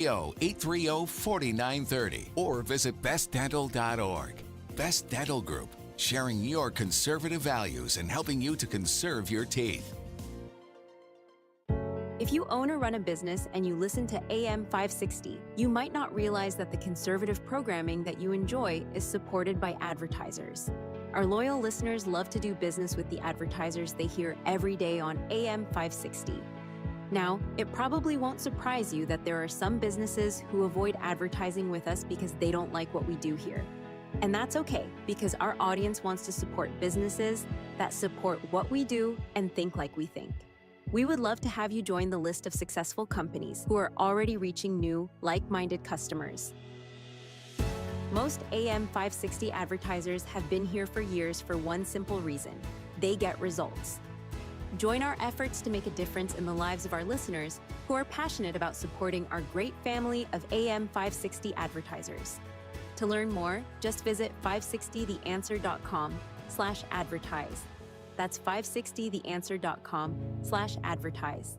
830-4930 or visit bestdental.org. Best Dental Group, sharing your conservative values and helping you to conserve your teeth. If you own or run a business and you listen to AM 560, you might not realize that the conservative programming that you enjoy is supported by advertisers. Our loyal listeners love to do business with the advertisers they hear every day on AM 560. Now, it probably won't surprise you that there are some businesses who avoid advertising with us because they don't like what we do here. And that's okay, because our audience wants to support businesses that support what we do and think like we think. We would love to have you join the list of successful companies who are already reaching new, like-minded customers. Most AM 560 advertisers have been here for years for one simple reason: they get results. Join our efforts to make a difference in the lives of our listeners who are passionate about supporting our great family of AM 560 advertisers. To learn more, just visit 560theanswer.com/advertise. That's 560theanswer.com/advertise.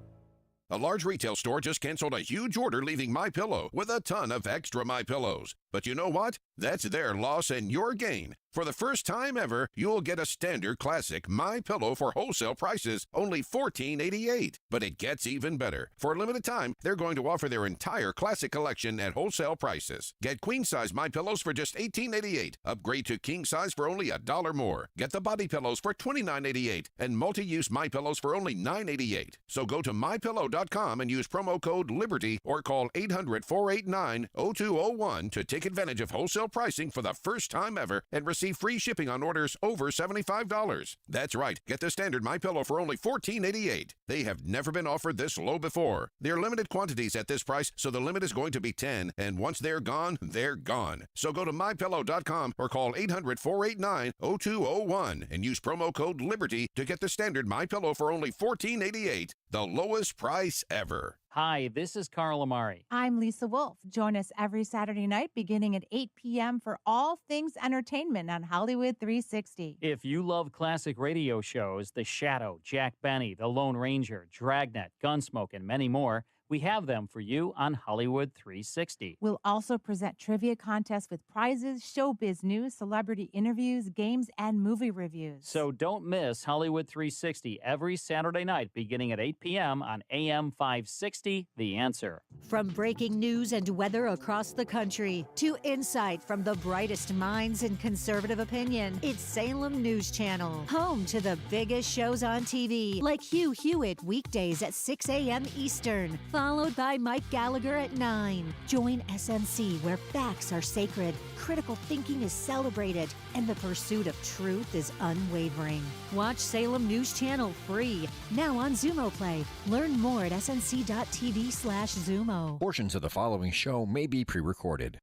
A large retail store just canceled a huge order, leaving MyPillow with a ton of extra MyPillows. But you know what? That's their loss and your gain. For the first time ever, you'll get a standard classic MyPillow for wholesale prices, only $14.88. But it gets even better. For a limited time, they're going to offer their entire classic collection at wholesale prices. Get queen-size MyPillows for just $18.88. Upgrade to king-size for only $1 more. Get the body pillows for $29.88 and multi-use MyPillows for only $9.88. So go to MyPillow.com and use promo code LIBERTY or call 800-489-0201 to take advantage of wholesale pricing for the first time ever and receive free shipping on orders over $75. That's right. Get the standard MyPillow for only $14.88. They have never been offered this low before. They're limited quantities at this price, so the limit is going to be 10, and once they're gone, they're gone. So go to MyPillow.com or call 800-489-0201 and use promo code LIBERTY to get the standard MyPillow for only $14.88, the lowest price ever. Hi, this is Carl Amari. I'm Lisa Wolf. Join us every Saturday night beginning at 8 p.m. for all things entertainment on Hollywood 360. If you love classic radio shows, The Shadow, Jack Benny, The Lone Ranger, Dragnet, Gunsmoke, and many more, we have them for you on Hollywood 360. We'll also present trivia contests with prizes, showbiz news, celebrity interviews, games, and movie reviews. So don't miss Hollywood 360 every Saturday night beginning at 8 p.m. on AM 560, The Answer. From breaking news and weather across the country to insight from the brightest minds in conservative opinion, it's Salem News Channel, home to the biggest shows on TV, like Hugh Hewitt weekdays at 6 a.m. Eastern, followed by Mike Gallagher at 9. Join SNC, where facts are sacred, critical thinking is celebrated, and the pursuit of truth is unwavering. Watch Salem News Channel free, now on Zumo Play. Learn more at snc.tv/Zumo. Portions of the following show may be pre-recorded.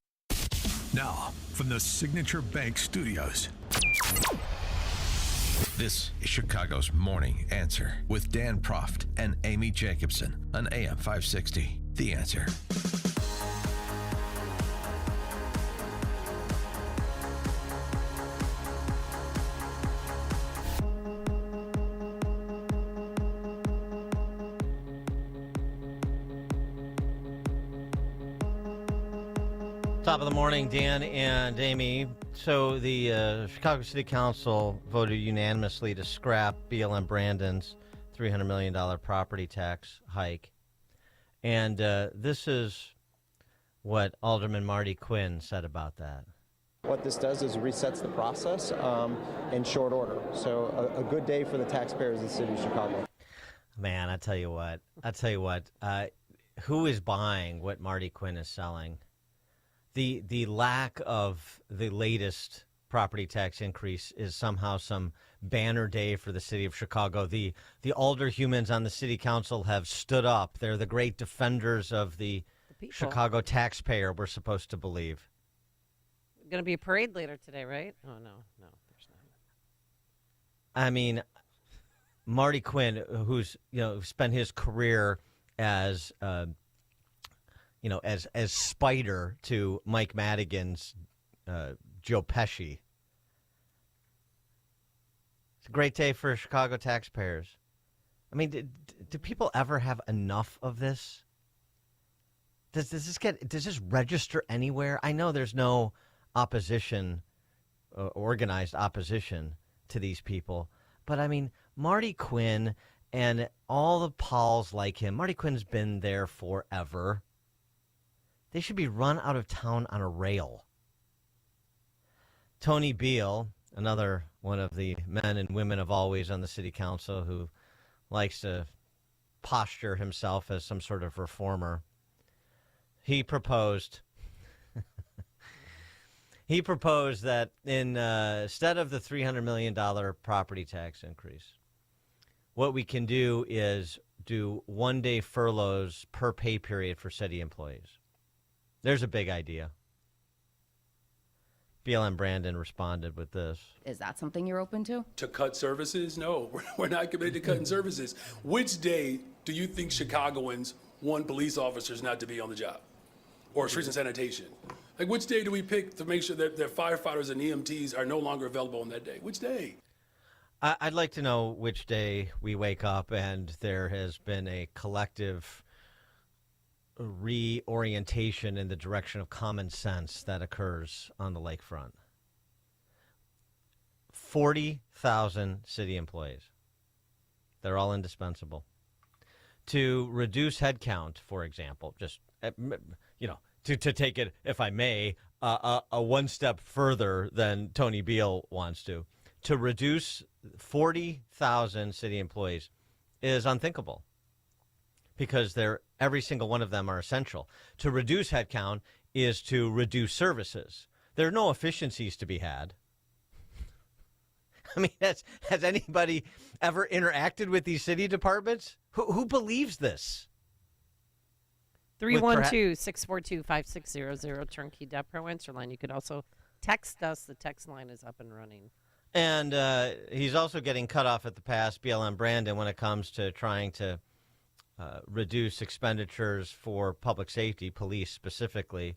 Now, from the Signature Bank Studios. This is Chicago's Morning Answer with Dan Proft and Amy Jacobson on AM 560. The Answer. Top of the morning, Dan and Amy. So the Chicago City Council voted unanimously to scrap BLM Brandon's $300 million property tax hike. And this is what Alderman Marty Quinn said about that. What this does is resets the process in short order. So a good day for the taxpayers of the city of Chicago. Man, I tell you what. Who is buying what Marty Quinn is selling? The lack of the latest property tax increase is somehow some banner day for the city of Chicago. The alder humans on the city council have stood up. They're the great defenders of the Chicago taxpayer, we're supposed to believe. Going to be a parade later today, right? Oh, no, there's not. I mean, Marty Quinn, who's spent his career as as Spider to Mike Madigan's Joe Pesci. It's a great day for Chicago taxpayers. I mean, do people ever have enough of this? Does this register anywhere? I know there's no opposition, organized opposition to these people, but I mean, Marty Quinn and all the Pauls like him. Marty Quinn's been there forever. They should be run out of town on a rail. Tony Beale, another one of the men and women of always on the city council who likes to posture himself as some sort of reformer, he proposed that instead of the $300 million property tax increase, what we can do is do one-day furloughs per pay period for city employees. There's a big idea. BLM Brandon responded with this. Is that something you're open to? To cut services? No, we're not committed to cutting services. Which day do you think Chicagoans want police officers not to be on the job? Or streets and sanitation? Like, which day do we pick to make sure that firefighters and EMTs are no longer available on that day? Which day? I'd like to know which day we wake up and there has been a collective reorientation in the direction of common sense that occurs on the lakefront. 40,000 city employees. They're all indispensable. To reduce headcount, for example, just, to take it, if I may, a one step further than Tony Beale wants to reduce 40,000 city employees is unthinkable because every single one of them are essential. To reduce headcount is to reduce services. There are no efficiencies to be had. I mean, has anybody ever interacted with these city departments? Who believes this? 312-642-5600, Turnkey Depot answer line. You could also text us. The text line is up and running. And he's also getting cut off at the pass, BLM Brandon, when it comes to trying to reduce expenditures for public safety, police specifically,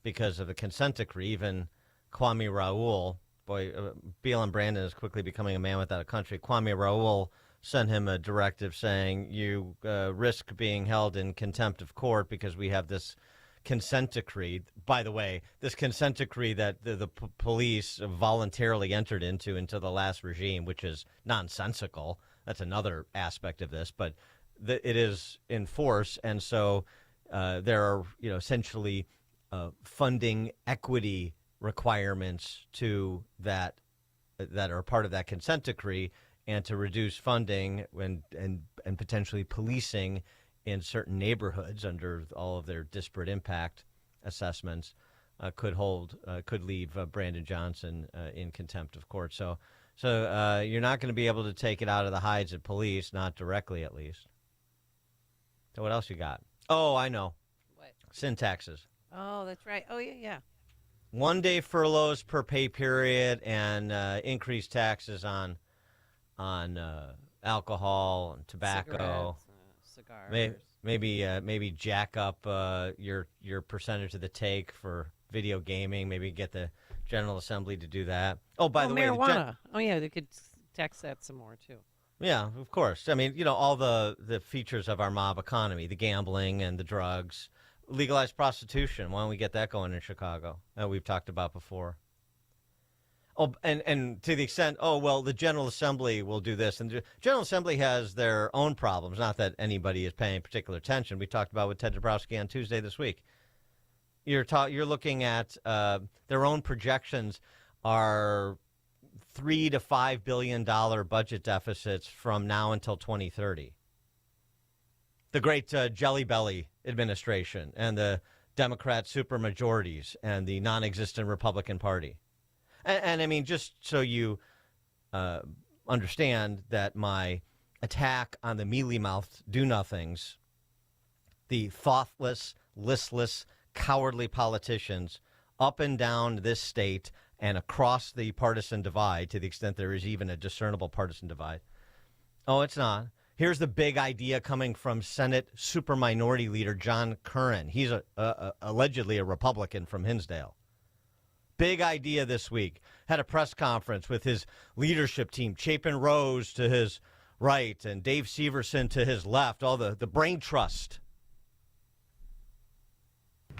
because of the consent decree. Even Kwame Raoul, BLM Brandon is quickly becoming a man without a country. Kwame Raoul sent him a directive saying you risk being held in contempt of court because we have this consent decree. By the way, this consent decree that the police voluntarily entered into the last regime, which is nonsensical. That's another aspect of this, but it is in force, and so there are essentially funding equity requirements to that are part of that consent decree, and to reduce funding and potentially policing in certain neighborhoods under all of their disparate impact assessments could leave Brandon Johnson in contempt of court. So you're not going to be able to take it out of the hides of police, not directly at least. So what else you got? Oh, I know. What? Sin taxes. Oh, that's right. Oh, yeah. 1 day furloughs per pay period and increased taxes on alcohol and tobacco. Cigars. Maybe jack up your percentage of the take for video gaming. Maybe get the General Assembly to do that. Oh, by the way, marijuana. They could tax that some more too. Yeah, of course. I mean, all the features of our mob economy, the gambling and the drugs, legalized prostitution. Why don't we get that going in Chicago? We've talked about before. Oh, and to the extent, the General Assembly will do this. And the General Assembly has their own problems, not that anybody is paying particular attention. We talked about with Ted Dabrowski on Tuesday this week. You're looking at their own projections are $3 to $5 billion budget deficits from now until 2030. The great Jelly Belly administration and the Democrat supermajorities and the non-existent Republican Party. And I mean, just so you understand that my attack on the mealy-mouthed do-nothings, the thoughtless, listless, cowardly politicians up and down this state and across the partisan divide, to the extent there is even a discernible partisan divide. Oh, it's not. Here's the big idea coming from Senate Superminority Leader John Curran. He's allegedly a Republican from Hinsdale. Big idea this week. Had a press conference with his leadership team, Chapin Rose to his right and Dave Severson to his left, all the brain trust.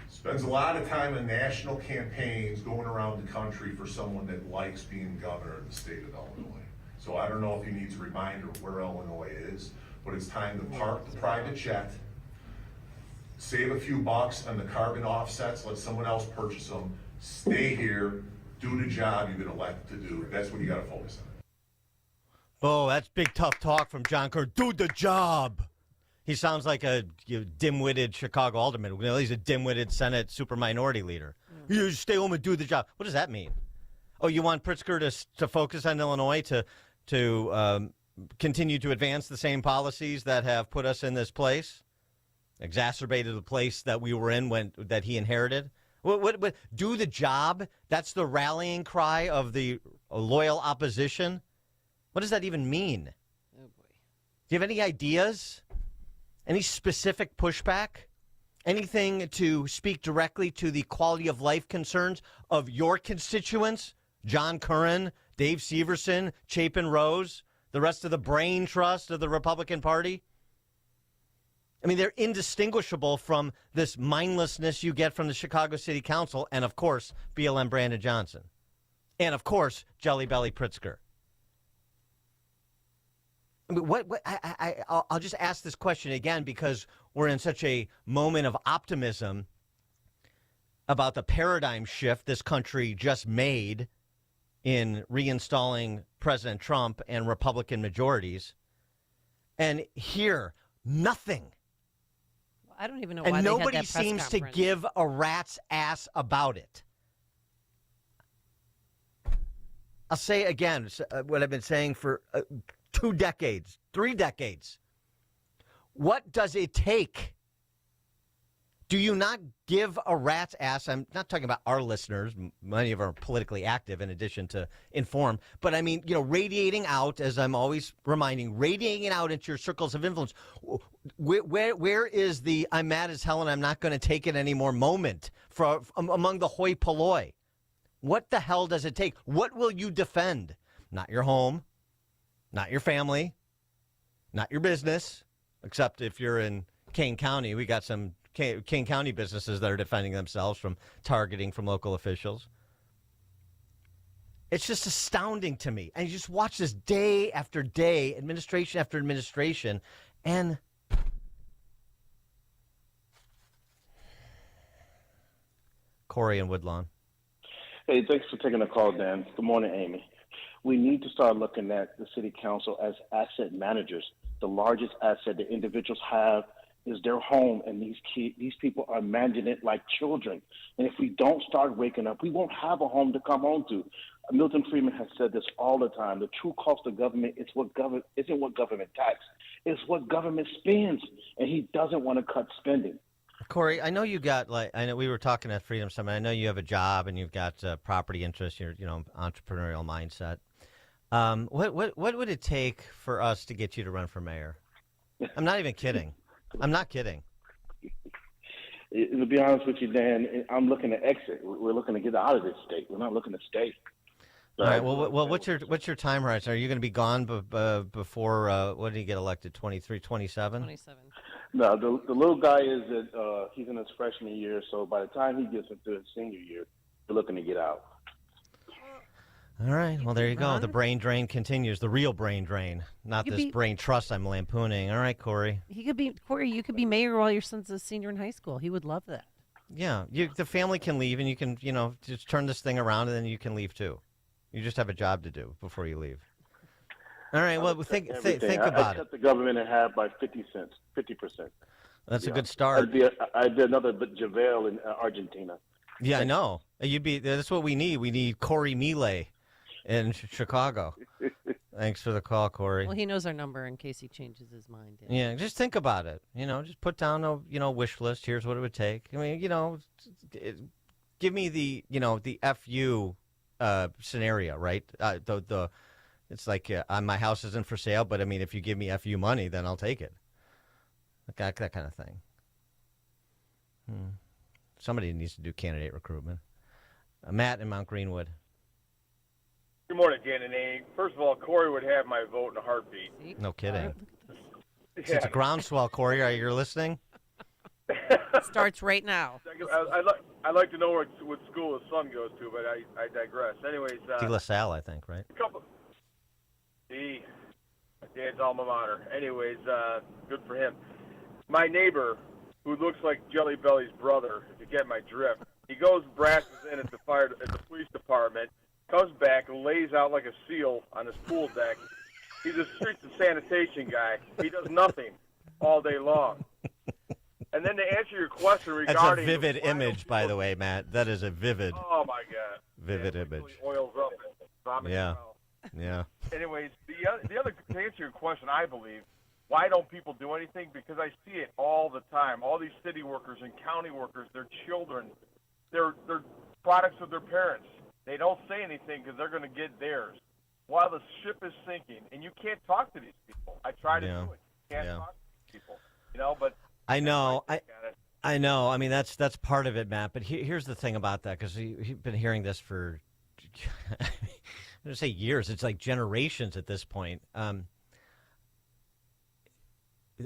spends a lot of time in national campaigns going around the country for someone that likes being governor of the state of Illinois. So I don't know if he needs a reminder of where Illinois is, but it's time to park the private jet, save a few bucks on the carbon offsets, let someone else purchase them, stay here, do the job you've been elected to do. That's what you got to focus on. Oh, that's big tough talk from John Kerr. Do the job. He sounds like a dim-witted Chicago alderman. You know, he's a dim-witted Senate super minority leader. You stay home and do the job. What does that mean? Oh, you want Pritzker to focus on Illinois, to continue to advance the same policies that have put us in this place, exacerbated the place that we were in that he inherited? What do the job? That's the rallying cry of the loyal opposition. What does that even mean? Oh, boy. Do you have any ideas? Any specific pushback? Anything to speak directly to the quality of life concerns of your constituents? John Curran, Dave Severson, Chapin Rose, the rest of the brain trust of the Republican Party? I mean, they're indistinguishable from this mindlessness you get from the Chicago City Council and, of course, BLM Brandon Johnson. And, of course, Jelly Belly Pritzker. I mean, I'll just ask this question again because we're in such a moment of optimism about the paradigm shift this country just made in reinstalling President Trump and Republican majorities. And here, nothing. I don't even know why and they nobody had that press seems to conference. give a rat's ass about it. I'll say again what I've been saying for 2 decades, 3 decades. What does it take? Do you not give a rat's ass? I'm not talking about our listeners. Many of them are politically active in addition to informed. But I mean, radiating out, as I'm always reminding, radiating out into your circles of influence. Where is the I'm mad as hell and I'm not going to take it anymore moment among the hoi polloi? What the hell does it take? What will you defend? Not your home, not your family, not your business, except if you're in Kane County. We got some Kane County businesses that are defending themselves from targeting from local officials. It's just astounding to me. And you just watch this day after day, administration after administration, and Corey and Woodlawn. Hey, thanks for taking the call, Dan. Good morning, Amy. We need to start looking at the city council as asset managers. The largest asset that individuals have is their home, and these people are managing it like children. And if we don't start waking up, we won't have a home to come home to. Milton Friedman has said this all the time. The true cost of government isn't what government tax. It's what government spends, and he doesn't want to cut spending. Corey, I know you got I know we were talking at Freedom Summit. I know you have a job and you've got property interests. Your entrepreneurial mindset. What would it take for us to get you to run for mayor? I'm not even kidding. I'm not kidding. To be honest with you, Dan, I'm looking to exit. We're looking to get out of this state. We're not looking to stay. All right. Well, what's your time horizon? Are you going to be gone before when do you get elected? 23, 27? 27. No, the little guy is he's in his freshman year, so by the time he gets into his senior year, we're looking to get out. All right. Well, there you go. The brain drain continues. The real brain drain, not this brain trust I'm lampooning. All right, Corey. Corey, you could be mayor while your son's a senior in high school. He would love that. Yeah. The family can leave, and you can, just turn this thing around, and then you can leave too. You just have a job to do before you leave. All right. Well, think about it. I cut the government in half by 50 cents, 50%. That's a good start. I'd be another Javel in Argentina. Yeah, I know. That's what we need. We need Corey Millet in Chicago. Thanks for the call, Corey. Well, he knows our number in case he changes his mind. Yeah, just think about it. Just put down a wish list. Here's what it would take. I mean, give me the FU scenario, right? It's like my house isn't for sale, but I mean, if you give me FU money, then I'll take it. That kind of thing. Somebody needs to do candidate recruitment. Matt in Mount Greenwood. Good morning, Dan and Amy. First of all, Corey would have my vote in a heartbeat. No kidding. It's a groundswell, Corey. Are you listening? Starts right now. I'd like to know what school his son goes to, but I digress. Anyways. De La Salle, I think, right? My dad's alma mater. Anyways, good for him. My neighbor, who looks like Jelly Belly's brother, if you get my drift, he goes brasses in at the police department, comes back and lays out like a seal on his pool deck. He's a streets and sanitation guy. He does nothing all day long. And then to answer your question regarding... That's a vivid image, by the way, Matt. That is a vivid... Oh, my God. Vivid image. Really oils up and vomits Yeah. out. Yeah. Anyways, the other to answer your question, I believe, why don't people do anything? Because I see it all the time. All these city workers and county workers, their children, they're products of their parents. They don't say anything because they're going to get theirs while the ship is sinking. And you can't talk to these people. I try to do it. You can't talk to people. But I know. I know. I mean, that's part of it, Matt. But here's the thing about that, because you've been hearing this for, I'm going to say years. It's like generations at this point.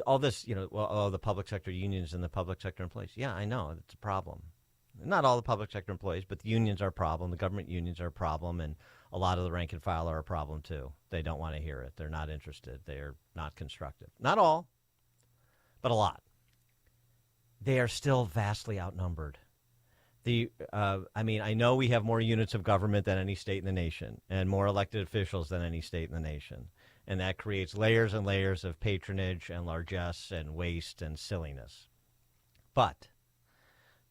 All this, the public sector unions and the public sector employees. Yeah, I know. It's a problem. Not all the public sector employees, but the unions are a problem. The government unions are a problem, and a lot of the rank and file are a problem, too. They don't want to hear it. They're not interested. They're not constructive. Not all, but a lot. They are still vastly outnumbered. I know we have more units of government than any state in the nation and more elected officials than any state in the nation. And that creates layers and layers of patronage and largesse and waste and silliness. But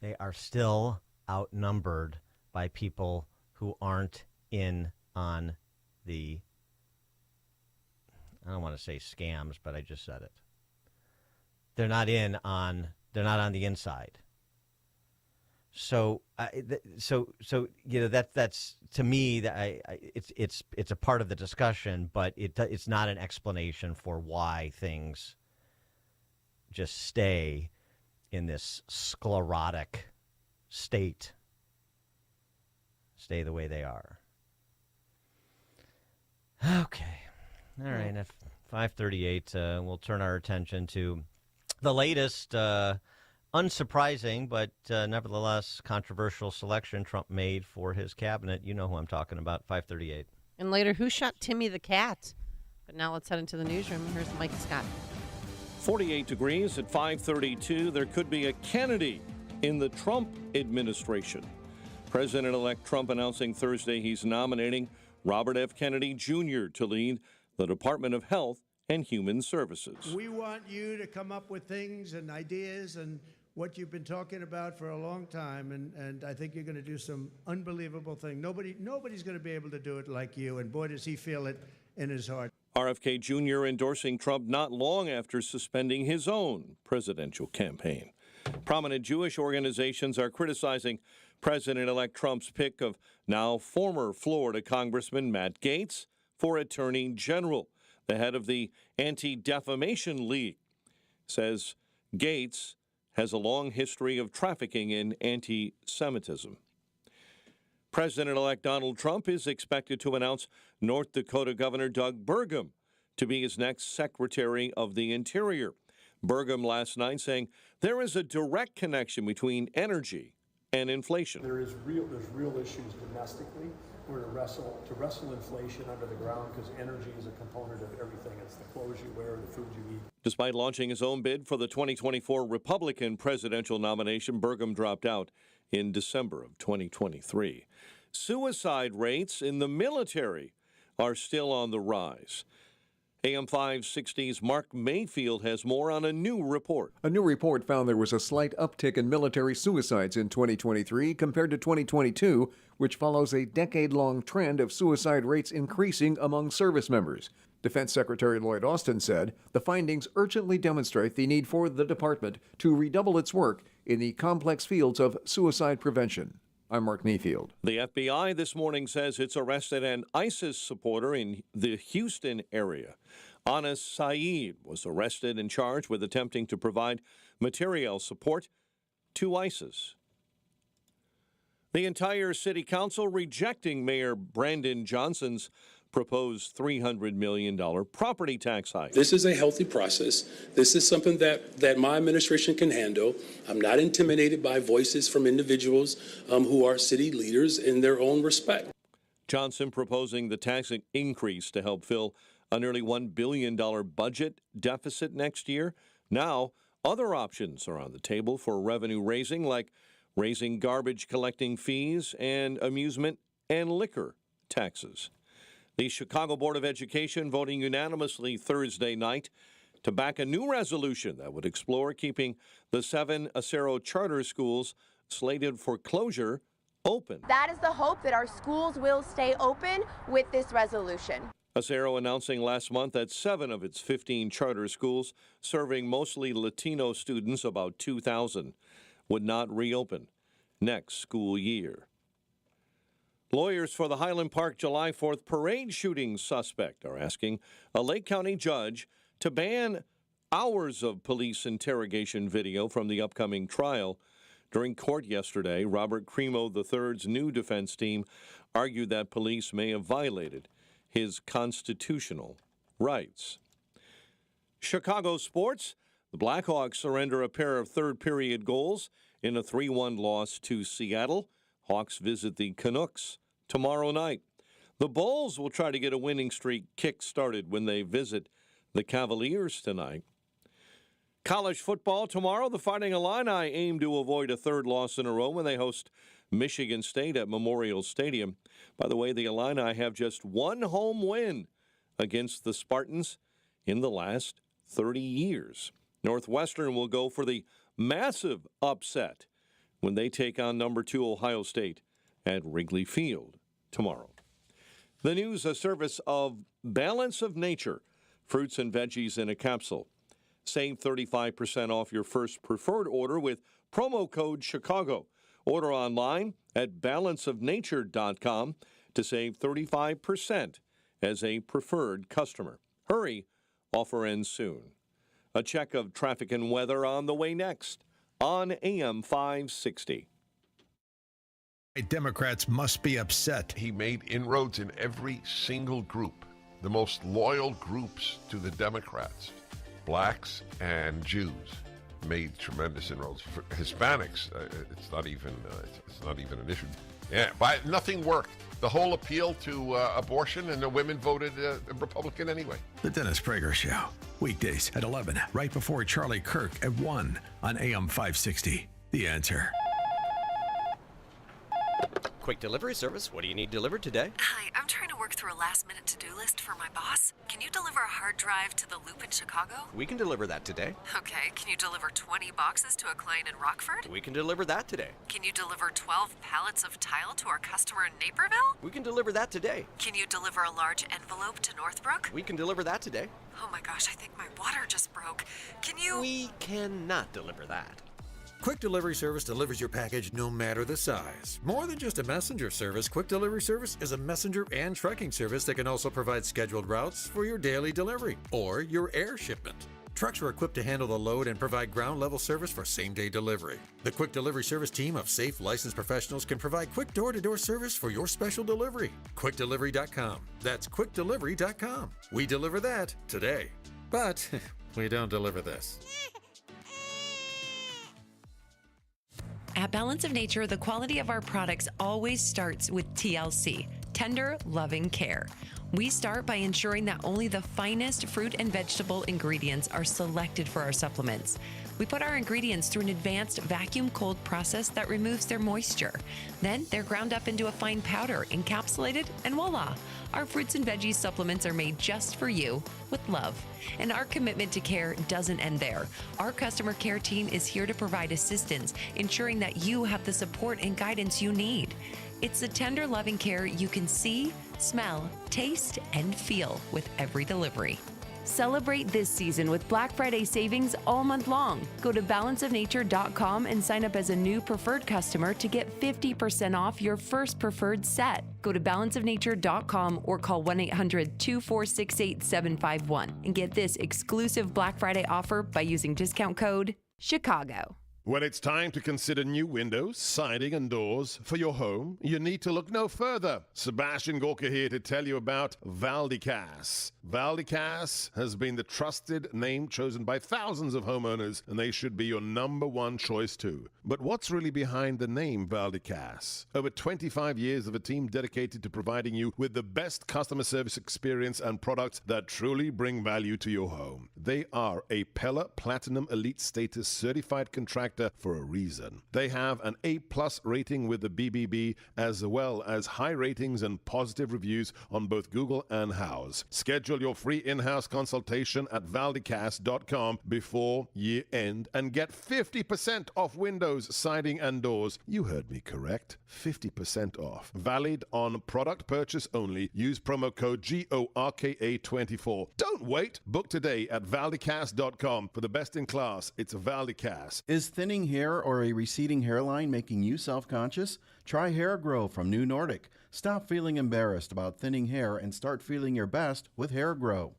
they are still outnumbered by people who aren't in on the, I don't want to say scams, but I just said it. They're not on the inside. So that's to me it's a part of the discussion, but it's not an explanation for why things just stay in this sclerotic state, stay the way they are. Okay, all right. At 5:38, we'll turn our attention to the latest. Unsurprising, but nevertheless controversial selection Trump made for his cabinet. You know who I'm talking about, 538. And later, who shot Timmy the cat? But now let's head into the newsroom. Here's Mike Scott. 48 degrees at 5:32. There could be a Kennedy in the Trump administration. President-elect Trump announcing Thursday he's nominating Robert F. Kennedy Jr. to lead the Department of Health and Human Services. We want you to come up with things and ideas and what you've been talking about for a long time, and I think you're going to do some unbelievable thing. Nobody's going to be able to do it like you, and boy, does he feel it in his heart. RFK Jr. endorsing Trump not long after suspending his own presidential campaign. Prominent Jewish organizations are criticizing President-elect Trump's pick of now former Florida Congressman Matt Gaetz for Attorney General. The head of the Anti-Defamation League says Gaetz has a long history of trafficking in anti-Semitism. President-elect Donald Trump is expected to announce North Dakota Governor Doug Burgum to be his next Secretary of the Interior. Burgum last night saying there is a direct connection between energy and inflation. There's real issues domestically. We're to wrestle inflation under the ground because energy is a component of everything. It's the clothes you wear, the food you eat. Despite launching his own bid for the 2024 Republican presidential nomination, Burgum dropped out in December of 2023. Suicide rates in the military are still on the rise. AM 560's Mark Mayfield has more on a new report. A new report found there was a slight uptick in military suicides in 2023 compared to 2022, which follows a decade-long trend of suicide rates increasing among service members. Defense Secretary Lloyd Austin said the findings urgently demonstrate the need for the department to redouble its work in the complex fields of suicide prevention. I'm Mark Mayfield. The FBI this morning says it's arrested an ISIS supporter in the Houston area. Anas Saeed was arrested and charged with attempting to provide material support to ISIS. The entire city council rejecting Mayor Brandon Johnson's proposed $300 million property tax hike. This is a healthy process. This is something that my administration can handle. I'm not intimidated by voices from individuals who are city leaders in their own respect. Johnson proposing the tax increase to help fill a nearly $1 billion budget deficit next year. Now, other options are on the table for revenue raising, like raising garbage collecting fees and amusement and liquor taxes. The Chicago Board of Education voting unanimously Thursday night to back a new resolution that would explore keeping the 7 Acero charter schools slated for closure open. That is the hope, that our schools will stay open with this resolution. Acero announcing last month that 7 of its 15 charter schools, serving mostly Latino students, about 2,000, would not reopen next school year. Lawyers for the Highland Park July 4th parade shooting suspect are asking a Lake County judge to ban hours of police interrogation video from the upcoming trial. During court yesterday, Robert Cremo III's new defense team argued that police may have violated his constitutional rights. Chicago sports. The Blackhawks surrender a pair of third-period goals in a 3-1 loss to Seattle. Hawks visit the Canucks tomorrow night. The Bulls will try to get a winning streak kick-started when they visit the Cavaliers tonight. College football tomorrow. The Fighting Illini aim to avoid a third loss in a row when they host Michigan State at Memorial Stadium. By the way, the Illini have just one home win against the Spartans in the last 30 years. Northwestern will go for the massive upset when they take on number 2 Ohio State at Wrigley Field tomorrow. The news, a service of Balance of Nature, fruits and veggies in a capsule. Save 35% off your first preferred order with promo code Chicago. Order online at balanceofnature.com to save 35% as a preferred customer. Hurry, offer ends soon. A check of traffic and weather on the way next on AM 560. Democrats must be upset. He made inroads in every single group, the most loyal groups to the Democrats, blacks and Jews, made tremendous inroads. For Hispanics, it's not even an issue. Yeah, but nothing worked. The whole appeal to abortion, and the women voted Republican anyway. The Dennis Prager Show, weekdays at 11, right before Charlie Kirk at 1 on AM 560. The Answer. Quick delivery service. What do you need delivered today? Hi, I'm trying to work through a last-minute to-do list for my boss. Can you deliver a hard drive to the Loop in Chicago? We can deliver that today. Okay, can you deliver 20 boxes to a client in Rockford? We can deliver that today. Can you deliver 12 pallets of tile to our customer in Naperville? We can deliver that today. Can you deliver a large envelope to Northbrook? We can deliver that today. Oh my gosh, I think my water just broke. Can you? We cannot deliver that. Quick Delivery Service delivers your package no matter the size. More than just a messenger service, Quick Delivery Service is a messenger and tracking service that can also provide scheduled routes for your daily delivery or your air shipment. Trucks are equipped to handle the load and provide ground-level service for same-day delivery. The Quick Delivery Service team of safe, licensed professionals can provide quick door-to-door service for your special delivery. QuickDelivery.com. That's QuickDelivery.com. We deliver that today. But we don't deliver this. At Balance of Nature, the quality of our products always starts with TLC, tender, loving care. We start by ensuring that only the finest fruit and vegetable ingredients are selected for our supplements. We put our ingredients through an advanced vacuum cold process that removes their moisture. Then they're ground up into a fine powder, encapsulated, and voila! Our fruits and veggies supplements are made just for you with love. And our commitment to care doesn't end there. Our customer care team is here to provide assistance, ensuring that you have the support and guidance you need. It's the tender, loving care you can see, smell, taste, and feel with every delivery. Celebrate this season with Black Friday savings all month long. Go to balanceofnature.com and sign up as a new preferred customer to get 50% off your first preferred set. Go to balanceofnature.com or call 1-800-246-8751 and get this exclusive Black Friday offer by using discount code CHICAGO. When it's time to consider new windows, siding, and doors for your home, you need to look no further. Sebastian Gorka here to tell you about Valdicas. Valdicas has been the trusted name chosen by thousands of homeowners, and they should be your number one choice too. But what's really behind the name Valdicas? Over 25 years of a team dedicated to providing you with the best customer service experience and products that truly bring value to your home. They are a Pella Platinum Elite Status certified contractor for a reason. They have an A+ rating with the BBB, as well as high ratings and positive reviews on both Google and Houzz. Schedule your free in-house consultation at valdicas.com before year end and get 50% off windows, siding, and doors. You heard me correct. 50% off. Valid on product purchase only. Use promo code GORKA24. Don't wait. Book today at valdicas.com for the best in class. It's Valdicas. Is thinning hair or a receding hairline making you self-conscious? Try Hair Grow from New Nordic. Stop feeling embarrassed about thinning hair and start feeling your best with Hair Grow.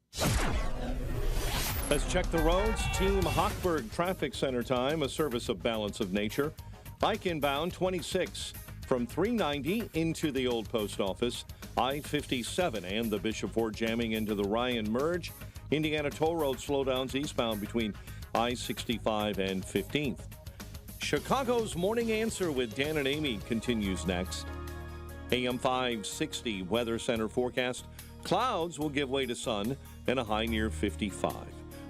Let's check the roads. Team Hochberg Traffic Center time, a service of Balance of Nature. Bike inbound 26 from 390 into the old post office. I-57 and the Bishop Ford jamming into the Ryan merge. Indiana Toll Road slowdowns eastbound between I-65 and 15th. Chicago's Morning Answer with Dan and Amy continues next. AM 560 Weather Center forecast. Clouds will give way to sun and a high near 55.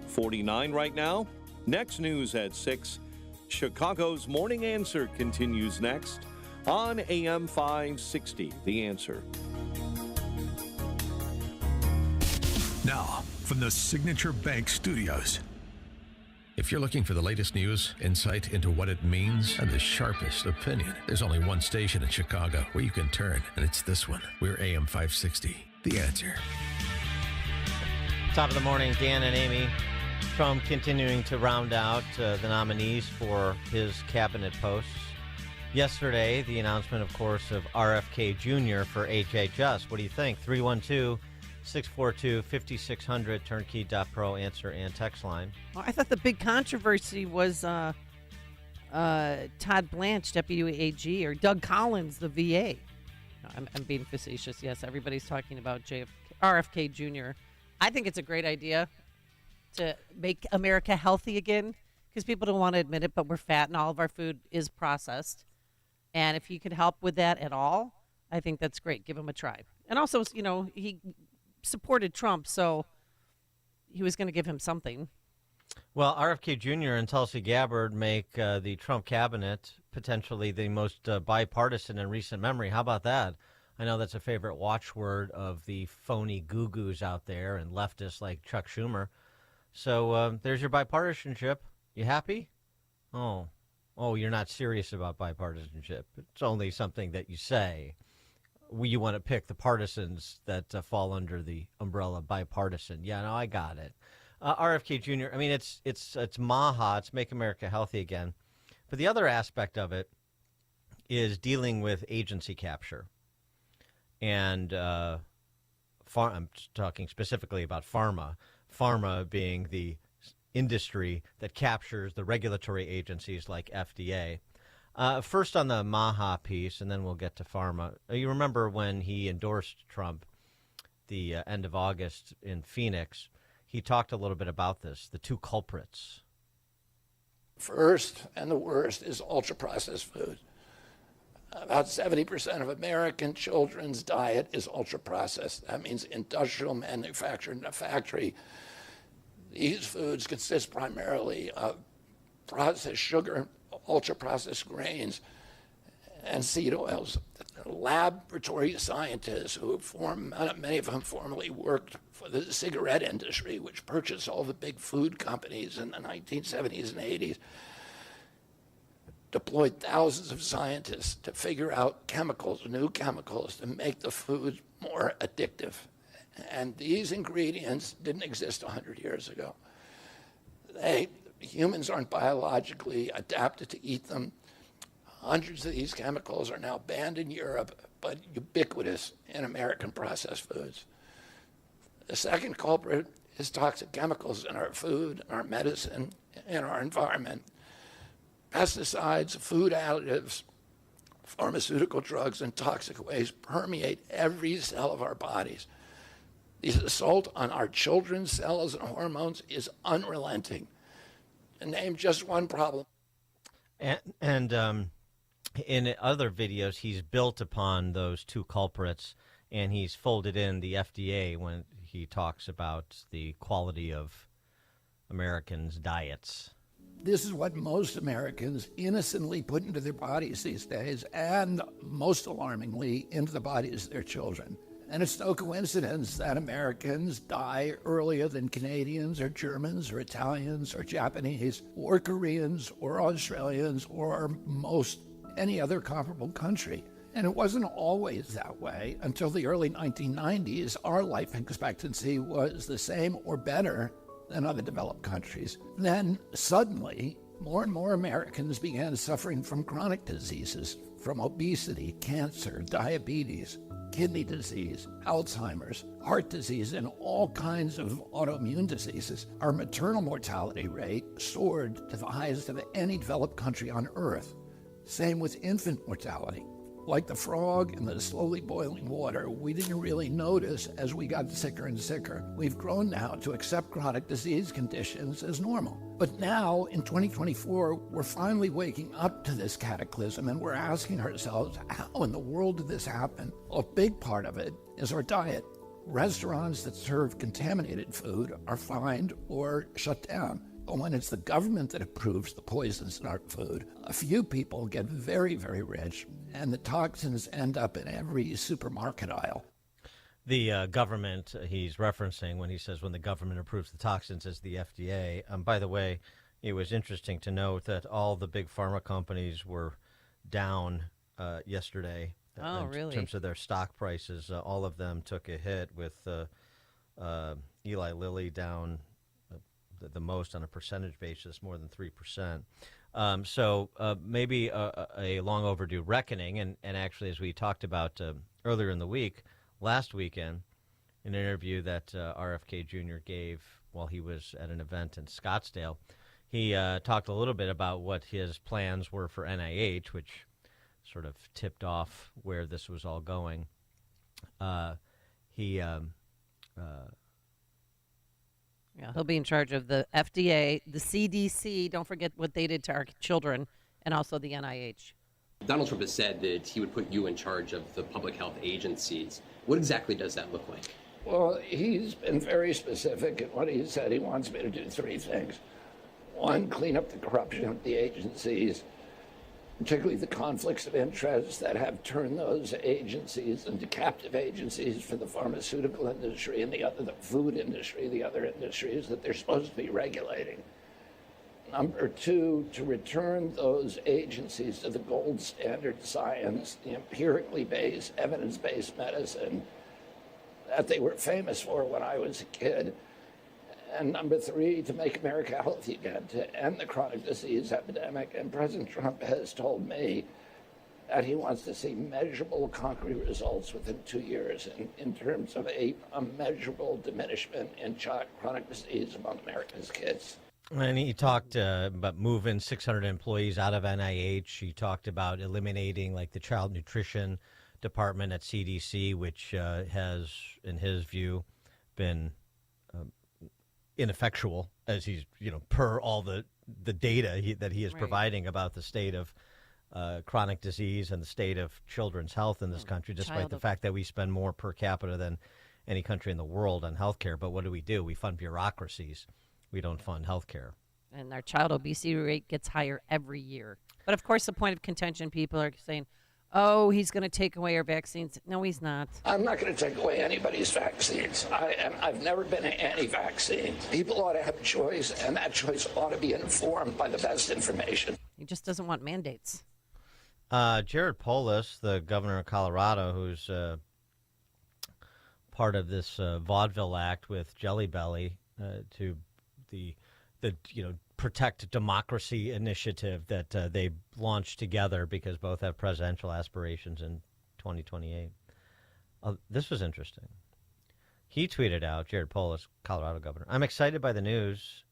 49 right now. Next news at 6. Chicago's Morning Answer continues next on AM 560. The Answer. Now, from the Signature Bank Studios. If you're looking for the latest news, insight into what it means, and the sharpest opinion, there's only one station in Chicago where you can turn, and it's this one. We're AM 560. The Answer. Top of the morning, Dan and Amy. Trump continuing to round out the nominees for his cabinet posts. Yesterday, the announcement, of course, of RFK Jr. for HHS. What do you think? 312-642-5600, turnkey.pro, answer and text line. Well, I thought the big controversy was Todd Blanche, Deputy AG, or Doug Collins, the VA. No, I'm being facetious. Yes, everybody's talking about RFK Jr. I think it's a great idea to make America healthy again, because people don't want to admit it, but we're fat and all of our food is processed. And if you could help with that at all, I think that's great. Give him a try. And also, you know, he supported Trump, so he was going to give him something. Well, RFK Jr. and Tulsi Gabbard make the Trump cabinet potentially the most bipartisan in recent memory. How about that? I know that's a favorite watchword of the phony goo-goos out there and leftists like Chuck Schumer. So there's your bipartisanship. You happy? Oh, you're not serious about bipartisanship. It's only something that you say. You want to pick the partisans that fall under the umbrella bipartisan. Yeah, no, I got it. RFK Jr., I mean, it's MAHA, it's Make America Healthy Again. But the other aspect of it is dealing with agency capture. And I'm talking specifically about pharma. Pharma being the industry that captures the regulatory agencies like FDA. First on the MAHA piece, and then we'll get to pharma. You remember when he endorsed Trump the end of August in Phoenix, he talked a little bit about this, the two culprits. First and the worst is ultra-processed food. About 70% of American children's diet is ultra-processed. That means industrial manufactured in a factory. These foods consist primarily of processed sugar, ultra-processed grains, and seed oils. Laboratory scientists who many of them formerly worked for the cigarette industry, which purchased all the big food companies in the 1970s and 80s, deployed thousands of scientists to figure out new chemicals to make the food more addictive. And these ingredients didn't exist 100 years ago. Humans aren't biologically adapted to eat them. Hundreds of these chemicals are now banned in Europe, but ubiquitous in American processed foods. The second culprit is toxic chemicals in our food, our medicine, and our environment. Pesticides, food additives, pharmaceutical drugs, and toxic waste permeate every cell of our bodies. The assault on our children's cells and hormones is unrelenting. To name just one problem. And in other videos, he's built upon those two culprits, and he's folded in the FDA when he talks about the quality of Americans' diets. This is what most Americans innocently put into their bodies these days, and most alarmingly, into the bodies of their children. And it's no coincidence that Americans die earlier than Canadians or Germans or Italians or Japanese or Koreans or Australians or most any other comparable country. And it wasn't always that way. Until the early 1990s, our life expectancy was the same or better than other developed countries. Then suddenly, more and more Americans began suffering from chronic diseases, from obesity, cancer, diabetes, kidney disease, Alzheimer's, heart disease, and all kinds of autoimmune diseases. Our maternal mortality rate soared to the highest of any developed country on earth. Same with infant mortality. Like the frog in the slowly boiling water, we didn't really notice as we got sicker and sicker. We've grown now to accept chronic disease conditions as normal. But now, in 2024, we're finally waking up to this cataclysm, and we're asking ourselves, how in the world did this happen? Well, a big part of it is our diet. Restaurants that serve contaminated food are fined or shut down. But when it's the government that approves the poisons in our food, a few people get very, very rich, and the toxins end up in every supermarket aisle. The government he's referencing when he says when the government approves the toxins is the FDA. By the way, it was interesting to note that all the big pharma companies were down yesterday. Really? In terms of their stock prices, all of them took a hit, with Eli Lilly down the most on a percentage basis, more than 3%. So maybe a long overdue reckoning. And actually, as we talked about earlier in the week, last weekend, in an interview that RFK Jr. gave while he was at an event in Scottsdale, he talked a little bit about what his plans were for NIH, which sort of tipped off where this was all going. He'll be in charge of the FDA, the CDC, don't forget what they did to our children, and also the NIH. Donald Trump has said that he would put you in charge of the public health agencies. What exactly does that look like? Well, he's been very specific in what he said. He wants me to do three things. One, clean up the corruption of the agencies, particularly the conflicts of interest that have turned those agencies into captive agencies for the pharmaceutical industry and the food industry, the other industries that they're supposed to be regulating. Number two, to return those agencies to the gold standard science, the empirically based, evidence-based medicine that they were famous for when I was a kid. And number three, to make America healthy again, to end the chronic disease epidemic. And President Trump has told me that he wants to see measurable, concrete results within 2 years in terms of a measurable diminishment in chronic disease among America's kids. And he talked about moving 600 employees out of NIH. He talked about eliminating, like, the child nutrition department at CDC, which has, in his view, been ineffectual, as he's, per all the data that he is providing about the state of chronic disease and the state of children's health in this country, despite the fact that we spend more per capita than any country in the world on health care. But what do? We fund bureaucracies. We don't fund health care. And our child obesity rate gets higher every year. But, of course, the point of contention, people are saying, oh, he's going to take away our vaccines. No, he's not. I'm not going to take away anybody's vaccines. I've never been anti-vaccine. People ought to have a choice, and that choice ought to be informed by the best information. He just doesn't want mandates. Jared Polis, the governor of Colorado, who's part of this vaudeville act with Jelly Belly to the Protect Democracy initiative that they launched together because both have presidential aspirations in 2028. This was interesting. He tweeted out, Jared Polis, Colorado governor, "I'm excited by the news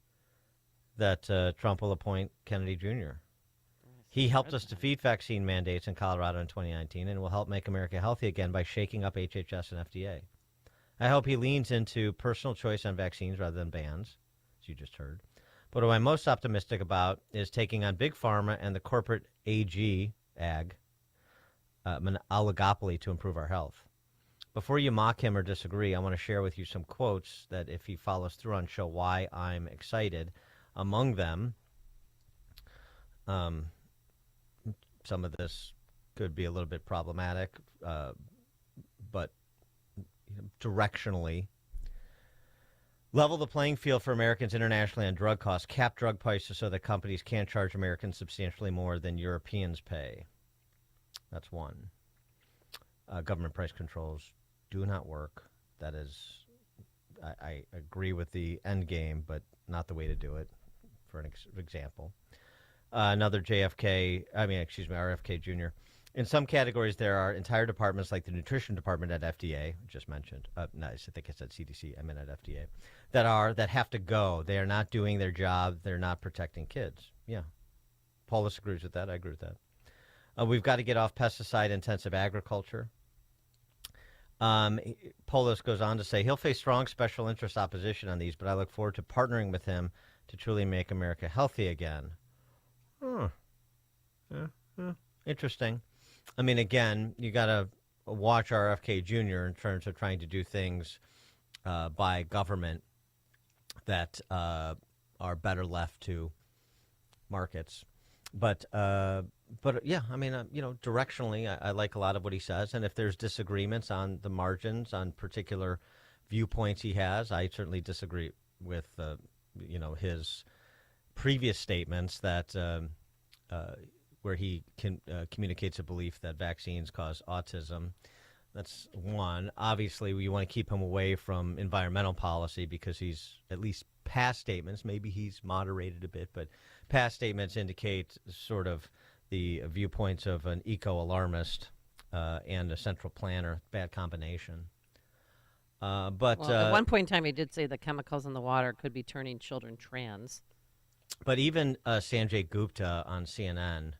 that Trump will appoint Kennedy Jr. He helped us defeat vaccine mandates in Colorado in 2019 and will help make America healthy again by shaking up HHS and FDA. I hope he leans into personal choice on vaccines rather than bans, as you just heard. But what I'm most optimistic about is taking on Big Pharma and the corporate oligopoly to improve our health. Before you mock him or disagree, I want to share with you some quotes that, if he follows through on, show why I'm excited. Among them, some of this could be a little bit problematic, but directionally. Level the playing field for Americans internationally on drug costs. Cap drug prices so that companies can't charge Americans substantially more than Europeans pay. That's one. Government price controls do not work. That is, I agree with the end game, but not the way to do it, for an example. Another RFK Jr. In some categories, there are entire departments like the nutrition department at FDA, just mentioned. Nice, I think I said CDC. I meant at FDA. That have to go. They are not doing their job. They're not protecting kids. Yeah, Paulus agrees with that. I agree with that. We've got to get off pesticide-intensive agriculture. Polis goes on to say he'll face strong special interest opposition on these, but I look forward to partnering with him to truly make America healthy again. Interesting. I mean, again, you got to watch RFK Jr. in terms of trying to do things by government that are better left to markets. But yeah, I mean, directionally, I like a lot of what he says. And if there's disagreements on the margins, on particular viewpoints he has, I certainly disagree with, his previous statements that where he communicates a belief that vaccines cause autism. That's one. Obviously, we want to keep him away from environmental policy because he's, at least past statements, maybe he's moderated a bit, but past statements indicate sort of the viewpoints of an eco-alarmist and a central planner. Bad combination. But at one point in time, he did say the chemicals in the water could be turning children trans. But even Sanjay Gupta on CNN,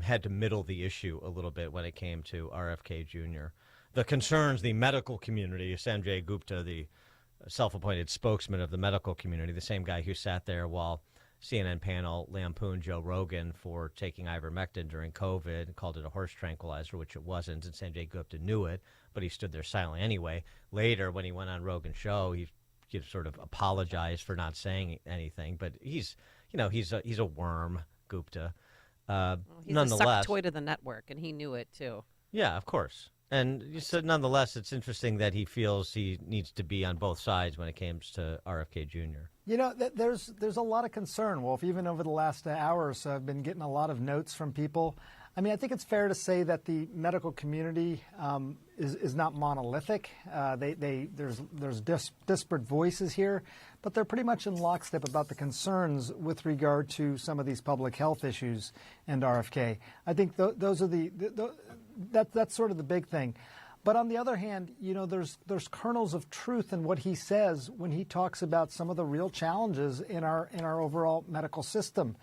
had to middle the issue a little bit when it came to RFK Jr. The concerns the medical community, Sanjay Gupta, the self-appointed spokesman of the medical community, the same guy who sat there while CNN panel lampooned Joe Rogan for taking ivermectin during COVID and called it a horse tranquilizer, which it wasn't, and Sanjay Gupta knew it, but he stood there silent anyway. Later, when he went on Rogan's show, he sort of apologized for not saying anything, but he's a worm, Gupta. He's Nonetheless, a suck toy to the network, and he knew it too. Yeah, of course. And you said, nonetheless, it's interesting that he feels he needs to be on both sides when it comes to RFK Jr. There's a lot of concern, Wolf. Even over the last hour or so, I've been getting a lot of notes from people. I mean, I think it's fair to say that the medical community is not monolithic. There's disparate voices here, but they're pretty much in lockstep about the concerns with regard to some of these public health issues and RFK. I think those are that's sort of the big thing. But on the other hand, there's kernels of truth in what he says when he talks about some of the real challenges in our overall medical system.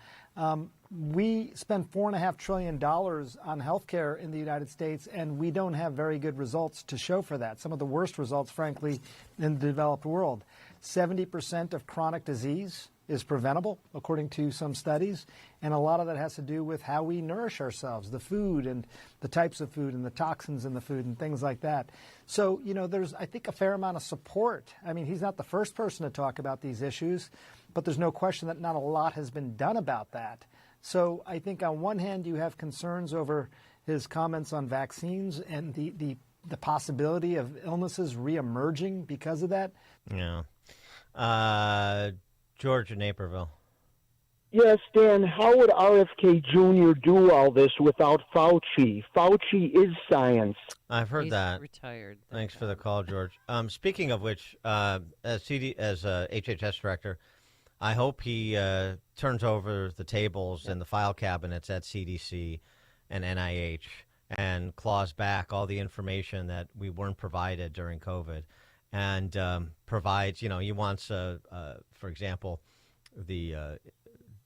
We spend $4.5 trillion on healthcare in the United States, and we don't have very good results to show for that. Some of the worst results, frankly, in the developed world. 70% of chronic disease is preventable, according to some studies, and a lot of that has to do with how we nourish ourselves, the food and the types of food and the toxins in the food and things like that. So, there's, I think, a fair amount of support. I mean, he's not the first person to talk about these issues, but there's no question that not a lot has been done about that. So I think on one hand, you have concerns over his comments on vaccines and the possibility of illnesses reemerging because of that. Yeah. George in Naperville. Yes, Dan, how would RFK Jr. do all this without Fauci? Fauci is science. I've heard He's that. Retired. Thanks for the call, George. Speaking of which, as HHS director, I hope he turns over the tables and the file cabinets at CDC and NIH and claws back all the information that we weren't provided during COVID, and provides, he wants, for example, the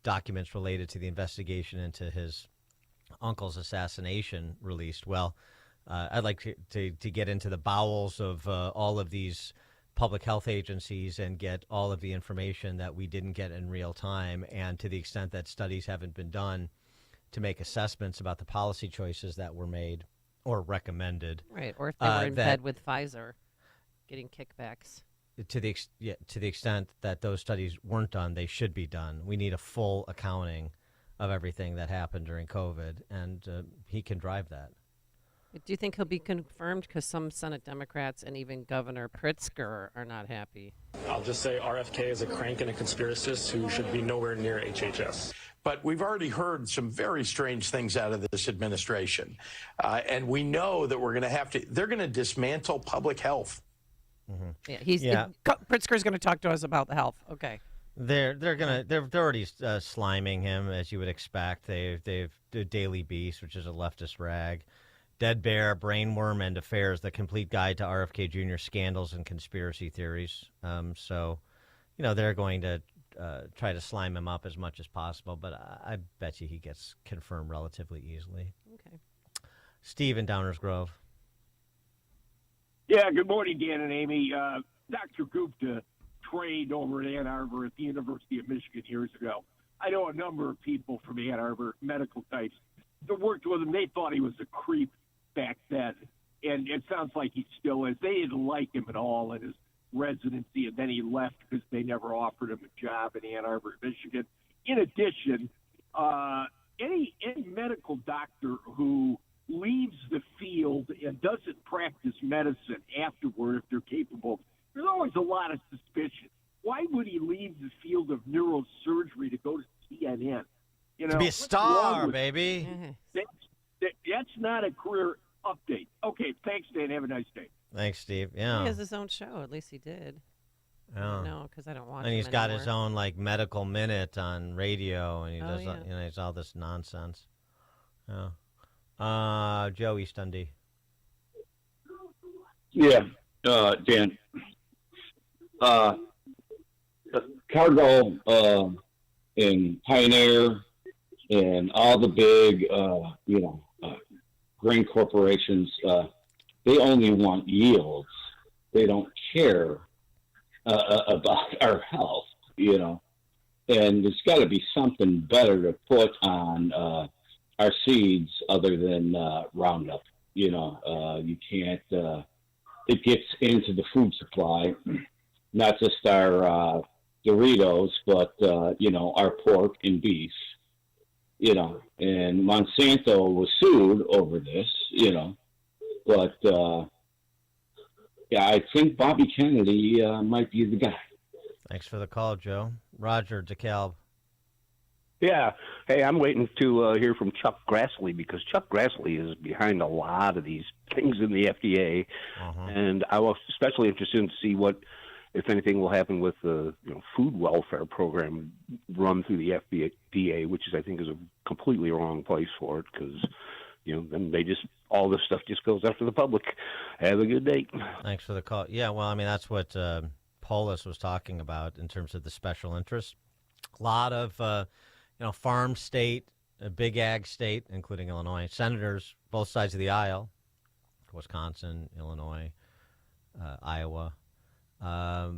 documents related to the investigation into his uncle's assassination released. Well, I'd like to get into the bowels of all of these public health agencies and get all of the information that we didn't get in real time, and to the extent that studies haven't been done to make assessments about the policy choices that were made or recommended. Right, or if they were in bed with Pfizer, getting kickbacks. To the extent that those studies weren't done, they should be done. We need a full accounting of everything that happened during COVID, and he can drive that. Do you think he'll be confirmed? Because some Senate Democrats and even Governor Pritzker are not happy. I'll just say RFK is a crank and a conspiracist who should be nowhere near HHS. But we've already heard some very strange things out of this administration. And we know that they're going to dismantle public health. Mm-hmm. Pritzker's going to talk to us about the health. Okay. They're already sliming him, as you would expect. They've the Daily Beast, which is a leftist rag. Dead Bear, Brainworm, and Affairs, the complete guide to RFK Jr. scandals and conspiracy theories. So, they're going to try to slime him up as much as possible, but I bet you he gets confirmed relatively easily. Okay. Steve in Downers Grove. Yeah, good morning, Dan and Amy. Dr. Gupta trained over at Ann Arbor at the University of Michigan years ago. I know a number of people from Ann Arbor, medical types, that worked with him. They thought he was a creep back then, and it sounds like he still is. They didn't like him at all in his residency, and then he left because they never offered him a job in Ann Arbor, Michigan. In addition, any medical doctor who leaves the field and doesn't practice medicine afterward, if they're capable, there's always a lot of suspicion. Why would he leave the field of neurosurgery to go to CNN? To be a star, baby. That's not a career update. Okay, thanks, Dan. Have a nice day. Thanks, Steve. Yeah. He has his own show. At least he did. Yeah. No, because I don't watch. And he's him got anymore. his own medical minute on radio, and he does he's all this nonsense. Yeah. Joe East Dundee. Yeah, Dan. Cargill and Pioneer and all the big, grain corporations, they only want yields. They don't care about our health, And there's got to be something better to put on our seeds other than Roundup. You can't. It gets into the food supply, not just our Doritos, but our pork and beef. And Monsanto was sued over this. But I think Bobby Kennedy might be the guy. Thanks for the call, Joe. Roger DeKalb. Yeah. Hey, I'm waiting to hear from Chuck Grassley, because Chuck Grassley is behind a lot of these things in the FDA. And I was especially interested to see what, if anything, will happen with the food welfare program run through the FDA, which I think is a completely wrong place for it, because then all this stuff just goes after the public. Have a good day. Thanks for the call. Yeah, well, that's what Polis was talking about in terms of the special interest. A lot of farm state, a big ag state, including Illinois, senators, both sides of the aisle, Wisconsin, Illinois, Iowa,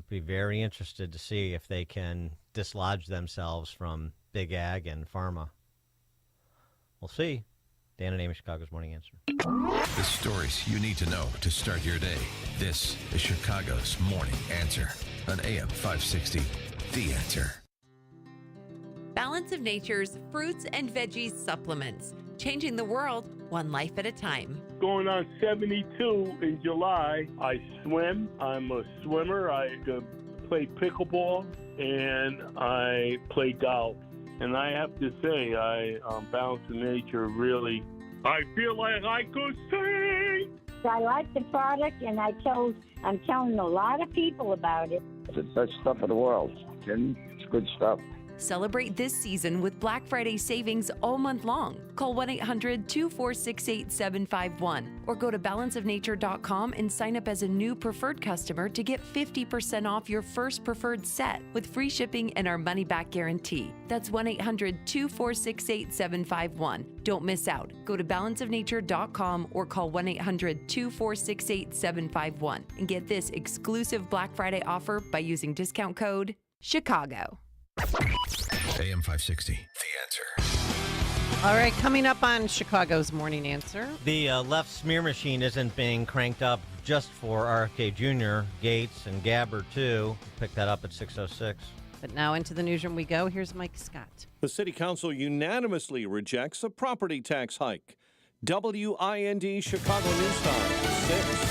be very interested to see if they can dislodge themselves from big ag and pharma. We'll see. Dan and Amy, Chicago's Morning Answer. The stories you need to know to start your day. This is Chicago's Morning Answer on AM 560. The Answer. Balance of Nature's fruits and veggies supplements, changing the world one life at a time. Going on 72 in July. I swim. I'm a swimmer. I play pickleball, and I play golf. And I have to say, Balance of Nature really, I feel like I could sing. I like the product, and I'm telling a lot of people about it. It's the best stuff in the world. It's good stuff. Celebrate this season with Black Friday savings all month long. Call 1-800-246-8751 or go to balanceofnature.com and sign up as a new preferred customer to get 50% off your first preferred set with free shipping and our money-back guarantee. That's 1-800-246-8751. Don't miss out. Go to balanceofnature.com or call 1-800-246-8751 and get this exclusive Black Friday offer by using discount code Chicago. AM 560, The Answer. All right, coming up on Chicago's Morning Answer. The left smear machine isn't being cranked up just for RFK Jr., Gates, and Gabbard, too. Pick that up at 6:06. But now into the newsroom we go. Here's Mike Scott. The City Council unanimously rejects a property tax hike. WIND Chicago News Time, 6.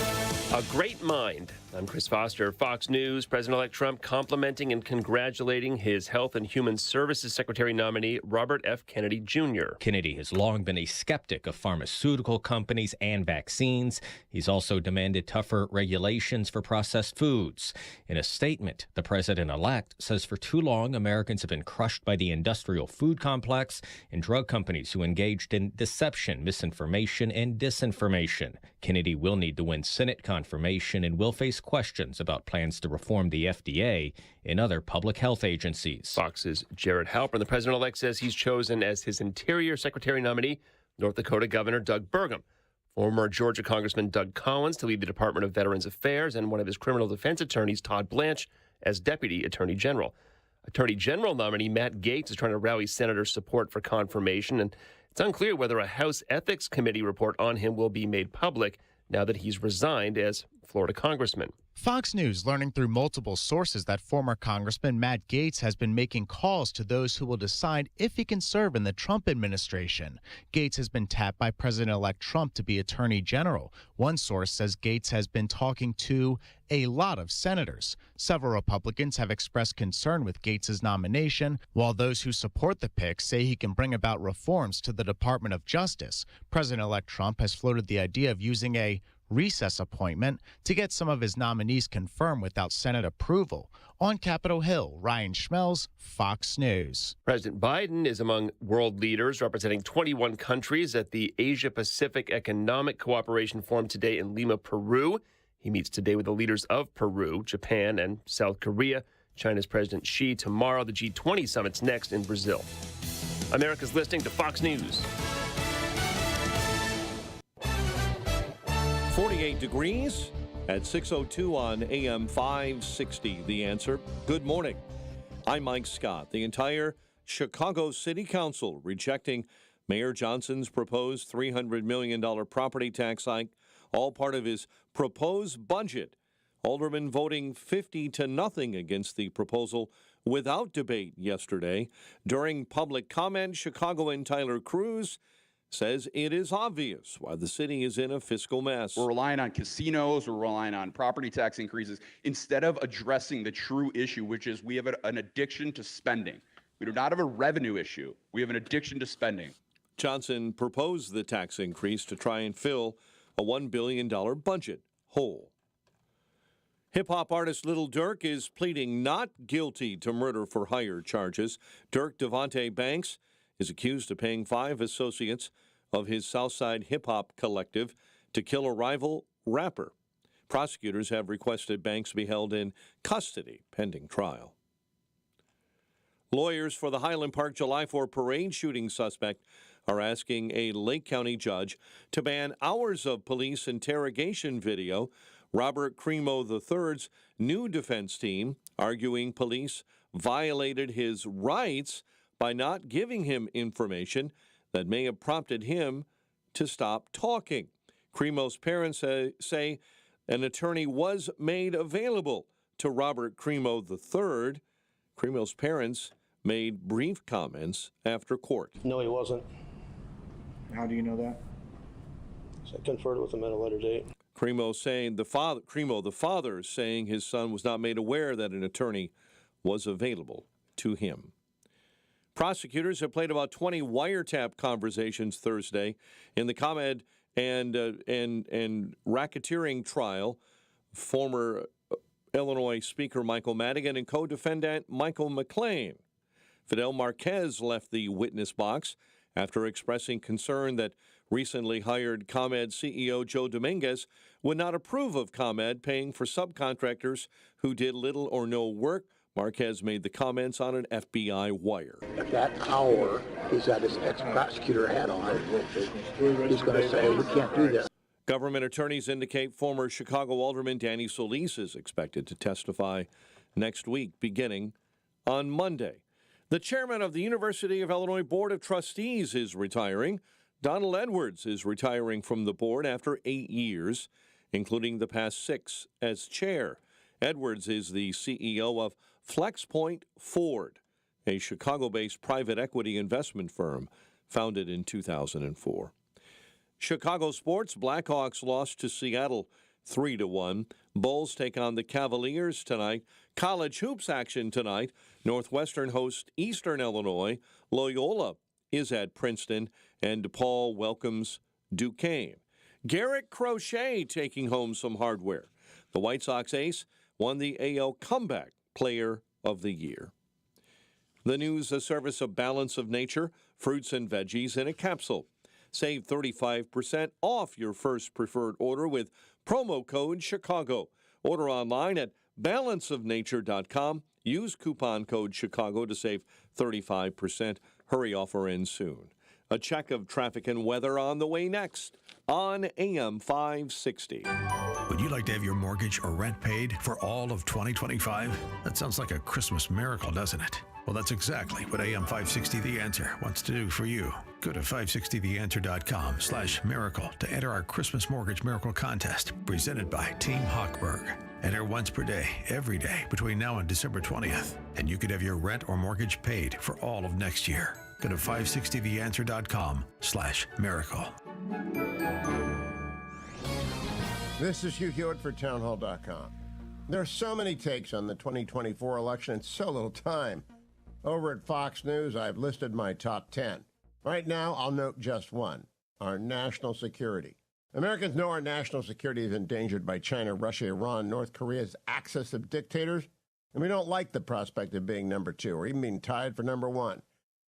A great mind. I'm Chris Foster, Fox News. President-elect Trump complimenting and congratulating his Health and Human Services Secretary nominee, Robert F. Kennedy Jr. Kennedy has long been a skeptic of pharmaceutical companies and vaccines. He's also demanded tougher regulations for processed foods. In a statement, the president-elect says for too long, Americans have been crushed by the industrial food complex and drug companies who engaged in deception, misinformation, and disinformation. Kennedy will need to win Senate confirmation and will face questions about plans to reform the FDA and other public health agencies. Fox's Jared Halpern, the president-elect, says he's chosen as his Interior Secretary nominee North Dakota Governor Doug Burgum, former Georgia Congressman Doug Collins to lead the Department of Veterans Affairs, and one of his criminal defense attorneys, Todd Blanche, as Deputy Attorney General. Attorney General nominee Matt Gaetz is trying to rally senator support for confirmation, and it's unclear whether a House Ethics Committee report on him will be made public now that he's resigned as Florida congressman. Fox News learning through multiple sources that former Congressman Matt Gaetz has been making calls to those who will decide if he can serve in the Trump administration. Gaetz has been tapped by President-elect Trump to be Attorney General. One source says Gaetz has been talking to a lot of senators. Several Republicans have expressed concern with Gaetz's nomination, while those who support the pick say he can bring about reforms to the Department of Justice. President-elect Trump has floated the idea of using a recess appointment to get some of his nominees confirmed without Senate approval. On Capitol Hill, Ryan Schmelz, Fox News. President Biden is among world leaders representing 21 countries at the Asia-Pacific Economic Cooperation Forum today in Lima, Peru. He meets today with the leaders of Peru, Japan, and South Korea. China's President Xi tomorrow. The G20 summit's next in Brazil. America's listening to Fox News. 48 degrees at 6:02 on AM 560. The Answer. Good morning. I'm Mike Scott. The entire Chicago City Council rejecting Mayor Johnson's proposed $300 million property tax hike, all part of his proposed budget. Aldermen voting 50-0 against the proposal without debate yesterday. During public comment, Chicagoan Tyler Cruz says it is obvious why the city is in a fiscal mess. We're relying on casinos, we're relying on property tax increases, instead of addressing the true issue, which is we have an addiction to spending. We do not have a revenue issue. We have an addiction to spending. Johnson proposed the tax increase to try and fill a $1 billion budget hole. Hip-hop artist Lil Durk is pleading not guilty to murder for hire charges. Durk Devontae Banks is accused of paying 5 associates of his Southside hip-hop collective to kill a rival rapper. Prosecutors have requested Banks be held in custody pending trial. Lawyers for the Highland Park July 4 parade shooting suspect are asking a Lake County judge to ban hours of police interrogation video. Robert Cremo III's new defense team arguing police violated his rights by not giving him information that may have prompted him to stop talking. Cremo's parents say an attorney was made available to Robert Cremo III. Cremo's parents made brief comments after court. No, he wasn't. How do you know that? So I conferred with him at a later date. Cremo the father, saying his son was not made aware that an attorney was available to him. Prosecutors have played about 20 wiretap conversations Thursday in the ComEd and racketeering trial. Former Illinois Speaker Michael Madigan and co-defendant Michael McLean Fidel Marquez left the witness box after expressing concern that recently hired ComEd CEO Joe Dominguez would not approve of ComEd paying for subcontractors who did little or no work. Marquez made the comments on an FBI wire. At that hour, he's got his ex-prosecutor hat on. He's going to say, we can't do this. Government attorneys indicate former Chicago Alderman Danny Solis is expected to testify next week, beginning on Monday. The chairman of the University of Illinois Board of Trustees is retiring. Donald Edwards is retiring from the board after 8 years, including the past 6 as chair. Edwards is the CEO of FlexPoint Ford, a Chicago-based private equity investment firm founded in 2004. Chicago sports, Blackhawks lost to Seattle 3-1. Bulls take on the Cavaliers tonight. College hoops action tonight. Northwestern hosts Eastern Illinois. Loyola is at Princeton, and DePaul welcomes Duquesne. Garrett Crochet taking home some hardware. The White Sox ace won the AL Comeback Player of the Year. The news, a service of Balance of Nature, fruits and veggies in a capsule. Save 35% off your first preferred order with promo code Chicago. Order online at balanceofnature.com. Use coupon code Chicago to save 35%. Hurry, offer ends soon. A check of traffic and weather on the way next on AM 560. Would you like to have your mortgage or rent paid for all of 2025? That sounds like a Christmas miracle, doesn't it? Well, that's exactly what AM 560 The Answer wants to do for you. Go to 560theanswer.com/miracle to enter our Christmas Mortgage Miracle Contest presented by Team Hochberg. Enter once per day, every day between now and December 20th, and you could have your rent or mortgage paid for all of next year. Go to 560theanswer.com/miracle. This is Hugh Hewitt for townhall.com. There are so many takes on the 2024 election and so little time. Over at Fox News, I've listed my top 10. Right now, I'll note just one, our national security. Americans know our national security is endangered by China, Russia, Iran, North Korea's axis of dictators, and we don't like the prospect of being number 2 or even being tied for number 1.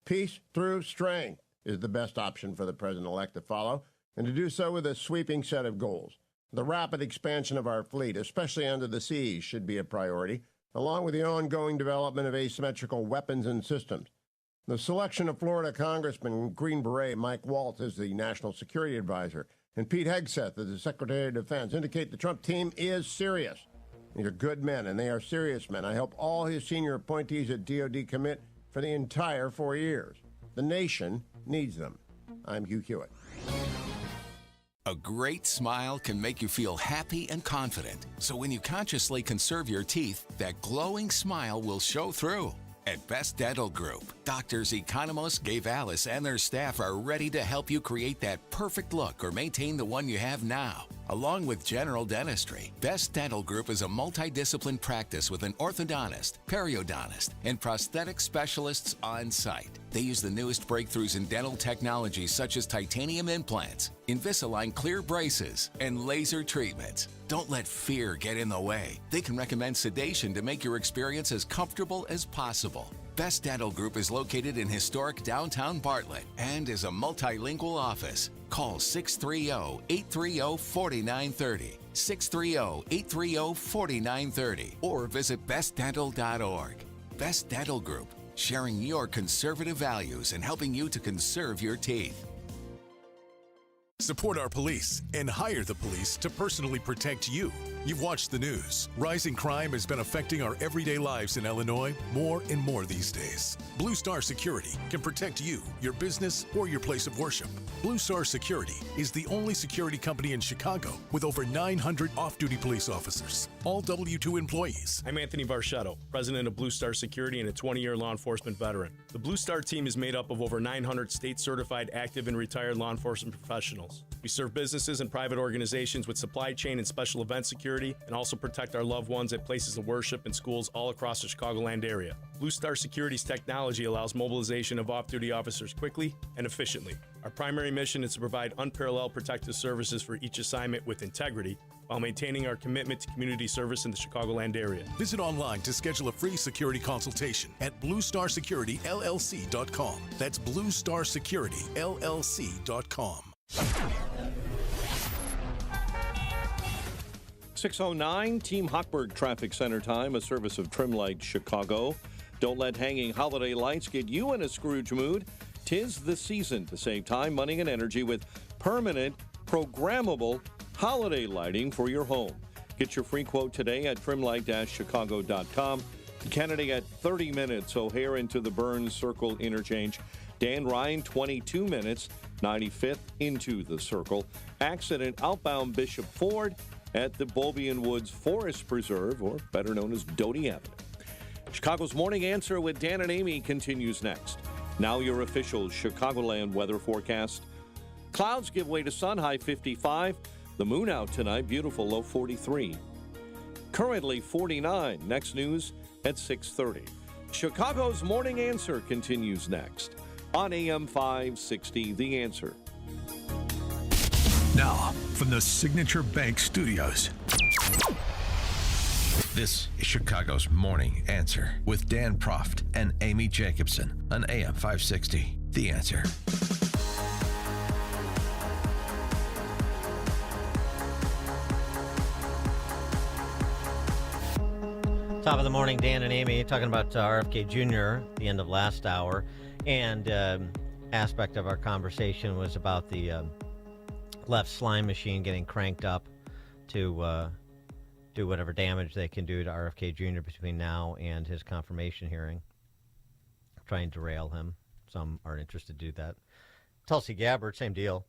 Peace through strength is the best option for the president-elect to follow, and to do so with a sweeping set of goals. The rapid expansion of our fleet, especially under the seas, should be a priority, along with the ongoing development of asymmetrical weapons and systems. The selection of Florida Congressman Green Beret Mike Waltz as the National Security Advisor and Pete Hegseth as the Secretary of Defense indicate the Trump team is serious. These are good men, and they are serious men. I hope all his senior appointees at DOD commit for the entire 4 years. The nation needs them. I'm Hugh Hewitt. A great smile can make you feel happy and confident. So when you consciously conserve your teeth, that glowing smile will show through. At Best Dental Group, doctors Economos, Gavalis, and their staff are ready to help you create that perfect look or maintain the one you have now. Along with general dentistry, Best Dental Group is a multidiscipline practice with an orthodontist, periodontist, and prosthetic specialists on site. They use the newest breakthroughs in dental technology such as titanium implants, Invisalign clear braces, and laser treatments. Don't let fear get in the way. They can recommend sedation to make your experience as comfortable as possible. Best Dental Group is located in historic downtown Bartlett and is a multilingual office. Call 630-830-4930, 630-830-4930, or visit bestdental.org. Best Dental Group, sharing your conservative values and helping you to conserve your teeth. Support our police and hire the police to personally protect you. You've watched the news. Rising crime has been affecting our everyday lives in Illinois more and more these days. Blue Star Security can protect you, your business, or your place of worship. Blue Star Security is the only security company in Chicago with over 900 off-duty police officers, all W-2 employees. I'm Anthony Varchetto, president of Blue Star Security and a 20-year law enforcement veteran. The Blue Star team is made up of over 900 state-certified active and retired law enforcement professionals. We serve businesses and private organizations with supply chain and special event security, and also protect our loved ones at places of worship and schools all across the Chicagoland area. Blue Star Security's technology allows mobilization of off-duty officers quickly and efficiently. Our primary mission is to provide unparalleled protective services for each assignment with integrity, while maintaining our commitment to community service in the Chicagoland area. Visit online to schedule a free security consultation at bluestarsecurityllc.com. That's bluestarsecurityllc.com. 6:09, Team Hochberg Traffic Center time, a service of Trimlight Chicago. Don't let hanging holiday lights get you in a Scrooge mood. 'Tis the season to save time, money, and energy with permanent, programmable holiday lighting for your home. Get your free quote today at trimlight-chicago.com. Kennedy at 30 minutes, O'Hare into the Burns Circle interchange. Dan Ryan, 22 minutes, 95th into the Circle. Accident outbound Bishop Ford at the Bolbian Woods Forest Preserve, or better known as Doty Avenue. Chicago's Morning Answer with Dan and Amy continues next. Now your official Chicagoland weather forecast. Clouds give way to sun, high 55. The moon out tonight, beautiful, low 43. Currently 49. Next news at 6:30. Chicago's Morning Answer continues next on AM 560, The Answer. Now, from the Signature Bank Studios. This is Chicago's Morning Answer with Dan Proft and Amy Jacobson on AM 560, The Answer. Top of the morning, Dan and Amy talking about RFK Jr. at the end of last hour, and aspect of our conversation was about the left slime machine getting cranked up to do whatever damage they can do to RFK Jr. between now and his confirmation hearing. Try and derail him. Some aren't interested to do that. Tulsi Gabbard, same deal.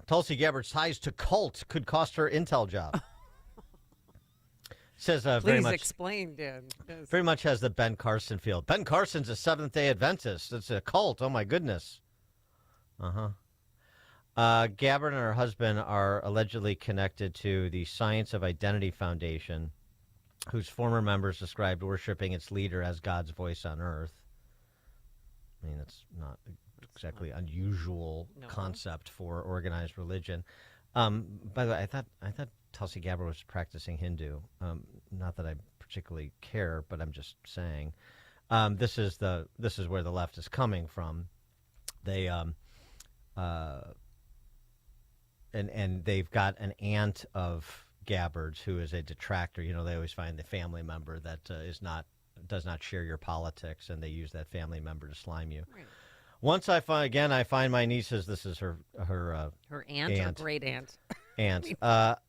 Tulsi Gabbard's ties to cult could cost her Intel job. Says very much. Please explain, Dan. Yes. Very much has the Ben Carson feel. Ben Carson's a Seventh-day Adventist. It's a cult. Oh my goodness. Gabbard and her husband are allegedly connected to the Science of Identity Foundation, whose former members described worshiping its leader as God's voice on earth. I mean, that's not exactly unusual concept for organized religion. By the way, I thought Tulsi Gabbard was practicing Hindu. Not that I particularly care, but I'm just saying. This is where the left is coming from. They and they've got an aunt of Gabbard's who is a detractor. You know, they always find the family member that does not share your politics, and they use that family member to slime you. Right. Once I find my niece's. This is her aunt or great aunt.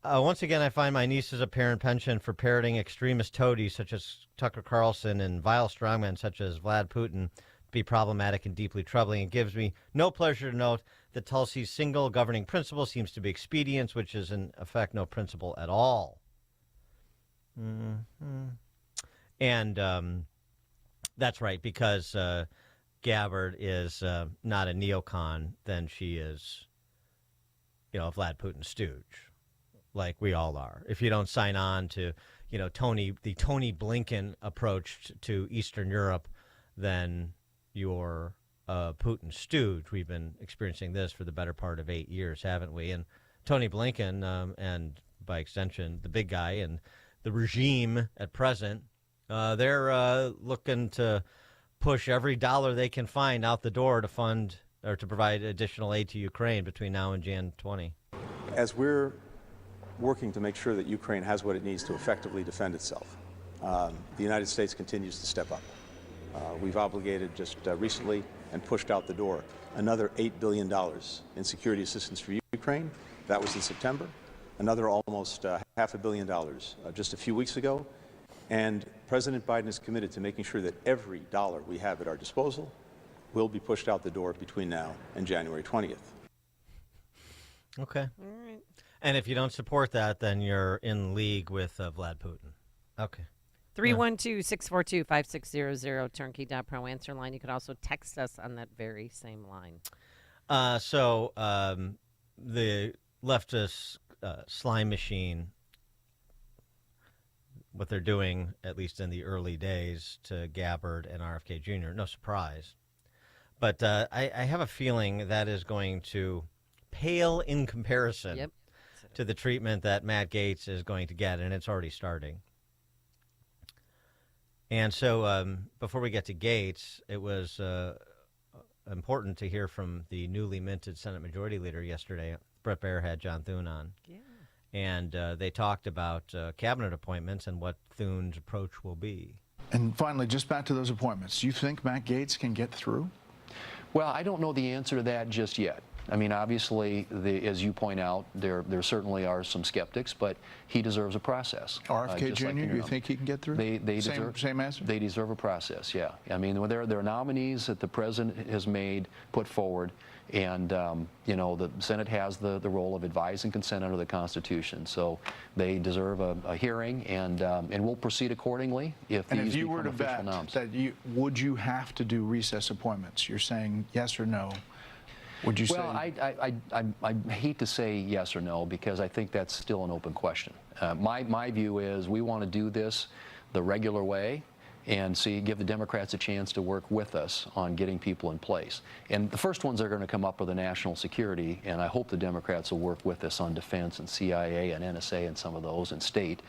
Once again, I find my niece's a parent pension for parroting extremist toadies such as Tucker Carlson and vile strongmen such as Vlad Putin to be problematic and deeply troubling. It gives me no pleasure to note that Tulsi's single governing principle seems to be expedience, which is in effect no principle at all. Mm-hmm. And that's right, because Gabbard is not a neocon, then she is, Vlad Putin's stooge, like we all are. If you don't sign on to, the Tony Blinken approach to Eastern Europe, then you're Putin's stooge. We've been experiencing this for the better part of 8 years, haven't we? And Tony Blinken, and by extension, the big guy and the regime at present, they're looking to push every dollar they can find out the door to fund or to provide additional aid to Ukraine between now and Jan 20. As we're working to make sure that Ukraine has what it needs to effectively defend itself, the United States continues to step up. We've obligated just recently and pushed out the door another $8 billion in security assistance for Ukraine. That was in September. Another almost $500 million just a few weeks ago. And President Biden is committed to making sure that every dollar we have at our disposal will be pushed out the door between now and January 20th. Okay. All right. And if you don't support that, then you're in league with Vlad Putin. Okay. 312-642-5600, turnkey.pro answer line. You could also text us on that very same line. So the leftist slime machine, what they're doing, at least in the early days, to Gabbard and RFK Jr., no surprise. But I have a feeling that is going to pale in comparison to the treatment that Matt Gaetz is going to get, and it's already starting. And so before we get to Gaetz, it was important to hear from the newly minted Senate Majority Leader yesterday. Brett Baer had John Thune on. Yeah. And they talked about cabinet appointments and what Thune's approach will be. And finally, just back to those appointments. Do you think Matt Gaetz can get through? Well, I don't know the answer to that just yet. I mean, obviously, as you point out, there certainly are some skeptics, but he deserves a process. RFK Jr., do you think he can get through? Same answer? They deserve a process, yeah. I mean, there are nominees that the president has put forward, and, you know, the Senate has the role of advise and consent under the Constitution. So they deserve a hearing, and we'll proceed accordingly if these become official noms. And if you were to bet, would you have to do recess appointments? You're saying yes or no? Would you say? Well, I hate to say yes or no because I think that's still an open question. My view is we want to do this the regular way and give the Democrats a chance to work with us on getting people in place. And the first ones that are going to come up are the national security, and I hope the Democrats will work with us on defense and CIA and NSA and some of those and state.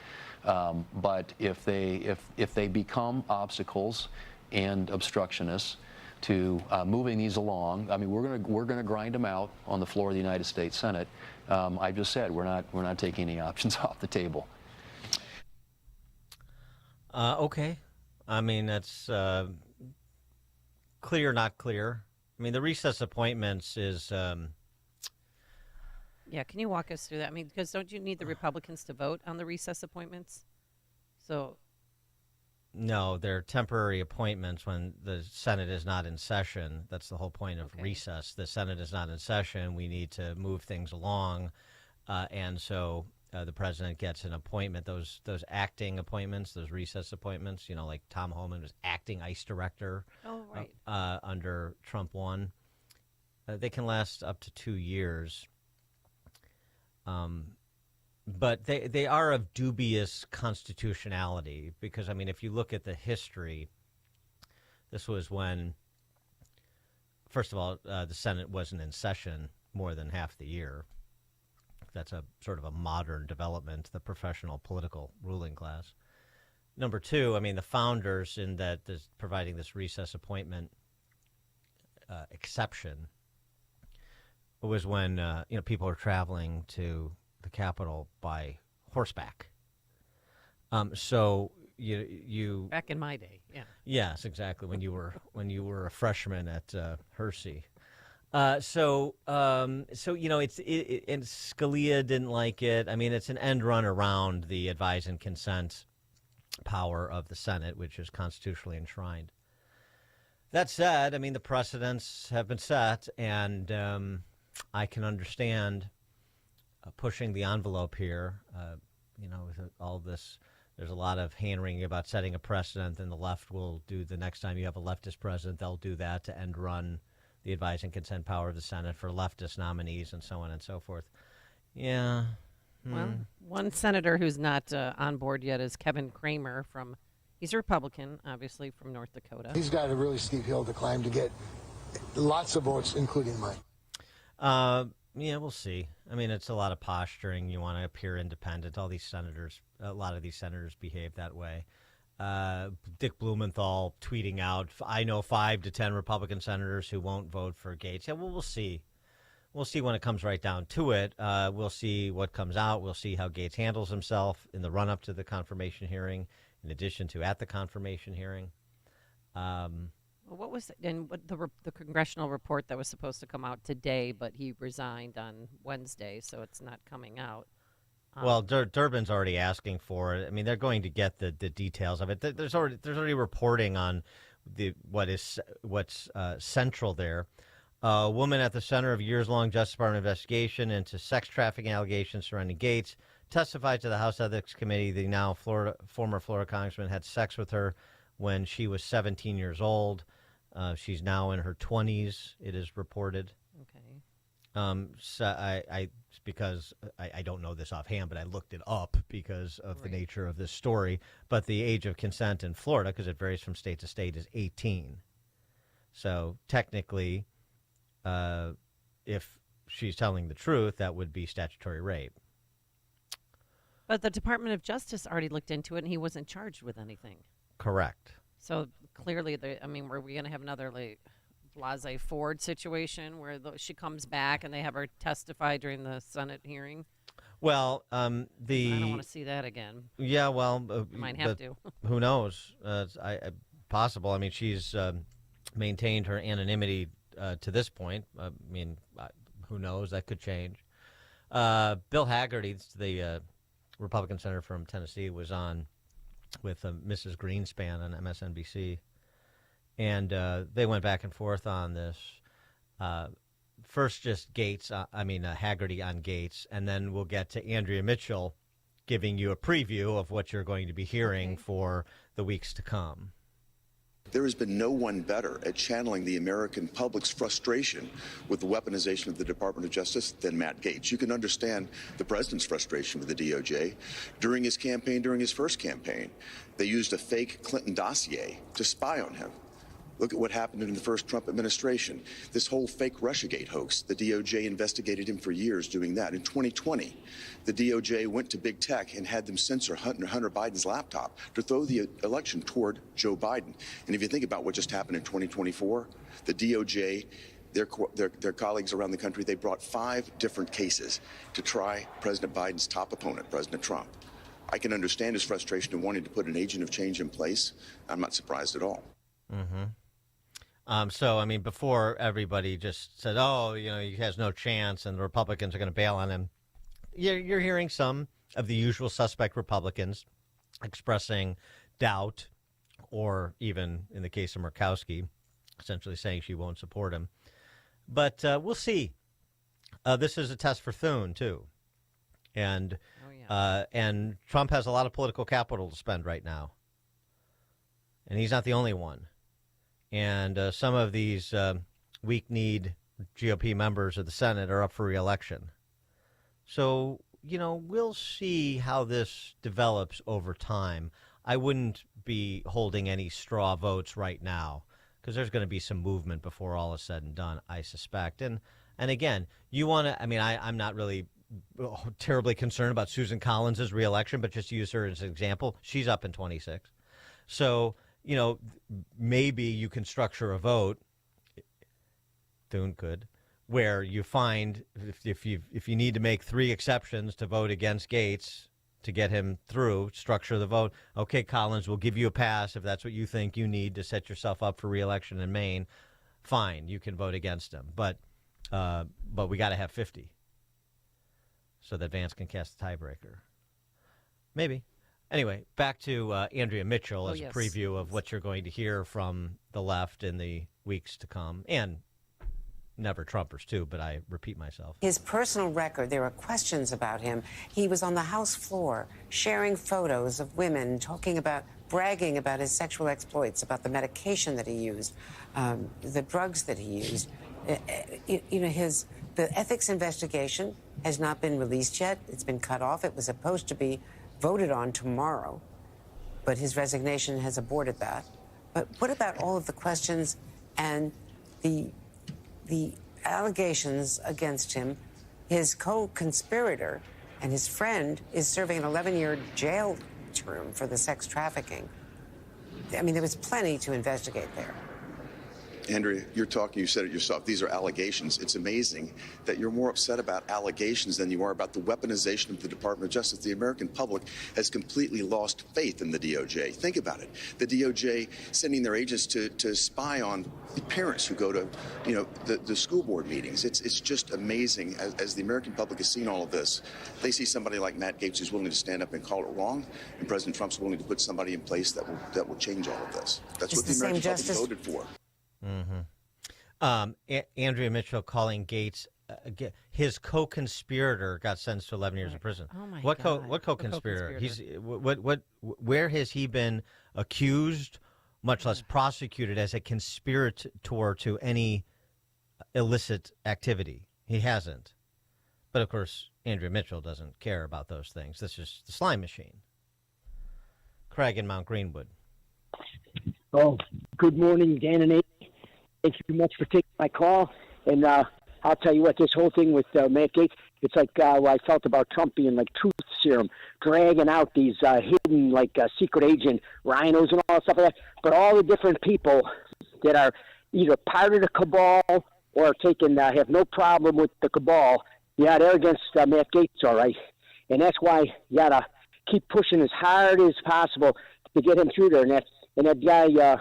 But if they become obstacles and obstructionists to moving these along, I mean, we're gonna grind them out on the floor of the United States Senate. I just said we're not taking any options off the table. Okay, I mean that's clear, not clear. I mean the recess appointments is. Yeah, can you walk us through that? I mean, because don't you need the Republicans to vote on the recess appointments? So. No, they're temporary appointments when the Senate is not in session. That's the whole point of recess. The Senate is not in session. We need to move things along. And so the president gets an appointment, those acting appointments, those recess appointments, you know, like Tom Homan was acting ICE director under Trump 1. They can last up to 2 years. But they are of dubious constitutionality because, I mean, if you look at the history, this was when, first of all, the Senate wasn't in session more than half the year. That's a sort of a modern development, the professional political ruling class. Number two, I mean, the founders in that providing this recess appointment exception was when, you know, people are traveling to the Capitol by horseback. So you back in my day, yeah. Yes, exactly. When you were a freshman at Hersey. So you know and Scalia didn't like it. I mean, it's an end run around the advise and consent power of the Senate, which is constitutionally enshrined. That said, I mean the precedents have been set, and I can understand. Pushing the envelope here, you know, with all this, there's a lot of hand-wringing about setting a precedent, and the left will do the next time you have a leftist president, they'll do that to end run the advise and consent power of the Senate for leftist nominees and so on and so forth. Yeah. Well, one senator who's not on board yet is Kevin Cramer he's a Republican, obviously, from North Dakota. He's got a really steep hill to climb to get lots of votes, including mine. Yeah, we'll see. I mean, it's a lot of posturing. You want to appear independent. A lot of these senators behave that way. Dick Blumenthal tweeting out, I know 5 to 10 Republican senators who won't vote for Gaetz. Yeah, well, we'll see. We'll see when it comes right down to it. We'll see what comes out. We'll see how Gaetz handles himself in the run-up to the confirmation hearing, in addition to at the confirmation hearing. What was it? And what the congressional report that was supposed to come out today, but he resigned on Wednesday, so it's not coming out. Well, Durbin's already asking for it. I mean, they're going to get the details of it. There's already reporting on what's central there. A woman at the center of a years-long Justice Department investigation into sex trafficking allegations surrounding Gaetz testified to the House Ethics Committee. The now former Florida congressman had sex with her when she was 17 years old. She's now in her 20s, it is reported. Okay. So because I don't know this offhand, but I looked it up because of the nature of this story. But the age of consent in Florida, because it varies from state to state, is 18. So technically, if she's telling the truth, that would be statutory rape. But the Department of Justice already looked into it, and he wasn't charged with anything. Correct. So clearly, were we going to have another Blasey Ford situation where she comes back and they have her testify during the Senate hearing? Well, I don't want to see that again. Yeah, well, might have to. Who knows? Possible. I mean, she's maintained her anonymity to this point. Who knows? That could change. Bill Haggerty, the Republican senator from Tennessee, was on with Mrs. Greenspan on MSNBC, and they went back and forth on this. First, just Haggerty on Gates, and then we'll get to Andrea Mitchell giving you a preview of what you're going to be hearing for the weeks to come. There has been no one better at channeling the American public's frustration with the weaponization of the Department of Justice than Matt Gaetz. You can understand the president's frustration with the DOJ. During his campaign, during his first campaign, they used a fake Clinton dossier to spy on him. Look at what happened in the first Trump administration. This whole fake Russiagate hoax, the DOJ investigated him for years doing that. In 2020, the DOJ went to big tech and had them censor Hunter Biden's laptop to throw the election toward Joe Biden. And if you think about what just happened in 2024, the DOJ, their colleagues around the country, they brought 5 different cases to try President Biden's top opponent, President Trump. I can understand his frustration in wanting to put an agent of change in place. I'm not surprised at all. Mm-hmm. Before everybody just said, he has no chance and the Republicans are going to bail on him, you're hearing some of the usual suspect Republicans expressing doubt, or even in the case of Murkowski, essentially saying she won't support him. But we'll see. This is a test for Thune, too. And Trump has a lot of political capital to spend right now. And he's not the only one. And some of these weak-kneed GOP members of the Senate are up for re-election. So, we'll see how this develops over time. I wouldn't be holding any straw votes right now because there's going to be some movement before all is said and done, I suspect. And again, you want to, I'm not really terribly concerned about Susan Collins' re-election, but just to use her as an example, she's up in 26. So, maybe you can structure a vote, Thune could, where you find if you need to make 3 exceptions to vote against Gaetz to get him through, structure the vote. Okay, Collins, we'll give you a pass if that's what you think you need to set yourself up for re-election in Maine. Fine, you can vote against him, but we got to have 50 so that Vance can cast the tiebreaker. Maybe. Anyway, back to Andrea Mitchell as a preview of what you're going to hear from the left in the weeks to come, and never Trumpers too, but I repeat myself. His personal record, there are questions about him. He was on the House floor sharing photos of women, bragging about his sexual exploits, about the medication that he used, the drugs that he used. The ethics investigation has not been released yet. It's been cut off. It was supposed to be voted on tomorrow, but his resignation has aborted that. But what about all of the questions and the allegations against him? His co-conspirator and his friend is serving an 11-year jail term for the sex trafficking. There was plenty to investigate there. Andrea, you said it yourself, these are allegations. It's amazing that you're more upset about allegations than you are about the weaponization of the Department of Justice. The American public has completely lost faith in the DOJ. Think about it. The DOJ sending their agents to spy on the parents who go to, the school board meetings. It's just amazing. As the American public has seen all of this, they see somebody like Matt Gaetz who's willing to stand up and call it wrong, and President Trump's willing to put somebody in place that will change all of this. That's what the American public voted for. Mm-hmm. Andrea Mitchell calling Gaetz his co-conspirator got sentenced to 11 years in prison. Oh my what God! What co-conspirator? He's where has he been accused, much less prosecuted as a conspirator to any illicit activity? He hasn't. But of course, Andrea Mitchell doesn't care about those things. This is the slime machine. Craig in Mount Greenwood. Oh, good morning, Dan and Amy. Thank you very much for taking my call. And I'll tell you what, this whole thing with Matt Gaetz, it's like what I felt about Trump being like truth serum, dragging out these hidden, like secret agent rhinos and all that stuff like that. But all the different people that are either part of the cabal or have no problem with the cabal, yeah, they're against Matt Gaetz, all right. And that's why you got to keep pushing as hard as possible to get him through there. And that guy, the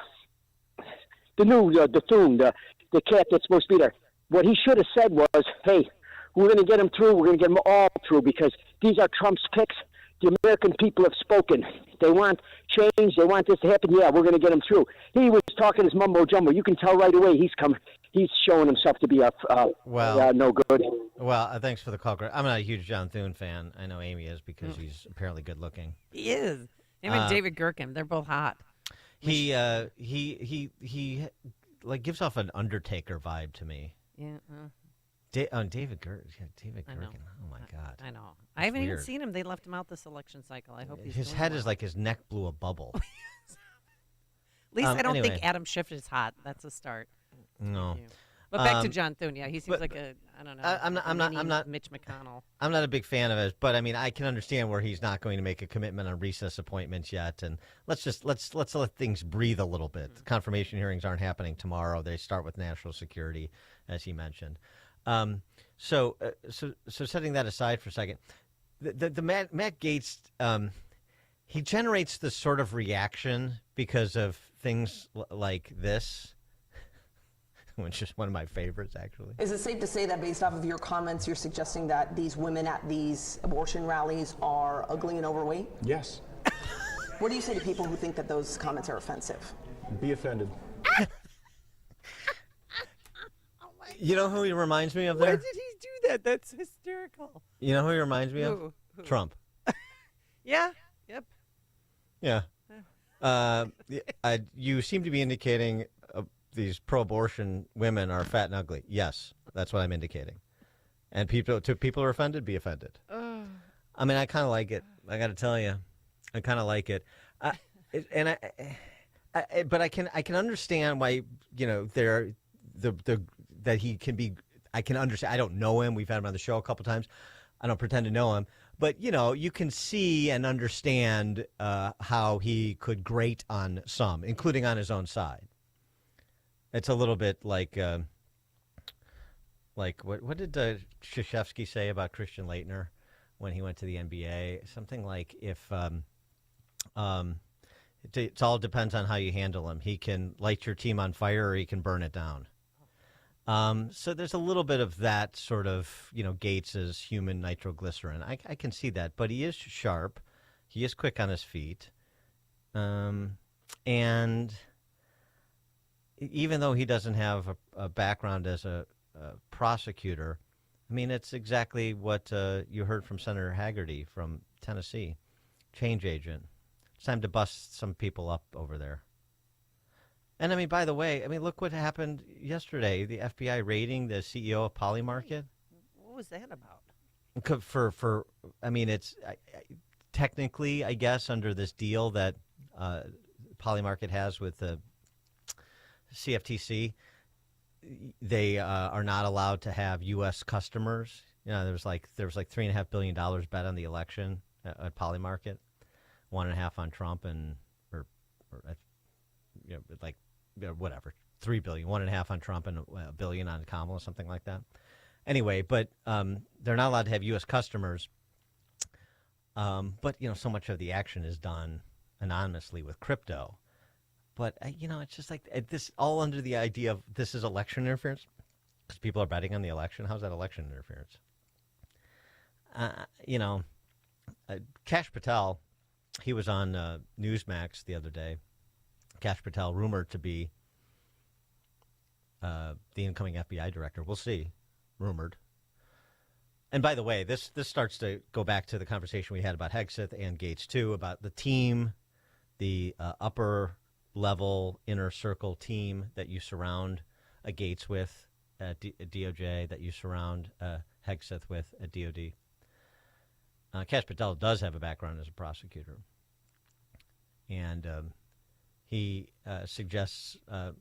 cat that's supposed to be there, what he should have said was, hey, we're going to get him through. We're going to get them all through because these are Trump's picks. The American people have spoken. They want change. They want this to happen. Yeah, we're going to get him through. He was talking his mumbo jumbo. You can tell right away he's showing himself to be no good. Well, thanks for the call, Greg. I'm not a huge John Thune fan. I know Amy is because he's apparently good looking. He is. Him and David Gerken, they're both hot. He like gives off an Undertaker vibe to me. Yeah. David Gerken. Oh my God. I know. I haven't even seen him. They left him out this election cycle. I hope he's his doing head well. is like his neck blew a bubble. At least I don't anyway. think Adam Schiff is hot. That's a start. No. But back to John Thune. Yeah, he seems like I don't know. I'm not Mitch McConnell. I'm not a big fan of it, but I mean, I can understand where he's not going to make a commitment on recess appointments yet, and let's let things breathe a little bit. The confirmation hearings aren't happening tomorrow. They start with national security, as he mentioned. So setting that aside for a second, the Matt Gaetz, he generates this sort of reaction because of things like this. Which is one of my favorites, actually. Is it safe to say that based off of your comments, you're suggesting that these women at these abortion rallies are ugly and overweight? Yes. What do you say to people who think that those comments are offensive? Be offended. You know who he reminds me of there? Why did he do that? That's hysterical. You know who he reminds me of? Who? Trump. Yeah. Yep. Yeah. You seem to be indicating these pro-abortion women are fat and ugly. Yes, that's what I'm indicating. And people are offended, be offended. I mean, I kind of like it. I got to tell you, I kind of like it. But I can understand why that he can be. I can understand. I don't know him. We've had him on the show a couple times. I don't pretend to know him, but you can see and understand how he could grate on some, including on his own side. It's a little bit like what did Krzyzewski say about Christian Laettner when he went to the NBA? Something like it all depends on how you handle him. He can light your team on fire or he can burn it down. So there's a little bit of that sort of, Gates' human nitroglycerin. I can see that, but he is sharp. He is quick on his feet. And even though he doesn't have a background as a prosecutor, I mean, it's exactly what you heard from Senator Haggerty from Tennessee, change agent. It's time to bust some people up over there. And, I mean, by the way, look what happened yesterday. The FBI raiding the CEO of Polymarket. What was that about? It's technically, I guess, under this deal that Polymarket has with the CFTC, they are not allowed to have U.S. customers. There was like $3.5 billion bet on the election at Polymarket, 1.5 on Trump, and whatever, $3 billion, 1.5 on Trump, and $1 billion on Kamala, something like that. Anyway, but they're not allowed to have U.S. customers. But so much of the action is done anonymously with crypto. But, it's just like this, all under the idea of this is election interference because people are betting on the election. How's that election interference? Kash Patel, he was on Newsmax the other day. Kash Patel, rumored to be the incoming FBI director. We'll see. Rumored. And by the way, this starts to go back to the conversation we had about Hegseth and Gates, too, about the team, the upper level inner circle team that you surround Gates with at DOJ, that you surround Hegseth with at DOD. Kash Patel does have a background as a prosecutor, and he suggests a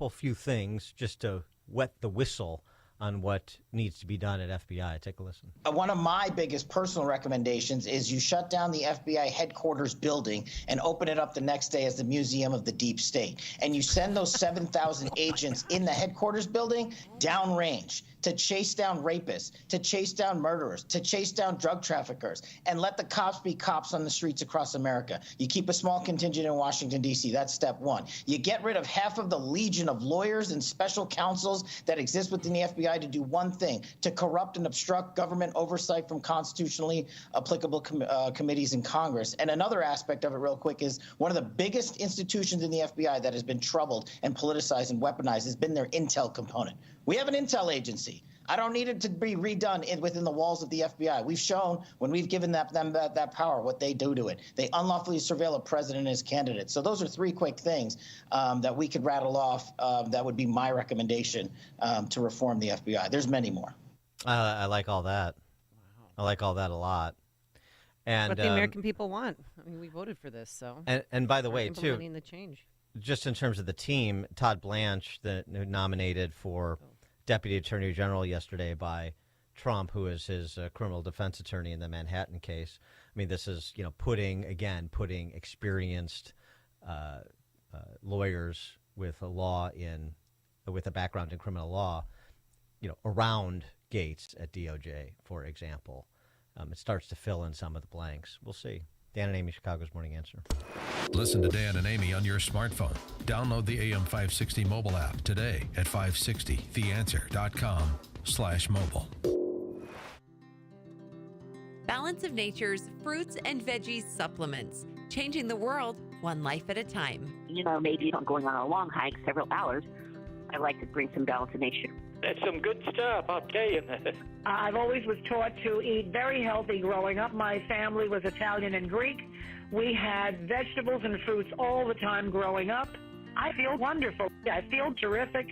few things just to wet the whistle what needs to be done at FBI. Take a listen. One of my biggest personal recommendations is you shut down the FBI headquarters building and open it up the next day as the Museum of the Deep State. And you send those 7,000 agents in the headquarters building downrange to chase down rapists, to chase down murderers, to chase down drug traffickers, and let the cops be cops on the streets across America. You keep a small contingent in Washington, D.C. That's step one. You get rid of half of the legion of lawyers and special counsels that exist within the FBI to do one thing, to corrupt and obstruct government oversight from constitutionally applicable committees in Congress. And another aspect of it real quick is one of the biggest institutions in the FBI that has been troubled and politicized and weaponized has been their intel component. We have an intel agency. I don't need it to be redone within the walls of the FBI. We've shown when we've given them that power what they do to it. They unlawfully surveil a president and his candidate. So those are three quick things that we could rattle off. That would be my recommendation to reform the FBI. There's many more. I like all that. I like all that a lot. And what the American people want. I mean, we voted for this, so. And by the way, too, implementing the change. Just in terms of the team, Todd Blanche, nominated for Deputy Attorney General yesterday by Trump, who is his criminal defense attorney in the Manhattan case. I mean, this is, putting experienced lawyers with a background in criminal law, around Gates at DOJ, for example. It starts to fill in some of the blanks. We'll see. Dan and Amy, Chicago's Morning Answer. Listen to Dan and Amy on your smartphone. Download the AM 560 mobile app today at 560theanswer.com/mobile. Balance of Nature's fruits and veggies supplements, changing the world one life at a time. Maybe if I'm going on a long hike, several hours, I like to bring some Balance of Nature. That's some good stuff, I'll tell you. I've always was taught to eat very healthy growing up. My family was Italian and Greek. We had vegetables and fruits all the time growing up. I feel wonderful. I feel terrific.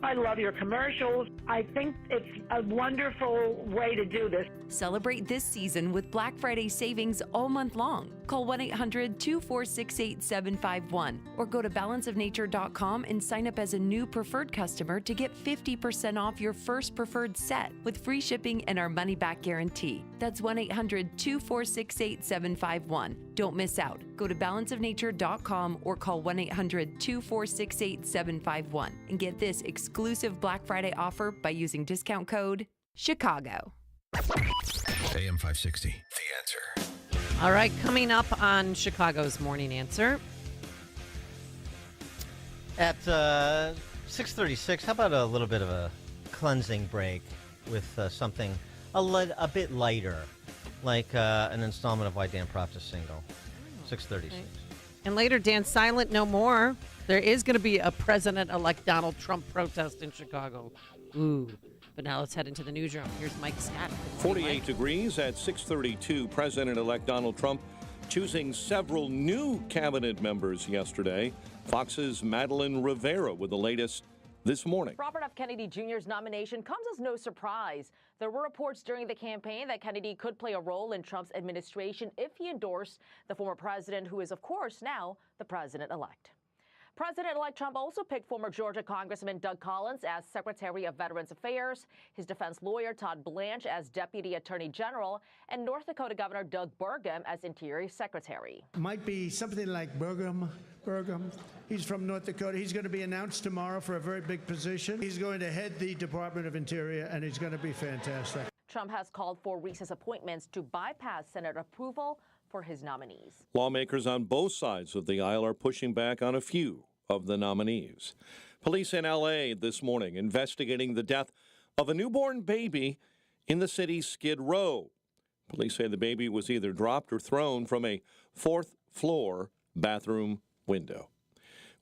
I love your commercials. I think it's a wonderful way to do this. Celebrate this season with Black Friday savings all month long. Call 1-800-246-8751 or go to balanceofnature.com and sign up as a new preferred customer to get 50% off your first preferred set with free shipping and our money-back guarantee. That's 1-800-246-8751. Don't miss out. Go to balanceofnature.com or call 1-800-246-8751 and get this exclusive Black Friday offer by using discount code Chicago. AM 560, The Answer. All right, coming up on Chicago's Morning Answer. At 6:36, how about a little bit of a cleansing break with something a bit lighter, like an installment of Why Dan Props a Single. 6:36. Okay. And later, Dan, silent no more. There is going to be a President-elect Donald Trump protest in Chicago. Ooh. But now let's head into the newsroom. Here's Mike Scott. 48 degrees at 6:32. President-elect Donald Trump choosing several new cabinet members yesterday. Fox's Madeline Rivera with the latest this morning. Robert F. Kennedy Jr.'s nomination comes as no surprise. There were reports during the campaign that Kennedy could play a role in Trump's administration if he endorsed the former president, who is, of course, now the president-elect. President-elect Trump also picked former Georgia Congressman Doug Collins as Secretary of Veterans Affairs, his defense lawyer Todd Blanche as Deputy Attorney General, and North Dakota Governor Doug Burgum as Interior Secretary. Might be something like Burgum. He's from North Dakota. He's going to be announced tomorrow for a very big position. He's going to head the Department of Interior, and he's going to be fantastic. Trump has called for recess appointments to bypass Senate approval for his nominees. Lawmakers on both sides of the aisle are pushing back on a few of the nominees. Police in L.A. this morning investigating the death of a newborn baby in the city's Skid Row. Police say the baby was either dropped or thrown from a fourth-floor bathroom window.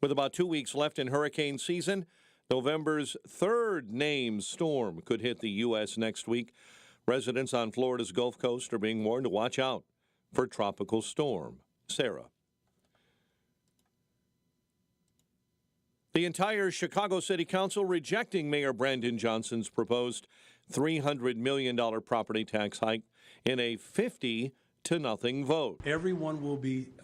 With about 2 weeks left in hurricane season, November's third named storm could hit the U.S. next week. Residents on Florida's Gulf Coast are being warned to watch out for tropical storm. Sarah. The entire Chicago City Council rejecting Mayor Brandon Johnson's proposed $300 million property tax hike in a 50-0 vote. Everyone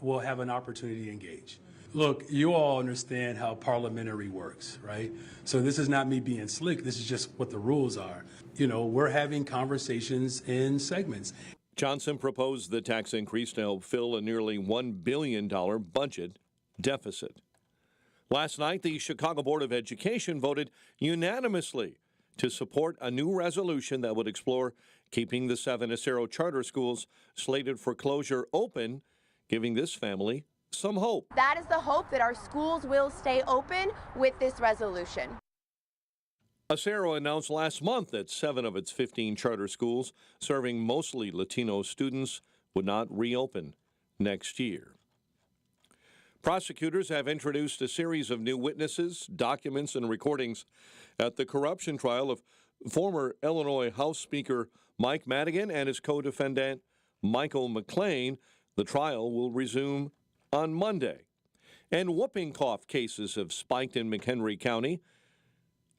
will have an opportunity to engage. Look, you all understand how parliamentary works, right? So this is not me being slick. This is just what the rules are. You know, we're having conversations in segments. Johnson proposed the tax increase to help fill a nearly $1 billion budget deficit. Last night, the Chicago Board of Education voted unanimously to support a new resolution that would explore keeping the 7 Acero charter schools slated for closure open, giving this family some hope. That is the hope, that our schools will stay open with this resolution. Acero announced last month that 7 of its 15 charter schools, serving mostly Latino students, would not reopen next year. Prosecutors have introduced a series of new witnesses, documents, and recordings at the corruption trial of former Illinois House Speaker Mike Madigan and his co-defendant Michael McLean. The trial will resume on Monday. And whooping cough cases have spiked in McHenry County.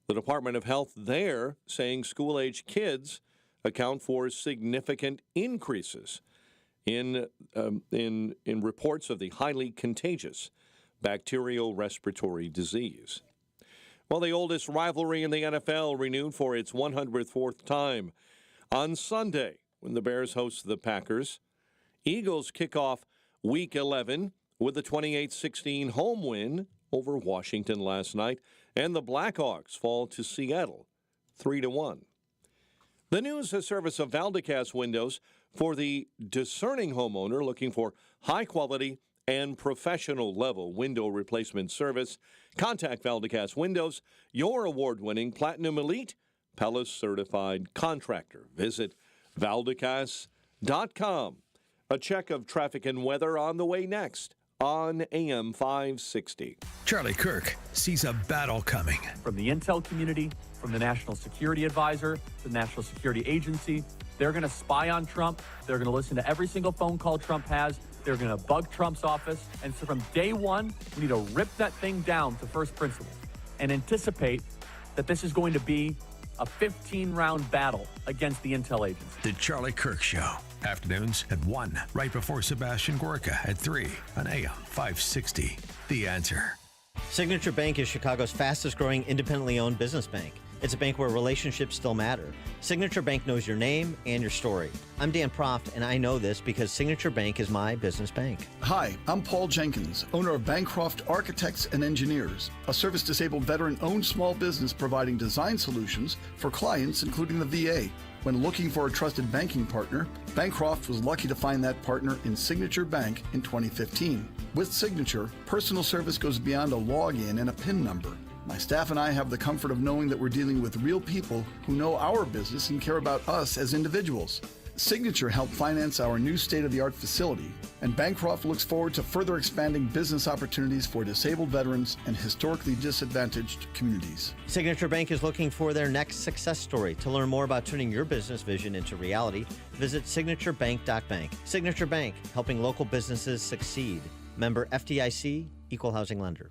The Department of Health there saying school-age kids account for significant increases in reports of the highly contagious bacterial respiratory disease. Well, the oldest rivalry in the NFL renewed for its 104th time. On Sunday, when the Bears host the Packers, Eagles kick off Week 11 with a 28-16 home win over Washington last night, and the Blackhawks fall to Seattle 3-1. The news has service of Valdecast Windows for the discerning homeowner looking for high-quality and professional-level window replacement service. Contact Valdecast Windows, your award-winning Platinum Elite Palace-certified contractor. Visit Valdecast.com. A check of traffic and weather on the way next on AM 560. Charlie Kirk sees a battle coming. From the intel community, from the National Security Advisor, the National Security Agency, they're going to spy on Trump. They're going to listen to every single phone call Trump has. They're going to bug Trump's office. And so from day one, we need to rip that thing down to first principles and anticipate that this is going to be a 15-round battle against the intel agency. The Charlie Kirk Show. Afternoons at 1, right before Sebastian Gorka at 3 on AM 560. The Answer. Signature Bank is Chicago's fastest growing independently owned business bank. It's a bank where relationships still matter. Signature Bank knows your name and your story. I'm Dan Proft, and I know this because Signature Bank is my business bank. Hi, I'm Paul Jenkins, owner of Bancroft Architects and Engineers, a service-disabled veteran-owned small business providing design solutions for clients, including the VA. When looking for a trusted banking partner, Bancroft was lucky to find that partner in Signature Bank in 2015. With Signature, personal service goes beyond a login and a PIN number. My staff and I have the comfort of knowing that we're dealing with real people who know our business and care about us as individuals. Signature helped finance our new state-of-the-art facility, and Bancroft looks forward to further expanding business opportunities for disabled veterans and historically disadvantaged communities. Signature Bank is looking for their next success story. To learn more about turning your business vision into reality, visit signaturebank.bank. Signature Bank, helping local businesses succeed. Member FDIC, Equal Housing Lender.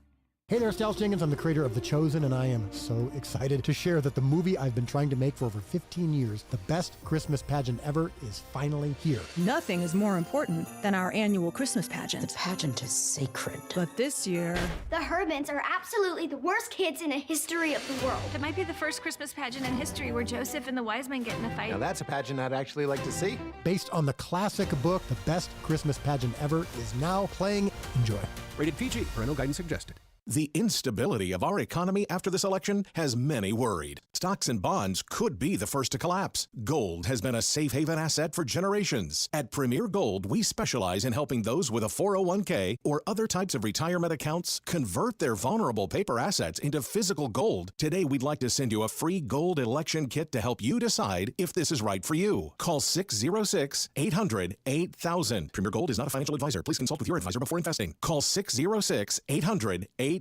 Hey there, Styles Jenkins. I'm the creator of The Chosen, and I am so excited to share that the movie I've been trying to make for over 15 years, The Best Christmas Pageant Ever, is finally here. Nothing is more important than our annual Christmas pageant. The pageant is sacred. But this year... The Herbans are absolutely the worst kids in the history of the world. It might be the first Christmas pageant in history where Joseph and the wise men get in a fight. Now that's a pageant I'd actually like to see. Based on the classic book, The Best Christmas Pageant Ever is now playing. Enjoy. Rated PG. Parental guidance suggested. The instability of our economy after this election has many worried. Stocks and bonds could be the first to collapse. Gold has been a safe haven asset for generations. At Premier Gold, we specialize in helping those with a 401k or other types of retirement accounts convert their vulnerable paper assets into physical gold. Today, we'd like to send you a free gold election kit to help you decide if this is right for you. Call 606-800-8000. Premier Gold is not a financial advisor. Please consult with your advisor before investing. Call 606-800-8000.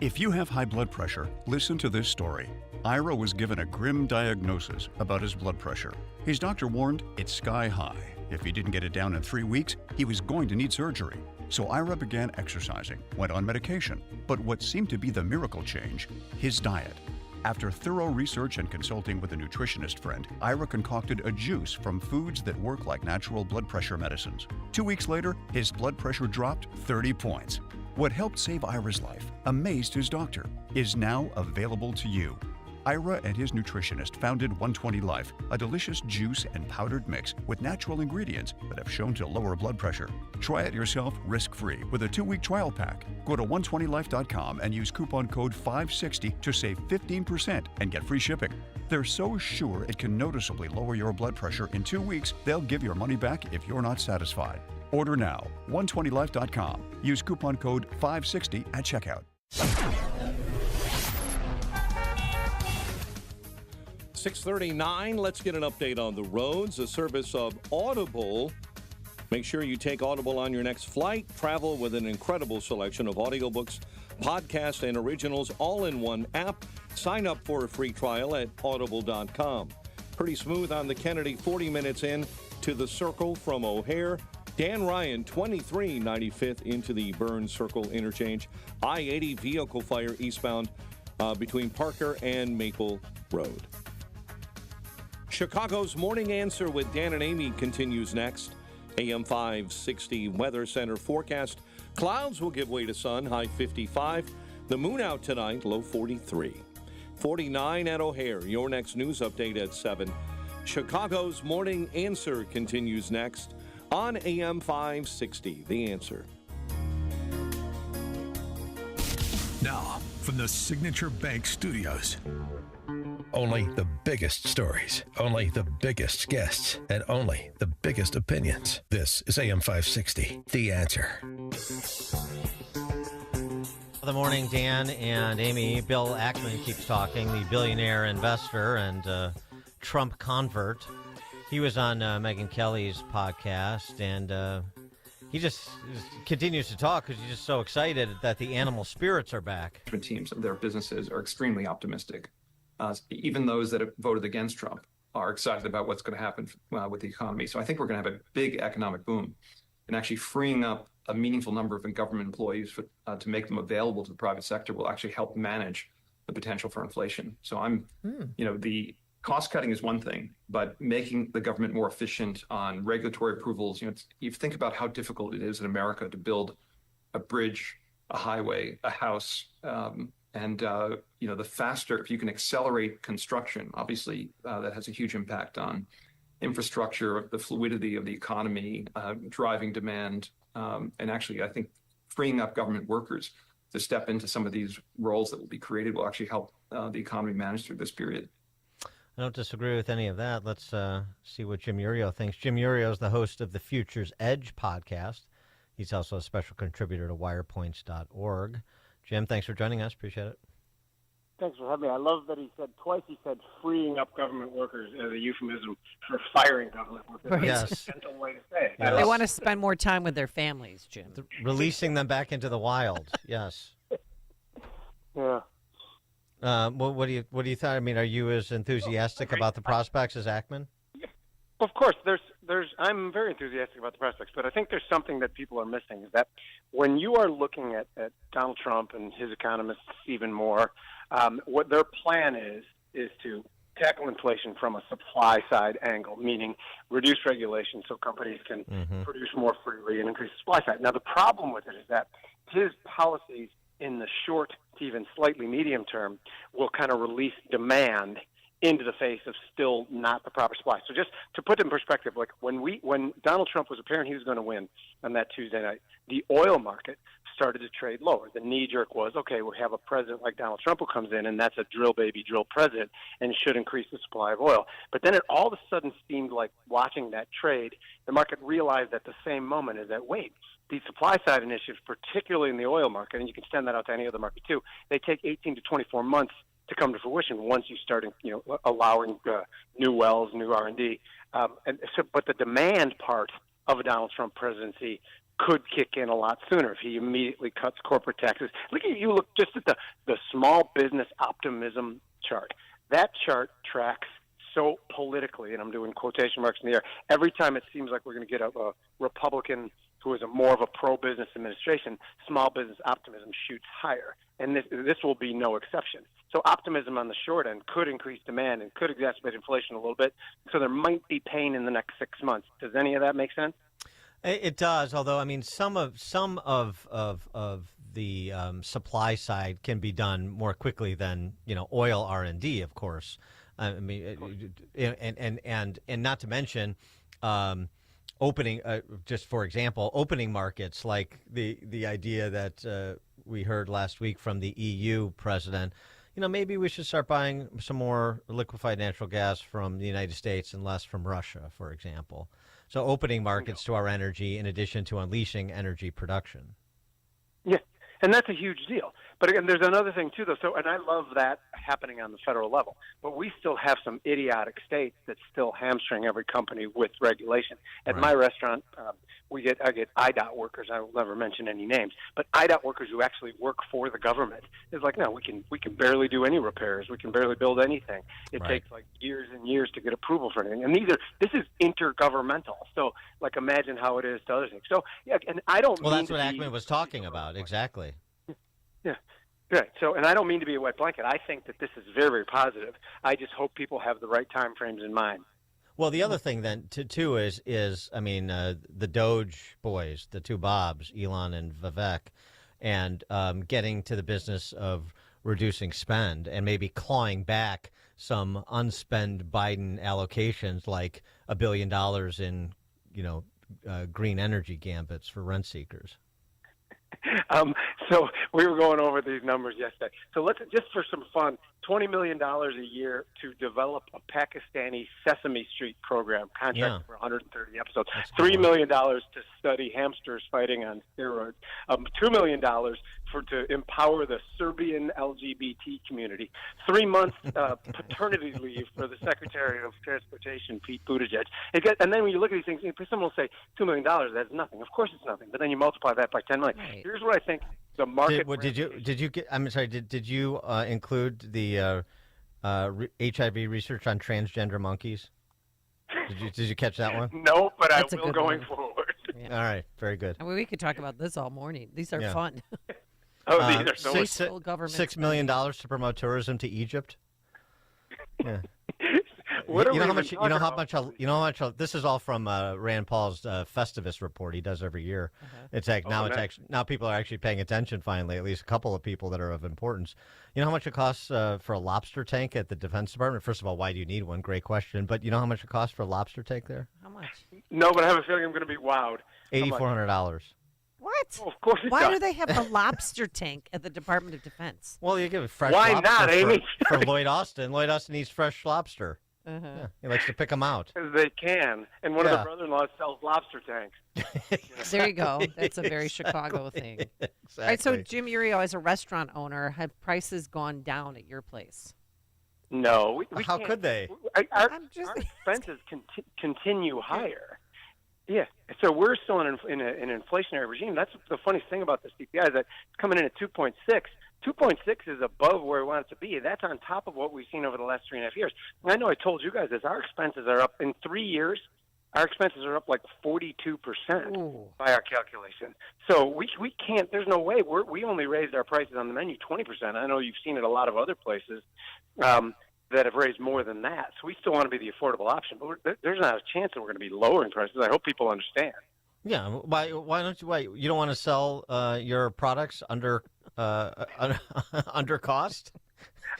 If you have high blood pressure, listen to this story. Ira was given a grim diagnosis about his blood pressure. His doctor warned it's sky high. If he didn't get it down in 3 weeks, he was going to need surgery. So Ira began exercising, went on medication. But what seemed to be the miracle change, his diet. After thorough research and consulting with a nutritionist friend, Ira concocted a juice from foods that work like natural blood pressure medicines. 2 weeks later, his blood pressure dropped 30 points. What helped save Ira's life, amazed his doctor, is now available to you. Ira and his nutritionist founded 120 Life, a delicious juice and powdered mix with natural ingredients that have shown to lower blood pressure. Try it yourself risk-free with a 2-week trial pack. Go to 120life.com and use coupon code 560 to save 15% and get free shipping. They're so sure it can noticeably lower your blood pressure in 2 weeks, they'll give your money back if you're not satisfied. Order now, 120life.com. Use coupon code 560 at checkout. 6:39. Let's get an update on the roads. A service of Audible. Make sure you take Audible on your next flight. Travel with an incredible selection of audiobooks, podcasts, and originals all in one app. Sign up for a free trial at audible.com. Pretty smooth on the Kennedy, 40 minutes in to the Circle from O'Hare. Dan Ryan, 23 95th into the Burns Circle interchange. I-80 vehicle fire eastbound between Parker and Maple Road. Chicago's Morning Answer with Dan and Amy continues next. AM 560 Weather Center forecast. Clouds will give way to sun, high 55. The moon out tonight, low 43. 49 at O'Hare. Your next news update at 7. Chicago's Morning Answer continues next on AM 560. The Answer. Now, from the Signature Bank Studios. Only the biggest stories, only the biggest guests, and only the biggest opinions. This is AM 560, The Answer. Good morning, Dan and Amy. Bill Ackman keeps talking, the billionaire investor and Trump convert. He was on Megyn Kelly's podcast, and he just continues to talk because he's just so excited that the animal spirits are back. Teams of their businesses are extremely optimistic. Even those that have voted against Trump are excited about what's going to happen with the economy. So I think we're going to have a big economic boom, and actually freeing up a meaningful number of government employees to make them available to the private sector will actually help manage the potential for inflation. So the cost cutting is one thing, but making the government more efficient on regulatory approvals. You think about how difficult it is in America to build a bridge, a highway, a house. The faster, if you can accelerate construction, obviously that has a huge impact on infrastructure, the fluidity of the economy, driving demand, and actually I think freeing up government workers to step into some of these roles that will be created will actually help the economy manage through this period. I don't disagree with any of that. Let's see what Jim Urio thinks. Jim Urio is the host of the Future's Edge podcast. He's also a special contributor to wirepoints.org. Jim, thanks for joining us. Appreciate it. Thanks for having me. I love that he said freeing up government workers as a euphemism for firing government workers. Right. That's a gentle way to say it. They want to spend more time with their families, Jim. Releasing them back into the wild. Yes. Yeah. What do you think? I mean, are you as enthusiastic about the prospects as Ackman? Of course, I'm very enthusiastic about the prospects, but I think there's something that people are missing, is that when you are looking at Donald Trump and his economists even more, what their plan is to tackle inflation from a supply side angle, meaning reduce regulation so companies can produce more freely and increase the supply side. Now, the problem with it is that his policies in the short to even slightly medium term will kind of release demand into the face of still not the proper supply. So just to put in perspective, like when Donald Trump was apparent he was going to win on that Tuesday night, the oil market started to trade lower. The knee-jerk was, okay, we'll have a president like Donald Trump who comes in, and that's a drill baby drill president and should increase the supply of oil. But then it all of a sudden seemed like watching that trade, the market realized at the same moment is that, wait, these supply-side initiatives, particularly in the oil market, and you can extend that out to any other market too, they take 18 to 24 months to come to fruition once you start, allowing new wells, new R&D. But the demand part of a Donald Trump presidency could kick in a lot sooner if he immediately cuts corporate taxes. Look just at the small business optimism chart. That chart tracks so politically, and I'm doing quotation marks in the air, every time it seems like we're going to get a Republican who is more of a pro-business administration, small business optimism shoots higher. And this will be no exception. So optimism on the short end could increase demand and could exacerbate inflation a little bit. So there might be pain in the next 6 months. Does any of that make sense? It does, although I mean some of the supply side can be done more quickly than oil R&D, of course. I mean, and not to mention opening, just for example, opening markets like the idea that we heard last week from the EU president. Maybe we should start buying some more liquefied natural gas from the United States and less from Russia, for example. So opening markets to our energy in addition to unleashing energy production. Yeah, and that's a huge deal. But again, there's another thing too, though. So, and I love that happening on the federal level. But we still have some idiotic states that still hamstring every company with regulation. At my restaurant, I get IDOT workers. I will never mention any names, but IDOT workers who actually work for the government. It's like, no, we can barely do any repairs. We can barely build anything. It takes like years and years to get approval for anything. And this is intergovernmental. So, like, imagine how it is to other things. So, yeah, and I don't. Well, that's what Ackman was talking about. Exactly. Yeah. Right. So, and I don't mean to be a wet blanket. I think that this is very, very positive. I just hope people have the right time frames in mind. Well, the other thing then too is I mean the Doge boys, the two Bobs, Elon and Vivek, and getting to the business of reducing spend and maybe clawing back some unspent Biden allocations, like $1 billion in green energy gambits for rent seekers. So we were going over these numbers yesterday. So let's just for some fun, $20 million a year to develop a Pakistani Sesame Street program, contract for 130 episodes. $3 million to study hamsters fighting on steroids. $2 million to empower the Serbian LGBT community. 3 months paternity leave for the Secretary of Transportation, Pete Buttigieg. And then when you look at these things, someone will say $2 million. That's nothing. Of course, it's nothing. But then you multiply that by 10 million. Right. Here's what I think the market. Did you get? I'm sorry. Did you include the HIV research on transgender monkeys? Did you catch that one? No, but I will going forward. All right, very good. I mean, we could talk about this all morning. These are fun. These are so $6 million to promote tourism to Egypt. Yeah. You know how much. This is all from Rand Paul's Festivus report he does every year. It's like now people are actually paying attention finally. At least a couple of people that are of importance. You know how much it costs for a lobster tank at the Defense Department? First of all, why do you need one? Great question. But you know how much it costs for a lobster tank there? How much? No, but I have a feeling I'm going to be wowed. $8,400. What? Well, of course it Why does. do they have a lobster tank at the Department of Defense? Well, you give it fresh Why lobster not, Amy? for Lloyd Austin. Lloyd Austin eats fresh lobster. Yeah, he likes to pick them out. They can. And one of the brother-in-laws sells lobster tanks. There you go. That's a very Chicago thing. Exactly. All right, so Jim Urio, as a restaurant owner, have prices gone down at your place? No. We How can't. could they? Our expenses continue higher. Yeah. So we're still in an inflationary regime. That's the funniest thing about the CPI is that it's coming in at 2.6. 2.6 is above where we want it to be. That's on top of what we've seen over the last 3.5 years. And I know I told you guys this. Our expenses are up in 3 years. Our expenses are up like 42% by our calculation. So we can't. There's no way. We only raised our prices on the menu 20%. I know you've seen it a lot of other places that have raised more than that. So we still want to be the affordable option. But there's not a chance that we're going to be lowering prices. I hope people understand. Yeah. Why don't you? Why you don't want to sell your products under cost?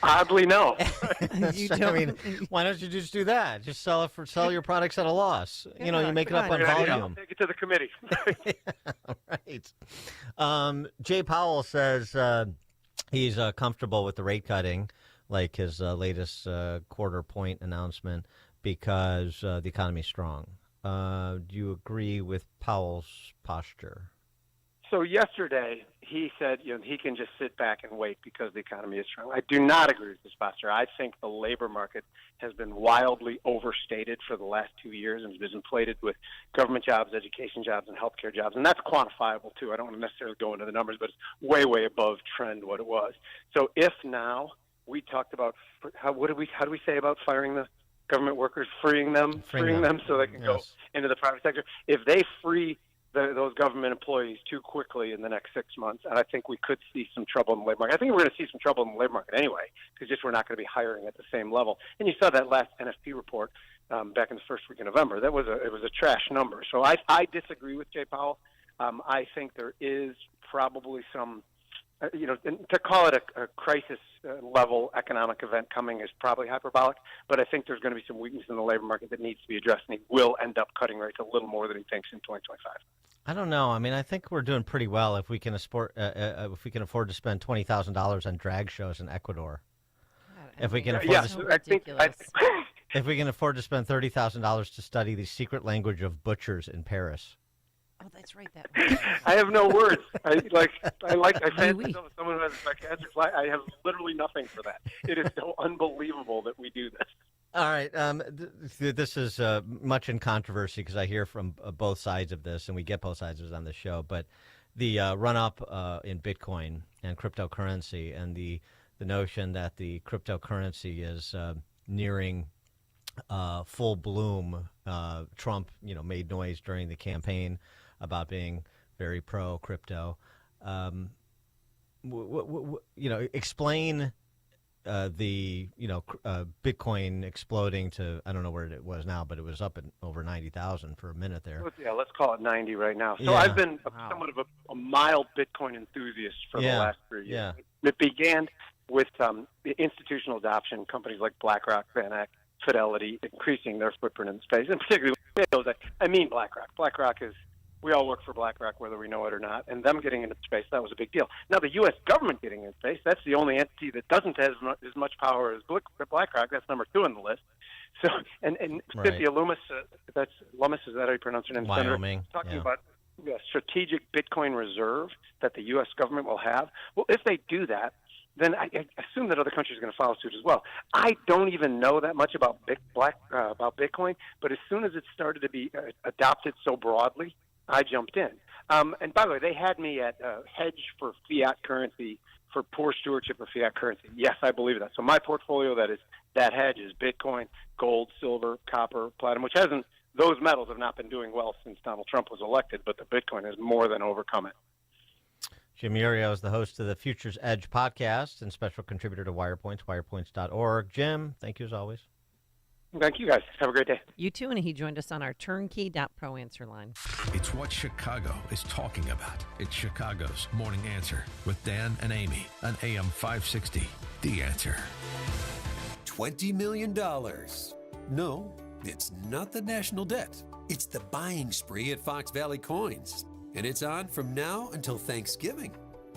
Oddly, no. I mean, why don't you just do that? Just sell your products at a loss. You make it up on volume. I'll take it to the committee. Right. Jay Powell says he's comfortable with the rate cutting, like his latest quarter point announcement, because the economy's strong. Do you agree with Powell's posture? So yesterday, he said he can just sit back and wait because the economy is strong. I do not agree with this posture. I think the labor market has been wildly overstated for the last 2 years and has been inflated with government jobs, education jobs, and healthcare jobs. And that's quantifiable, too. I don't want to necessarily go into the numbers, but it's way, way above trend what it was. So if now we talked about how do we say about firing the government workers, freeing them so they can go into the private sector. If they free those government employees too quickly in the next 6 months, and I think we could see some trouble in the labor market. I think we're going to see some trouble in the labor market anyway, because just we're not going to be hiring at the same level. And you saw that last NFP report back in the first week of November. It was a trash number. So I disagree with Jay Powell. I think there is probably some to call it a crisis level economic event coming is probably hyperbolic, but I think there's going to be some weakness in the labor market that needs to be addressed, and he will end up cutting rates a little more than he thinks in 2025. I don't know. I mean, I think we're doing pretty well if we can afford to spend $20,000 on drag shows in Ecuador. If we can afford if we can afford to spend $30,000 to study the secret language of butchers in Paris. Oh, that's right. I have no words. I fancy myself as someone who has a psychiatric fly. I have literally nothing for that. It is so unbelievable that we do this. All right. This is much in controversy because I hear from both sides of this, and we get both sides of this on the show. But the run-up in Bitcoin and cryptocurrency, and the notion that the cryptocurrency is nearing full bloom. Trump, made noise during the campaign about being very pro-crypto. Explain the Bitcoin exploding to, I don't know where it was now, but it was up at over 90,000 for a minute there. Yeah, let's call it 90 right now. So Yeah. I've been somewhat of a mild Bitcoin enthusiast for the last 3 years. Yeah. It began with institutional adoption, companies like BlackRock, VanEck, Fidelity, increasing their footprint in the space, and particularly BlackRock. BlackRock is, we all work for BlackRock whether we know it or not, and them getting into space, that was a big deal. Now the U.S. government getting into space, that's the only entity that doesn't have as much power as BlackRock. That's number 2 on the list. So, and Right. Cynthia Lummis, Lummis, is that how you pronounce her name? Wyoming, Senator, talking yeah. about a strategic Bitcoin reserve that the U.S. government will have. Well, if they do that, then I assume that other countries are going to follow suit as well. I don't even know that much about Bitcoin, but as soon as it started to be adopted so broadly, I jumped in. And by the way, they had me at hedge for fiat currency, for poor stewardship of fiat currency. Yes, I believe that. So my portfolio that hedge is Bitcoin, gold, silver, copper, platinum, which those metals have not been doing well since Donald Trump was elected, but the Bitcoin has more than overcome it. Jim Uriot is the host of the Futures Edge podcast and special contributor to WirePoints, wirepoints.org. Jim, thank you as always. Thank you, guys. Have a great day. You too, and he joined us on our turnkey.pro answer line. It's what Chicago is talking about. It's Chicago's Morning Answer with Dan and Amy on AM 560. The Answer. $20 million. No, it's not the national debt. It's the buying spree at Fox Valley Coins. And it's on from now until Thanksgiving.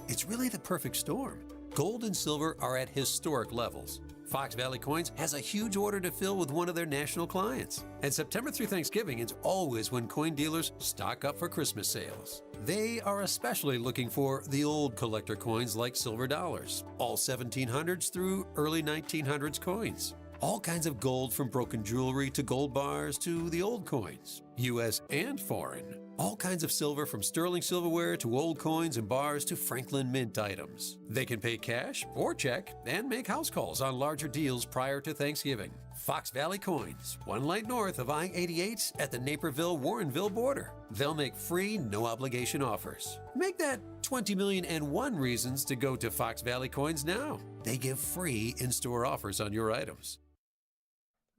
It's really the perfect storm. Gold and silver are at historic levels. Fox Valley Coins has a huge order to fill with one of their national clients. And September through Thanksgiving is always when coin dealers stock up for Christmas sales. They are especially looking for the old collector coins like silver dollars, all 1700s through early 1900s coins. All kinds of gold, from broken jewelry to gold bars to the old coins, U.S. and foreign. All kinds of silver, from sterling silverware to old coins and bars to Franklin Mint items. They can pay cash or check and make house calls on larger deals prior to Thanksgiving. Fox Valley Coins, one light north of I-88 at the Naperville-Warrenville border. They'll make free, no-obligation offers. Make that 20,000,001 reasons to go to Fox Valley Coins now. They give free in-store offers on your items.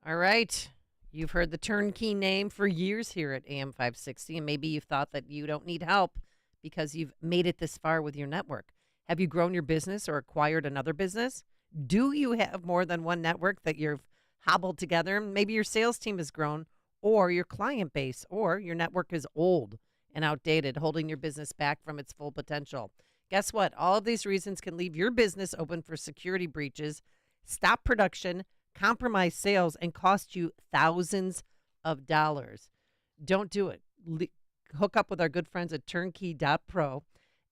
All right. You've heard the turnkey name for years here at AM 560, and maybe you've thought that you don't need help because you've made it this far with your network. Have you grown your business or acquired another business? Do you have more than one network that you've hobbled together? Maybe your sales team has grown, or your client base, or your network is old and outdated, holding your business back from its full potential. Guess what? All of these reasons can leave your business open for security breaches, stop production, compromise sales, and cost you thousands of dollars. Don't do it. Hook up with our good friends at turnkey.pro,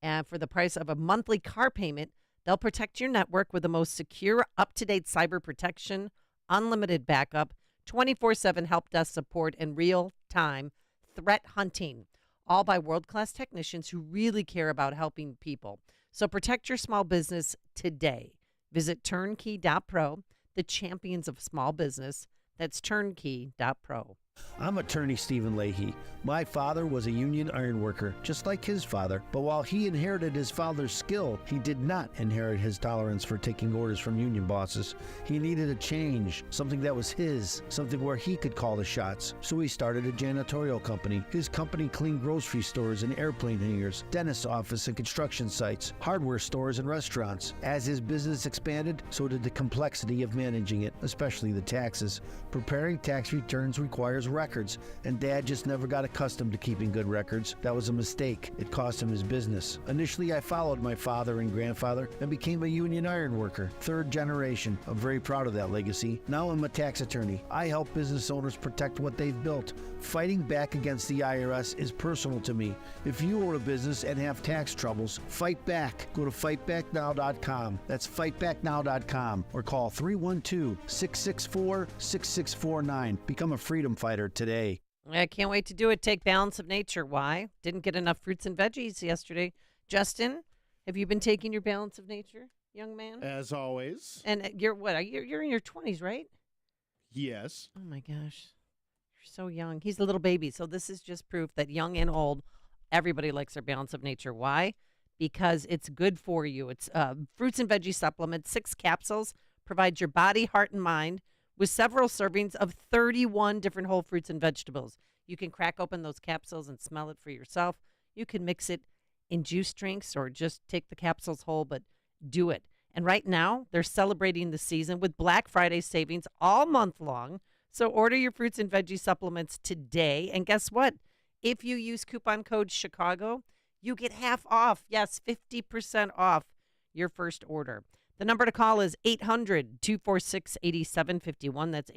and for the price of a monthly car payment, they'll protect your network with the most secure, up-to-date cyber protection, unlimited backup, 24/7 help desk support, and real-time threat hunting, all by world-class technicians who really care about helping people. So protect your small business today. Visit turnkey.pro, the champions of small business. That's turnkey.pro. I'm attorney Stephen Leahy. My father was a union iron worker, just like his father, but while he inherited his father's skill, he did not inherit his tolerance for taking orders from union bosses. He needed a change, something that was his, something where he could call the shots. So he started a janitorial company. His company cleaned grocery stores and airplane hangars, dentist office and construction sites, hardware stores and restaurants. As his business expanded, so did the complexity of managing it, especially the taxes. Preparing tax returns requires records, and Dad just never got accustomed to keeping good records. That was a mistake. It cost him his business. Initially, I followed my father and grandfather and became a union iron worker, third generation. I'm very proud of that legacy. Now I'm a tax attorney. I help business owners protect what they've built. Fighting back against the IRS is personal to me. If you own a business and have tax troubles, fight back. Go to fightbacknow.com. That's fightbacknow.com, or call 312-664-6649. Become a freedom fighter today. I can't wait to do it. Take Balance of Nature. Why? Didn't get enough fruits and veggies yesterday. Justin, have you been taking your Balance of Nature, young man? As always. And you're what? You're in your 20s, right? Yes. Oh my gosh. You're so young. He's a little baby. So this is just proof that young and old, everybody likes their Balance of Nature. Why? Because it's good for you. It's fruits and veggie supplement, 6 capsules, provides your body, heart, and mind with several servings of 31 different whole fruits and vegetables. You can crack open those capsules and smell it for yourself. You can mix it in juice drinks or just take the capsules whole, but do it. And right now, they're celebrating the season with Black Friday savings all month long. So order your fruits and veggie supplements today. And guess what? If you use coupon code Chicago, you get half off. Yes, 50% off your first order. The number to call is 800-246-8751. That's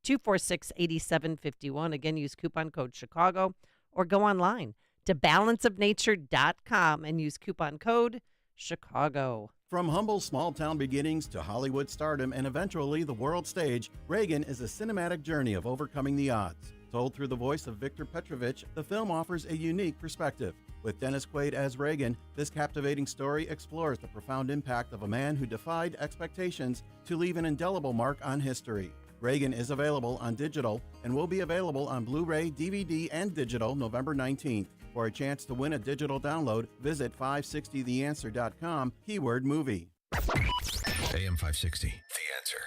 800-246-8751. Again, use coupon code Chicago or go online to balanceofnature.com and use coupon code Chicago. From humble small-town beginnings to Hollywood stardom and eventually the world stage, Reagan is a cinematic journey of overcoming the odds. Told through the voice of Victor Petrovich, the film offers a unique perspective. With Dennis Quaid as Reagan, this captivating story explores the profound impact of a man who defied expectations to leave an indelible mark on history. Reagan is available on digital and will be available on Blu-ray, DVD, and digital November 19th. For a chance to win a digital download, visit 560theanswer.com, keyword movie. AM 560, The Answer.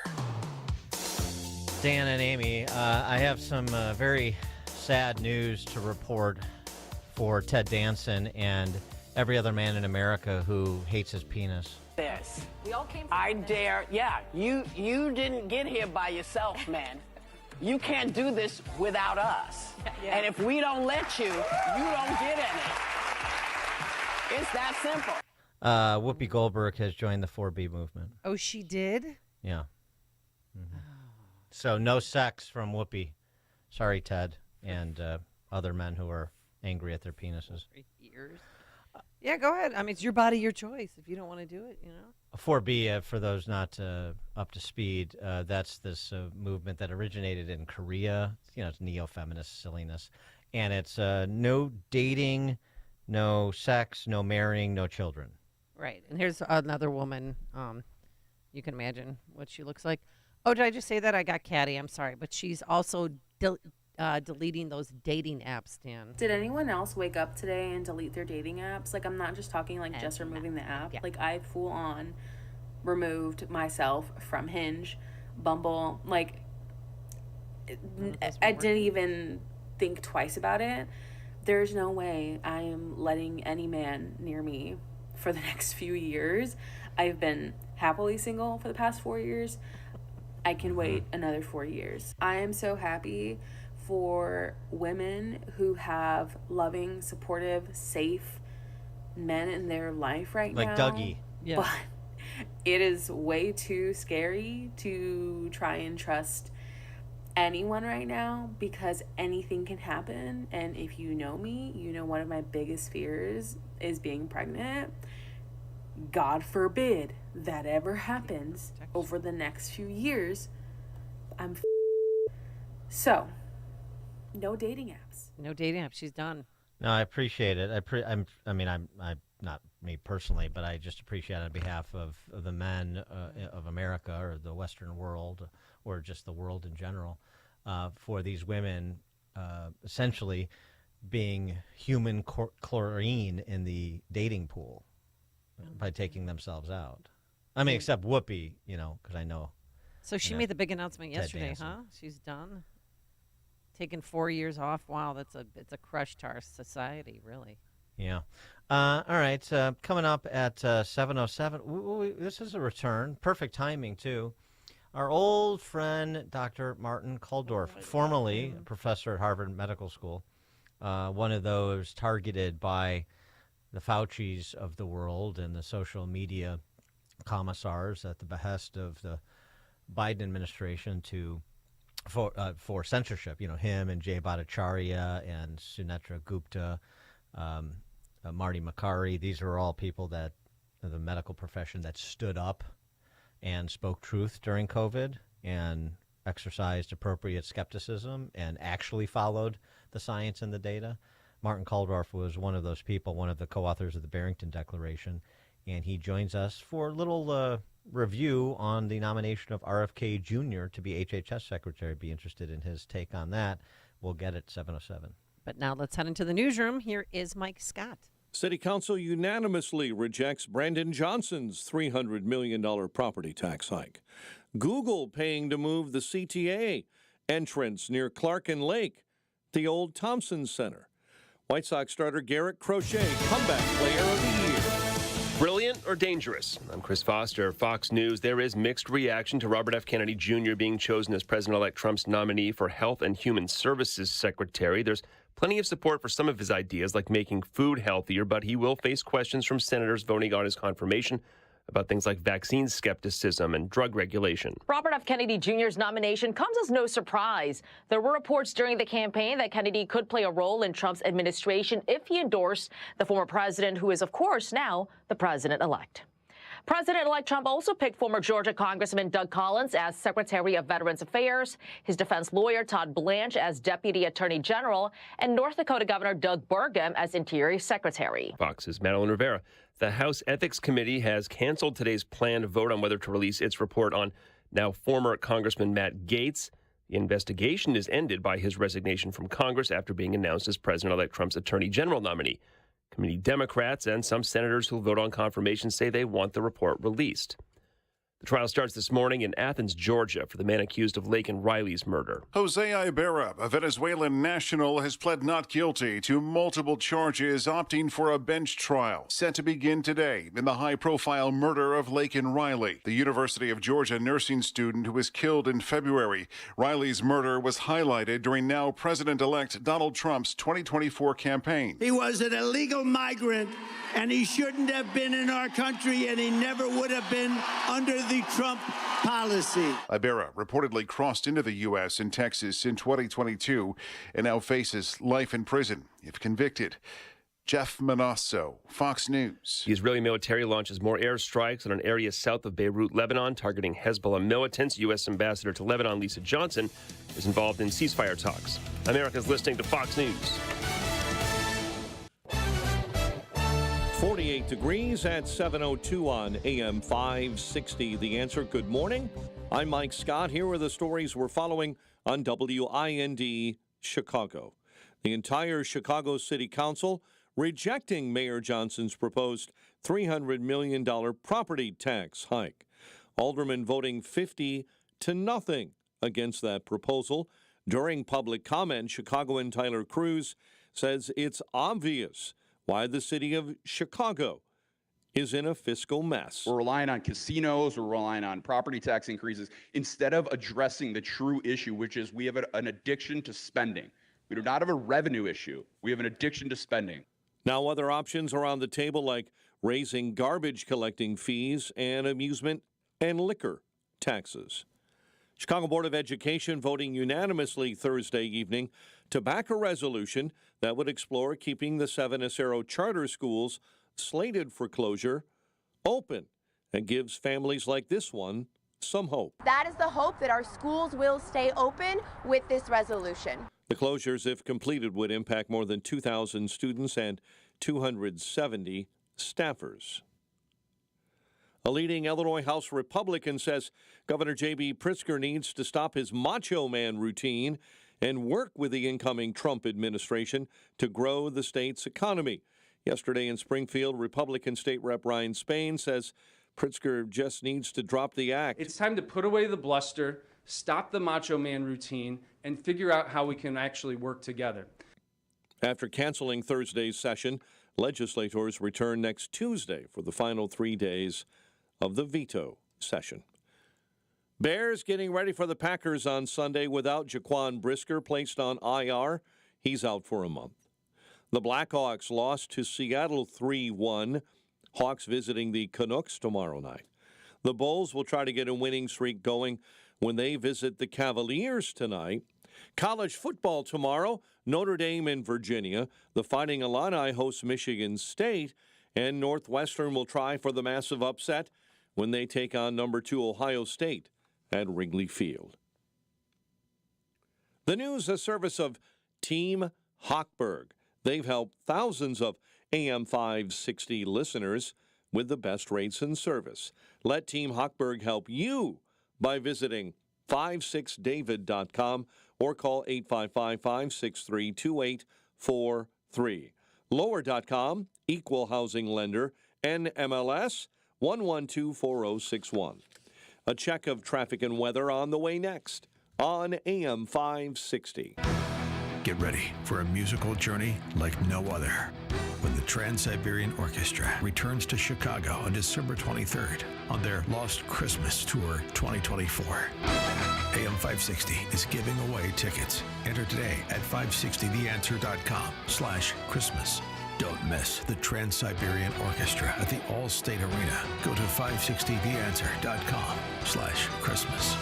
Dan and Amy, I have some very sad news to report for Ted Danson and every other man in America who hates his penis. This. We all came. I dare. Yeah, you didn't get here by yourself, man. You can't do this without us. Yeah. And if we don't let you, you don't get any. It's that simple. Whoopi Goldberg has joined the 4B movement. Oh, she did? Yeah. Mm-hmm. So no sex from Whoopi. Sorry, Ted, and other men who are angry at their penises. Years. Yeah, go ahead. I mean, it's your body, your choice. If you don't want to do it, 4B, for those not up to speed, that's this movement that originated in Korea. It's neo-feminist silliness. And it's no dating, no sex, no marrying, no children. Right. And here's another woman. You can imagine what she looks like. Oh, did I just say that? I got catty. I'm sorry. But she's also deleting those dating apps, Dan. Did anyone else wake up today and delete their dating apps? Like, I'm not just talking just removing the app. Yeah. Like, I full on removed myself from Hinge, Bumble. Like, I didn't even think twice about it. There's no way I am letting any man near me for the next few years. I've been happily single for the past 4 years. I can wait another 4 years. I am so happy for women who have loving, supportive, safe men in their life right now. Like Dougie. Yeah. But it is way too scary to try and trust anyone right now because anything can happen. And if you know me, you know one of my biggest fears is being pregnant. God forbid that ever happens over the next few years. So, no dating apps. No dating apps. She's done. No, I appreciate it. I'm not me personally, but I just appreciate it on behalf of the men of America or the Western world or just the world in general. for these women essentially being human chlorine in the dating pool by taking themselves out. I mean, except Whoopi, because I know. So she made the big announcement yesterday, Danson. huh? She's done. Taking 4 years off. Wow, it's a crush to our society, really. Yeah. All right. Coming up at 7:07. This is a return. Perfect timing, too. Our old friend, Dr. Martin Kulldorff, formerly a professor at Harvard Medical School, one of those targeted by the Faucis of the world and the social media commissars at the behest of the Biden administration for censorship. Him and Jay Bhattacharya and Sunetra Gupta, Marty Makary. These are all people that the medical profession that stood up and spoke truth during COVID and exercised appropriate skepticism and actually followed the science and the data. Martin Kulldorff was one of those people, one of the co-authors of the Barrington Declaration, and he joins us for a little review on the nomination of RFK Jr. to be HHS Secretary. Be interested in his take on that. We'll get it 7:07. But now let's head into the newsroom. Here is Mike Scott. City Council unanimously rejects Brandon Johnson's $300 million property tax hike. Google paying to move the CTA entrance near Clark and Lake, the old Thompson Center. White Sox starter Garrett Crochet, comeback player of the year. Brilliant or dangerous? I'm Chris Foster, Fox News. There is mixed reaction to Robert F. Kennedy Jr. being chosen as President-elect Trump's nominee for Health and Human Services Secretary. There's plenty of support for some of his ideas, like making food healthier, but he will face questions from senators voting on his confirmation about things like vaccine skepticism and drug regulation. Robert F. Kennedy Jr.'s nomination comes as no surprise. There were reports during the campaign that Kennedy could play a role in Trump's administration if he endorsed the former president, who is, of course, now the president-elect. President-elect Trump also picked former Georgia Congressman Doug Collins as Secretary of Veterans Affairs, his defense lawyer Todd Blanche as Deputy Attorney General, and North Dakota Governor Doug Burgum as Interior Secretary. Fox's Madeline Rivera. The House Ethics Committee has canceled today's planned vote on whether to release its report on now former Congressman Matt Gaetz. The investigation is ended by his resignation from Congress after being announced as President-elect Trump's Attorney General nominee. Committee Democrats and some senators who vote on confirmation say they want the report released. The trial starts this morning in Athens, Georgia, for the man accused of Laken Riley's murder. Jose Ibarra, a Venezuelan national, has pled not guilty to multiple charges, opting for a bench trial set to begin today in the high-profile murder of Laken Riley, the University of Georgia nursing student who was killed in February. Riley's murder was highlighted during now President-elect Donald Trump's 2024 campaign. He was an illegal migrant, and he shouldn't have been in our country, and he never would have been under the Trump policy. Ibarra reportedly crossed into the U.S. and Texas in 2022 and now faces life in prison if convicted. Jeff Manasso, Fox News. The Israeli military launches more airstrikes on an area south of Beirut, Lebanon, targeting Hezbollah militants. U.S. Ambassador to Lebanon, Lisa Johnson, is involved in ceasefire talks. America's listening to Fox News. 48 degrees at 7:02 on AM 560. The Answer. Good morning. I'm Mike Scott. Here are the stories we're following on WIND Chicago. The entire Chicago City Council rejecting Mayor Johnson's proposed $300 million property tax hike. Aldermen voting 50-0 against that proposal. During public comment, Chicagoan Tyler Cruz says it's obvious why the city of Chicago is in a fiscal mess. We're relying on casinos, we're relying on property tax increases, instead of addressing the true issue, which is we have an addiction to spending. We do not have a revenue issue. We have an addiction to spending. Now, other options are on the table, like raising garbage collecting fees and amusement and liquor taxes. Chicago Board of Education voting unanimously Thursday evening to back a resolution that would explore keeping the 7 Acero charter schools slated for closure open and gives families like this one some hope. That is the hope, that our schools will stay open with this resolution. The closures, if completed, would impact more than 2,000 students and 270 staffers. A leading Illinois House Republican says Governor J.B. Pritzker needs to stop his macho man routine and work with the incoming Trump administration to grow the state's economy. Yesterday in Springfield, Republican State Rep Ryan Spain says Pritzker just needs to drop the act. It's time to put away the bluster, stop the macho man routine, and figure out how we can actually work together. After canceling Thursday's session, legislators return next Tuesday for the final 3 days of the veto session. Bears getting ready for the Packers on Sunday without Jaquan Brisker, placed on IR. He's out for a month. The Blackhawks lost to Seattle 3-1. Hawks visiting the Canucks tomorrow night. The Bulls will try to get a winning streak going when they visit the Cavaliers tonight. College football tomorrow, Notre Dame and Virginia. The Fighting Illini host Michigan State, and Northwestern will try for the massive upset when they take on number 2 Ohio State at Wrigley Field. The news, a service of Team Hochberg. They've helped thousands of AM 560 listeners with the best rates and service. Let Team Hochberg help you by visiting 56david.com or call 855-563-2843. Lower.com, equal housing lender, NMLS 1124061. A check of traffic and weather on the way next on AM 560. Get ready for a musical journey like no other when the Trans-Siberian Orchestra returns to Chicago on December 23rd on their Lost Christmas Tour 2024. AM 560 is giving away tickets. Enter today at 560theanswer.com/Christmas. Don't miss the Trans-Siberian Orchestra at the All-State Arena. Go to 560theanswer.com/Christmas.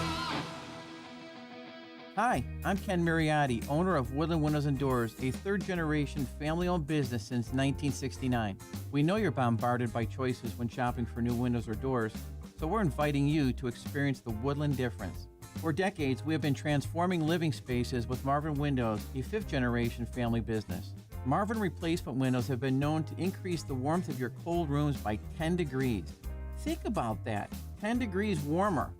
Hi, I'm Ken Mariotti, owner of Woodland Windows and Doors, a third-generation family-owned business since 1969. We know you're bombarded by choices when shopping for new windows or doors, so we're inviting you to experience the Woodland difference. For decades, we have been transforming living spaces with Marvin Windows, a fifth-generation family business. Marvin replacement windows have been known to increase the warmth of your cold rooms by 10 degrees. Think about that, 10 degrees warmer.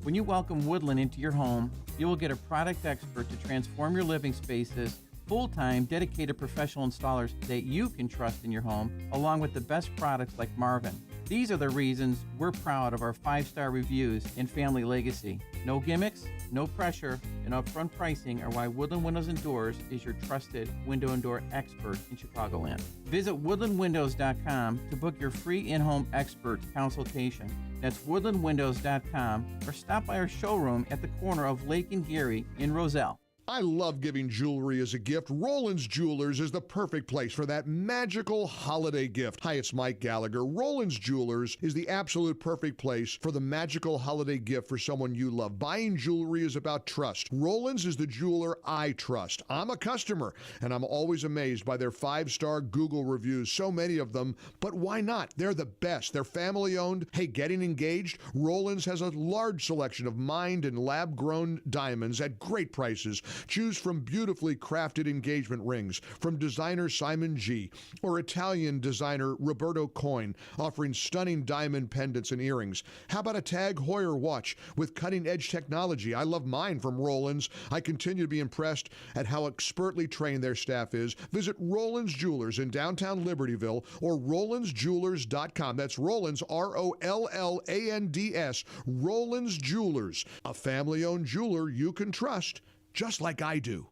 When you welcome Woodland into your home, you will get a product expert to transform your living spaces, full-time, dedicated professional installers that you can trust in your home, along with the best products like Marvin. These are the reasons we're proud of our 5-star reviews and family legacy. No gimmicks, no pressure, and upfront pricing are why Woodland Windows and Doors is your trusted window and door expert in Chicagoland. Visit woodlandwindows.com to book your free in-home expert consultation. That's woodlandwindows.com, or stop by our showroom at the corner of Lake and Geary in Roselle. I love giving jewelry as a gift. Roland's Jewelers is the perfect place for that magical holiday gift. Hi, it's Mike Gallagher. Roland's Jewelers is the absolute perfect place for the magical holiday gift for someone you love. Buying jewelry is about trust. Roland's is the jeweler I trust. I'm a customer, and I'm always amazed by their 5-star Google reviews, so many of them, but why not? They're the best. They're family-owned. Hey, getting engaged? Roland's has a large selection of mined and lab-grown diamonds at great prices. Choose from beautifully crafted engagement rings from designer Simon G. or Italian designer Roberto Coin, offering stunning diamond pendants and earrings. How about a Tag Heuer watch with cutting-edge technology? I love mine from Roland's. I continue to be impressed at how expertly trained their staff is. Visit Roland's Jewelers in downtown Libertyville or RolandsJewelers.com. That's Roland's, ROLLANDS, Roland's Jewelers, a family-owned jeweler you can trust, just like I do.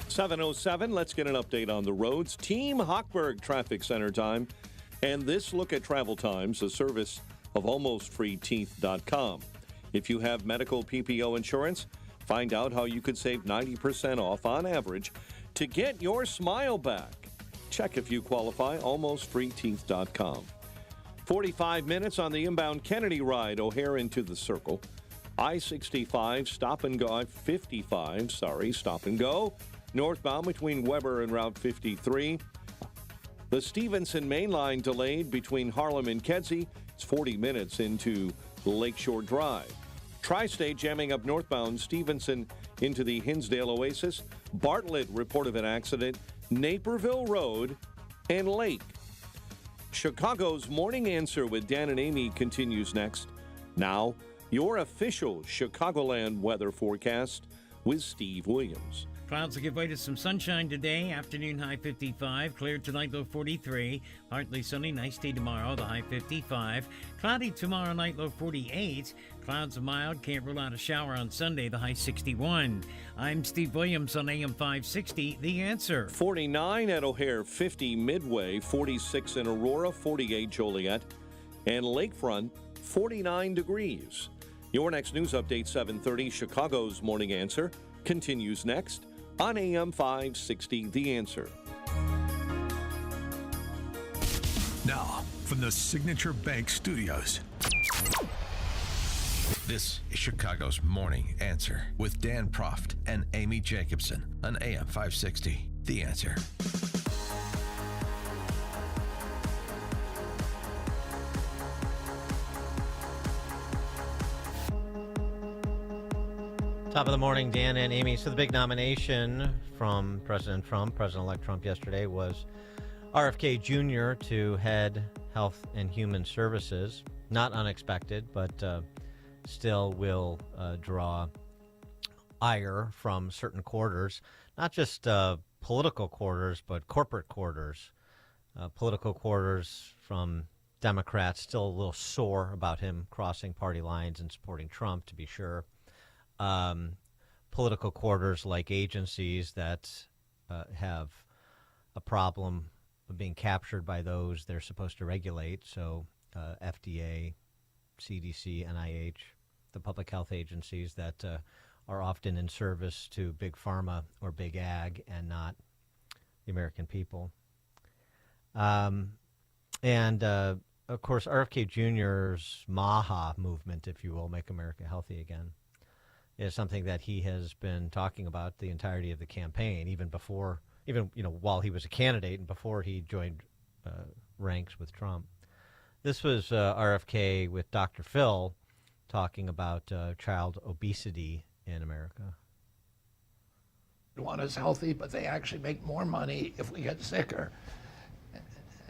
7:07, let's get an update on the roads. Team Hochberg Traffic Center time. And this look at travel times, a service of almostfreeteeth.com. If you have medical PPO insurance, find out how you could save 90% off on average to get your smile back. Check if you qualify, almostfreeteeth.com. 45 minutes on the inbound Kennedy ride, O'Hare into the Circle. I-65, stop and go, 55, stop and go. Northbound between Weber and Route 53. The Stevenson Main Line delayed between Harlem and Kedzie. It's 40 minutes into Lakeshore Drive. Tri-State jamming up northbound Stevenson into the Hinsdale Oasis. Bartlett report of an accident. Naperville Road and Lake. Chicago's Morning Answer with Dan and Amy continues next. Now, your official Chicagoland weather forecast with Steve Williams. Clouds will give way to some sunshine today. Afternoon high 55. Clear tonight, low 43. Partly sunny. Nice day tomorrow, the high 55. Cloudy tomorrow night, low 48. Clouds are mild. Can't rule out a shower on Sunday, the high 61. I'm Steve Williams on AM 560, The Answer. 49 at O'Hare, 50 Midway, 46 in Aurora, 48 Joliet, and Lakefront, 49 degrees. Your next news update, 7:30, Chicago's Morning Answer, continues next on AM 560, The Answer. Now, from the Signature Bank Studios. This is Chicago's Morning Answer with Dan Proft and Amy Jacobson on AM 560, The Answer. Top of the morning, Dan and Amy. So the big nomination from President-elect Trump yesterday was RFK Jr. to head Health and Human Services. Not unexpected, but still will draw ire from certain quarters, not just political quarters, but corporate quarters. Political quarters from Democrats still a little sore about him crossing party lines and supporting Trump, to be sure. Political quarters like agencies that have a problem of being captured by those they're supposed to regulate. So FDA, CDC, NIH, the public health agencies that are often in service to big pharma or big ag and not the American people. And of course, RFK Jr.'s MAHA movement, if you will, Make America Healthy Again, is something that he has been talking about the entirety of the campaign, even while he was a candidate and before he joined ranks with Trump. This was RFK with Dr. Phil talking about child obesity in America. Want us healthy, but they actually make more money if we get sicker.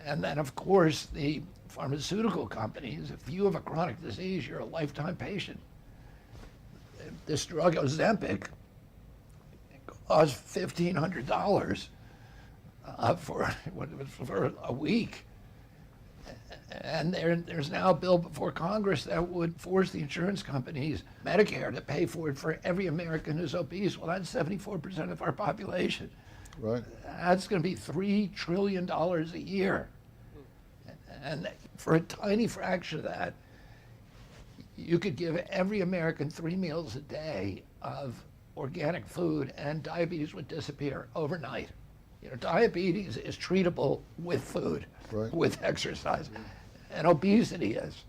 And then, of course, the pharmaceutical companies, if you have a chronic disease, you're a lifetime patient. This drug, Ozempic, cost $1,500 for a week. And there's now a bill before Congress that would force the insurance companies, Medicare, to pay for it for every American who's obese. Well, that's 74% of our population. Right. That's going to be $3 trillion a year. And for a tiny fraction of that, you could give every American 3 meals a day of organic food and diabetes would disappear overnight. You know, diabetes is treatable with food, right, with exercise, and obesity is.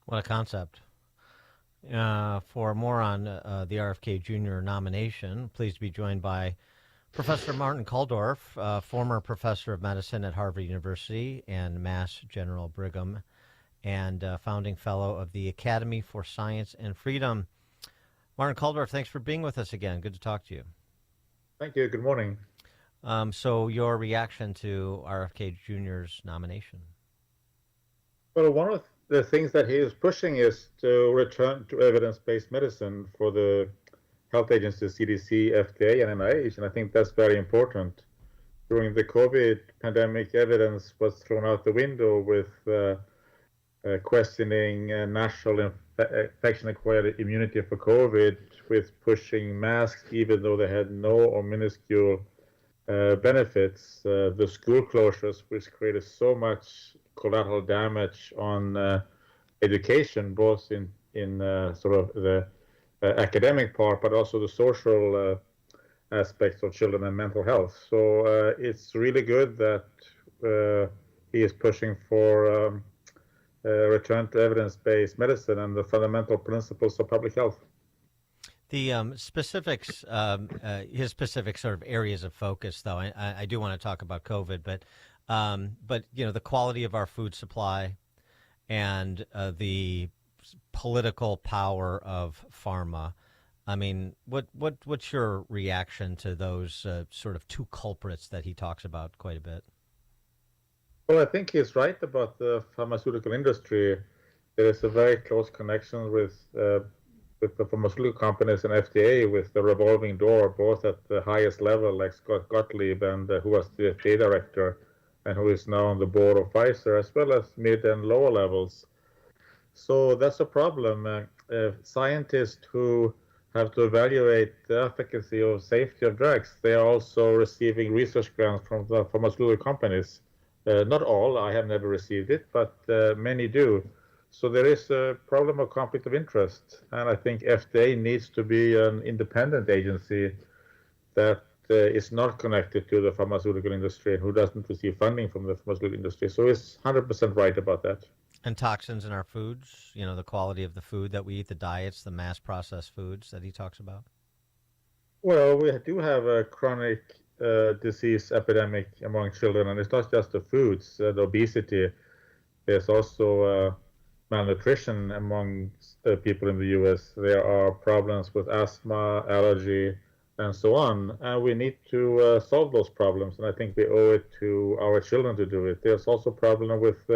What a concept. For more on the RFK Jr. nomination, pleased to be joined by Professor Martin Kulldorff, former professor of medicine at Harvard University and Mass General Brigham, and founding fellow of the Academy for Science and Freedom. Martin Kulldorff, thanks for being with us again. Good to talk to you. Thank you. Good morning. So your reaction to RFK Jr.'s nomination? Well, one of the things that he is pushing is to return to evidence-based medicine for the health agencies, CDC, FDA, and NIH, and I think that's very important. During the COVID pandemic, evidence was thrown out the window with questioning natural infection-acquired immunity for COVID, with pushing masks even though they had no or minuscule benefits. The school closures, which created so much collateral damage on education, both in sort of the academic part, but also the social aspects of children and mental health. So it's really good that he is pushing for return to evidence-based medicine and the fundamental principles of public health. The specifics, his specific sort of areas of focus, though, I do want to talk about COVID, but you know, the quality of our food supply and the political power of pharma. I mean, what's your reaction to those sort of two culprits that he talks about quite a bit? Well, I think he's right about the pharmaceutical industry. There is a very close connection with the pharmaceutical companies and FDA, with the revolving door, both at the highest level, like Scott Gottlieb, and who was the FDA director, and who is now on the board of Pfizer, as well as mid and lower levels. So that's a problem. Scientists who have to evaluate the efficacy or safety of drugs, they are also receiving research grants from the pharmaceutical companies. Not all, I have never received it, but many do. So there is a problem of conflict of interest, and I think FDA needs to be an independent agency that is not connected to the pharmaceutical industry and who doesn't receive funding from the pharmaceutical industry. So he's 100% right about that. And toxins in our foods, the quality of the food that we eat, the diets, the mass processed foods that he talks about. Well, we do have a chronic disease epidemic among children, and it's not just the foods, the obesity. There's also malnutrition among people in the U.S. There are problems with asthma, allergy, and so on, and we need to solve those problems, and I think we owe it to our children to do it. There's also a problem with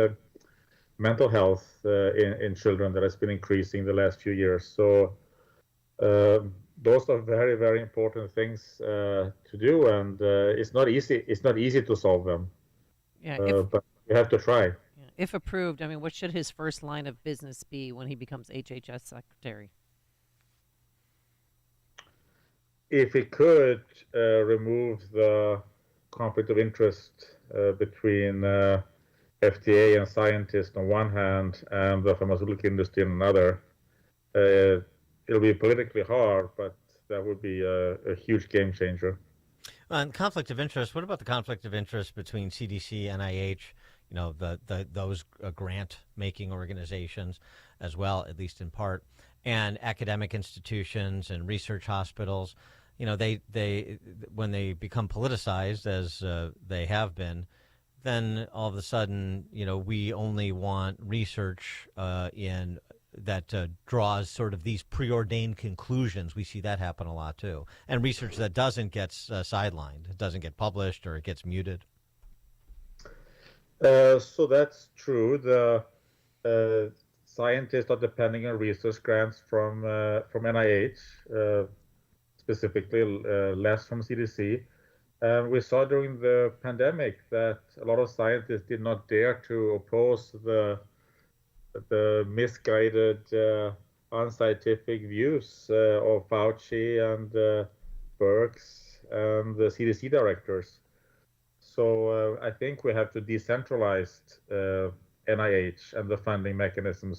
mental health in children that has been increasing the last few years. So those are very, very important things to do, and it's not easy. It's not easy to solve them. Yeah, but you have to try. If approved, I mean, what should his first line of business be when he becomes HHS secretary? If he could remove the conflict of interest between FDA and scientists on one hand and the pharmaceutical industry on another, it'll be politically hard, but that would be a huge game changer. And conflict of interest, what about the conflict of interest between CDC, NIH, those grant-making organizations as well, at least in part, and academic institutions and research hospitals? They when they become politicized, as they have been, then all of a sudden, we only want research in that draws sort of these preordained conclusions. We see that happen a lot too, and research that doesn't get sidelined, it doesn't get published, or it gets muted. So that's true. The scientists are depending on research grants from NIH, specifically less from CDC. We saw during the pandemic that a lot of scientists did not dare to oppose the misguided, unscientific views of Fauci and Birx and the CDC directors. So I think we have to decentralize NIH and the funding mechanism.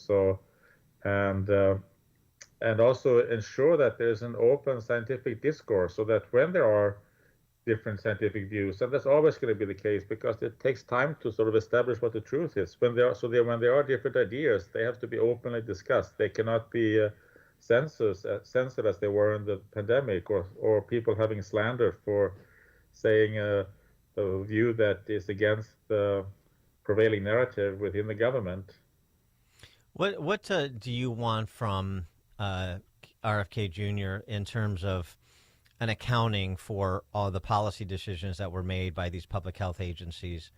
And also ensure that there's an open scientific discourse, so that when there are different scientific views, and that's always going to be the case because it takes time to sort of establish what the truth is. When there are different ideas, they have to be openly discussed. They cannot be censored as they were in the pandemic, or people having slander for saying a view that is against the prevailing narrative within the government. What do you want from RFK Jr. in terms of an accounting for all the policy decisions that were made by these public health agencies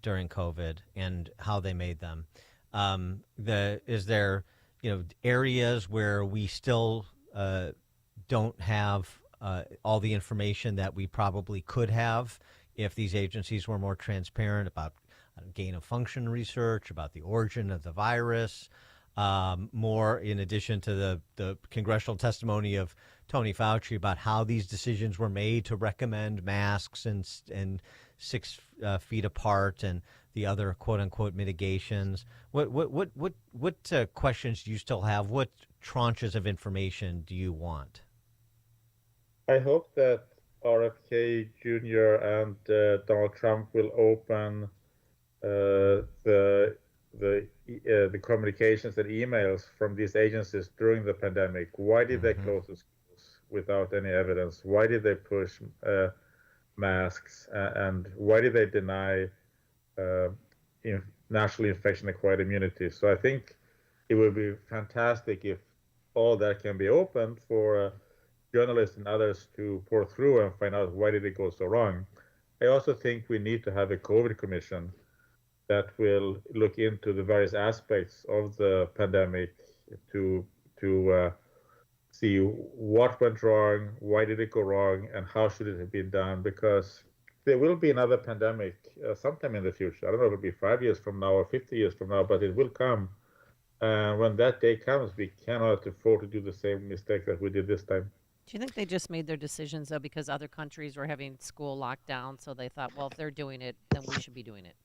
during COVID and how they made them? Is there, areas where we still don't have all the information that we probably could have if these agencies were more transparent about gain of function research, about the origin of the virus, more in addition to the congressional testimony of Tony Fauci about how these decisions were made to recommend masks and 6 feet apart and the other quote unquote mitigations. What questions do you still have? What tranches of information do you want? I hope that RFK Jr. and Donald Trump will open the communications and emails from these agencies during the pandemic. Why did they close the schools without any evidence? Why did they push masks? And why did they deny national infection-acquired immunity? So I think it would be fantastic if all that can be opened for journalists and others to pour through and find out why did it go so wrong. I also think we need to have a COVID commission that will look into the various aspects of the pandemic to see what went wrong, why did it go wrong, and how should it have been done, because there will be another pandemic sometime in the future. I don't know if it'll be 5 years from now or 50 years from now, but it will come. When that day comes, we cannot afford to do the same mistake that we did this time. Do you think they just made their decisions, though, because other countries were having school lockdown, so they thought, well, if they're doing it, then we should be doing it?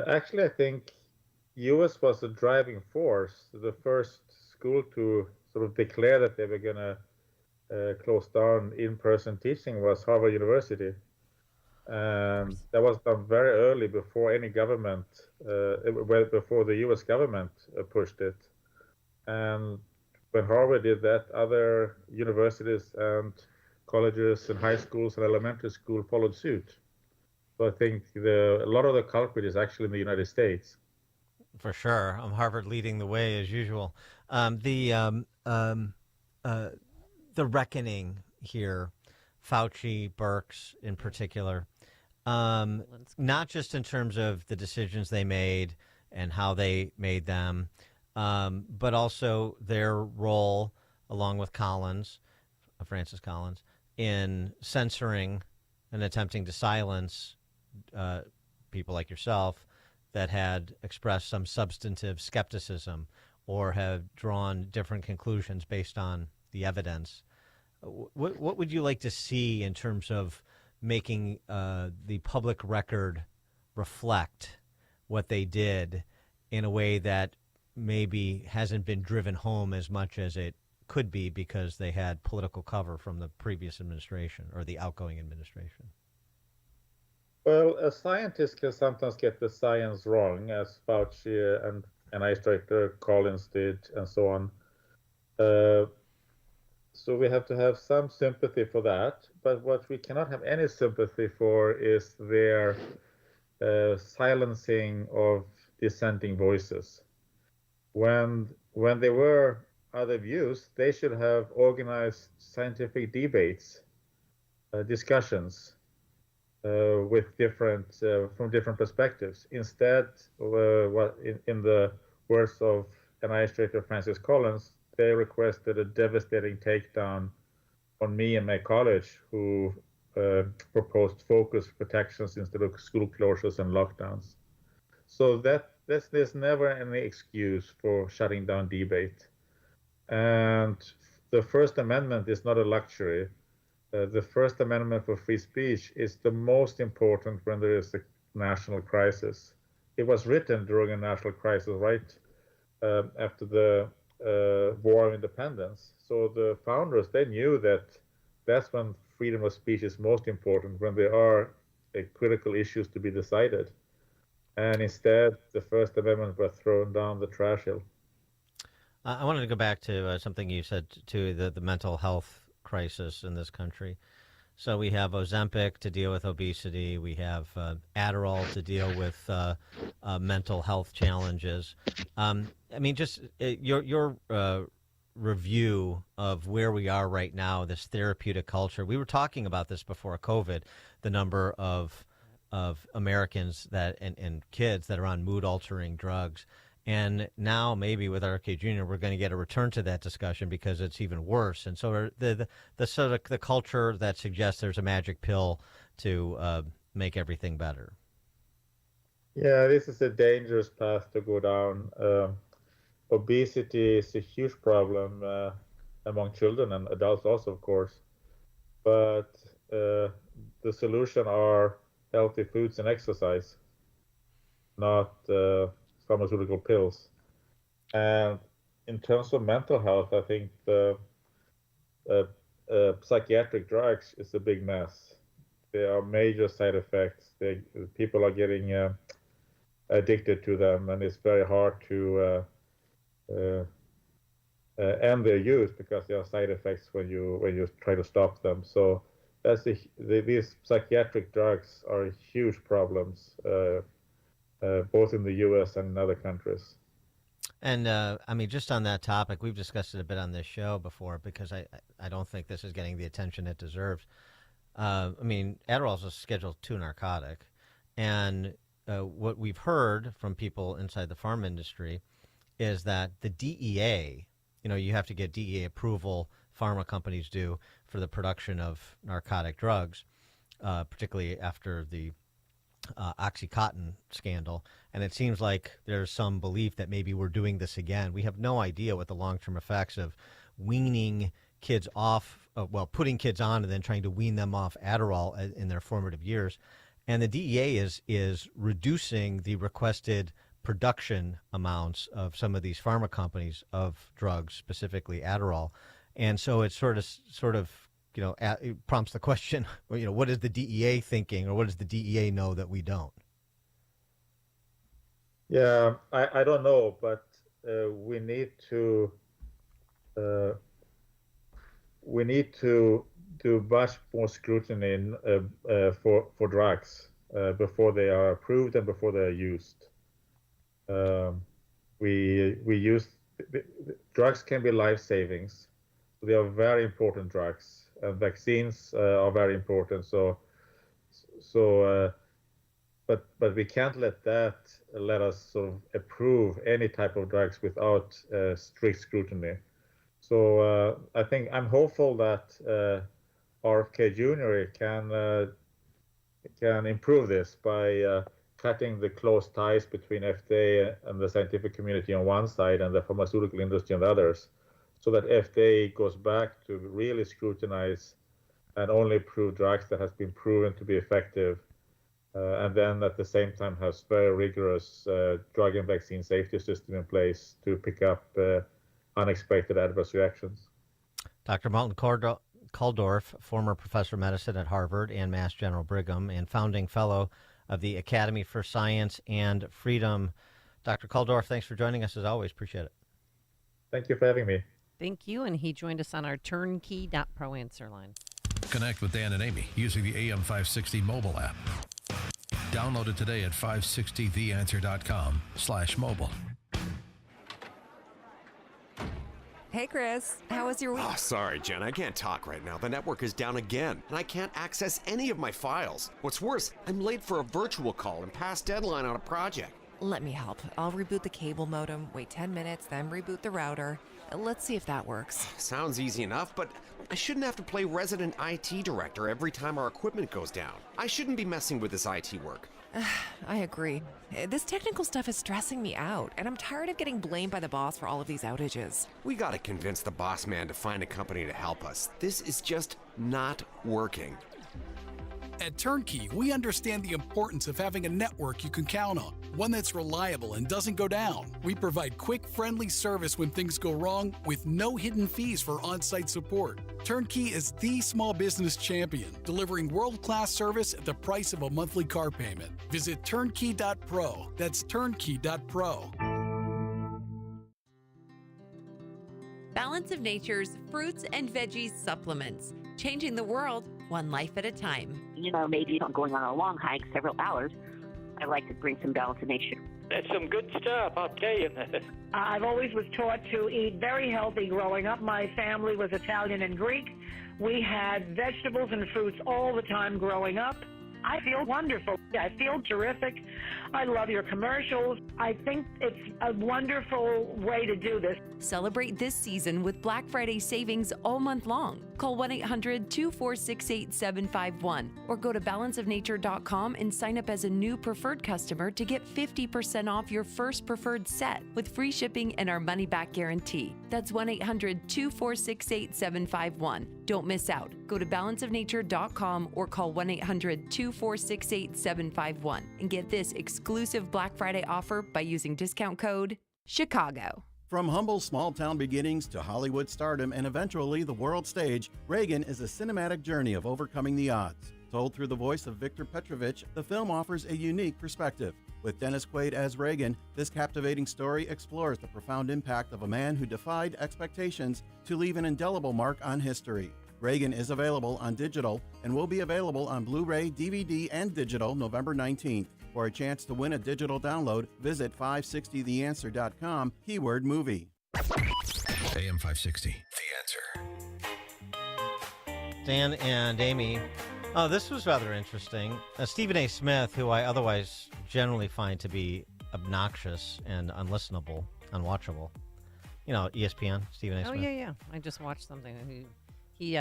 Actually, I think U.S. was the driving force. The first school to sort of declare that they were going to close down in-person teaching was Harvard University. That was done very early, before any government, before the U.S. government pushed it. And when Harvard did that, other universities and colleges and high schools and elementary school followed suit. So I think a lot of the culprit is actually in the United States. For sure. Harvard leading the way as usual. The reckoning here, Fauci, Birx in particular, not just in terms of the decisions they made and how they made them, but also their role, along with Francis Collins, in censoring and attempting to silence people like yourself that had expressed some substantive skepticism or have drawn different conclusions based on the evidence. What would you like to see in terms of making the public record reflect what they did in a way that maybe hasn't been driven home as much as it could be because they had political cover from the previous administration or the outgoing administration? Well, a scientist can sometimes get the science wrong, as Fauci and NIH Director Collins did, and so on. So we have to have some sympathy for that. But what we cannot have any sympathy for is their silencing of dissenting voices. When there were other views, they should have organized scientific debates, discussions with from different perspectives. Instead, in the words of NIH Director Francis Collins, they requested a devastating takedown on me and my college, who proposed focused protections instead of school closures and lockdowns. So there's never any excuse for shutting down debate. And the First Amendment is not a luxury. The First Amendment for free speech is the most important when there is a national crisis. It was written during a national crisis, right after the War of Independence. So the founders, they knew that that's when freedom of speech is most important, when there are critical issues to be decided. And instead, the First Amendment was thrown down the trash hill. I wanted to go back to something you said, to the mental health crisis in this country. So we have Ozempic to deal with obesity. We have Adderall to deal with mental health challenges. I mean, just your review of where we are right now, this therapeutic culture. We were talking about this before COVID, the number of Americans that and kids that are on mood-altering drugs. And now maybe with RFK Jr., we're going to get a return to that discussion because it's even worse. And so the sort of the culture that suggests there's a magic pill to make everything better. Yeah, this is a dangerous path to go down. Obesity is a huge problem among children and adults also, of course. But the solution are healthy foods and exercise, not pharmaceutical pills. And in terms of mental health, I think the psychiatric drugs is a big mess. There are major side effects. People are getting addicted to them, and it's very hard to end their use because there are side effects when you try to stop them. So these psychiatric drugs are huge problems, both in the U.S. and in other countries. And I mean, just on that topic, we've discussed it a bit on this show before because I don't think this is getting the attention it deserves. I mean, Adderall is a Schedule II narcotic, and what we've heard from people inside the farm industry is that the DEA, you have to get DEA approval, pharma companies do, for the production of narcotic drugs, particularly after the OxyContin scandal. And it seems like there's some belief that maybe we're doing this again. We have no idea what the long-term effects of weaning kids off, putting kids on and then trying to wean them off Adderall in their formative years. And the DEA is reducing the requested production amounts of some of these pharma companies of drugs, specifically Adderall. And so it sort of it prompts the question, what is the DEA thinking, or what does the DEA know that we don't? Yeah, I don't know, but we need to do much more scrutiny for drugs before they are approved and before they are used. Drugs can be life savings. So they are very important drugs. Vaccines are very important. But we can't let us sort of approve any type of drugs without strict scrutiny. So I think I'm hopeful that RFK Jr. can improve this by cutting the close ties between FDA and the scientific community on one side and the pharmaceutical industry on the others, so that FDA goes back to really scrutinize and only approve drugs that has been proven to be effective, and then at the same time has very rigorous drug and vaccine safety system in place to pick up unexpected adverse reactions. Dr. Martin Kulldorff, former professor of medicine at Harvard and Mass General Brigham, and founding fellow of the Academy for Science and Freedom. Dr. Kulldorff, thanks for joining us as always. Appreciate it. Thank you for having me. Thank you. And he joined us on our turnkey.pro answer line. Connect with Dan and Amy using the AM560 mobile app. Download it today at 560theanswer.com/mobile. Hey, Chris. How was your week? Oh, sorry, Jen. I can't talk right now. The network is down again, and I can't access any of my files. What's worse, I'm late for a virtual call and past deadline on a project. Let me help. I'll reboot the cable modem, wait 10 minutes, then reboot the router. Let's see if that works. Sounds easy enough, but I shouldn't have to play resident IT director every time our equipment goes down. I shouldn't be messing with this IT work. I agree. This technical stuff is stressing me out, and I'm tired of getting blamed by the boss for all of these outages. We gotta convince the boss man to find a company to help us. This is just not working. At Turnkey, we understand the importance of having a network you can count on, one that's reliable and doesn't go down. We provide quick, friendly service when things go wrong with no hidden fees for on-site support. Turnkey is the small business champion, delivering world-class service at the price of a monthly car payment. Visit turnkey.pro. That's turnkey.pro. Balance of Nature's fruits and veggies supplements, changing the world one life at a time. Maybe if I'm going on a long hike, several hours, I like to bring some Balance of Nature. That's some good stuff, I'll tell you. I've always was taught to eat very healthy growing up. My family was Italian and Greek. We had vegetables and fruits all the time growing up. I feel wonderful. I feel terrific. I love your commercials. I think it's a wonderful way to do this. Celebrate this season with Black Friday savings all month long. Call 1-800-246-8751 or go to balanceofnature.com and sign up as a new preferred customer to get 50% off your first preferred set with free shipping and our money-back guarantee. That's 1-800-246-8751. Don't miss out. Go to balanceofnature.com or call 1-800-246-8751 and get this exclusive Black Friday offer by using discount code CHICAGO. From humble small-town beginnings to Hollywood stardom and eventually the world stage, Reagan is a cinematic journey of overcoming the odds. Told through the voice of Victor Petrovich, the film offers a unique perspective. With Dennis Quaid as Reagan, this captivating story explores the profound impact of a man who defied expectations to leave an indelible mark on history. Reagan is available on digital and will be available on Blu-ray, DVD, and digital November 19th. For a chance to win a digital download, visit 560theanswer.com, keyword movie. AM 560, The Answer. Dan and Amy, Oh, this was rather interesting. Stephen A. Smith, who I otherwise generally find to be obnoxious and unlistenable, unwatchable. You know, ESPN, Stephen A. Smith. Oh, yeah. I just watched something. He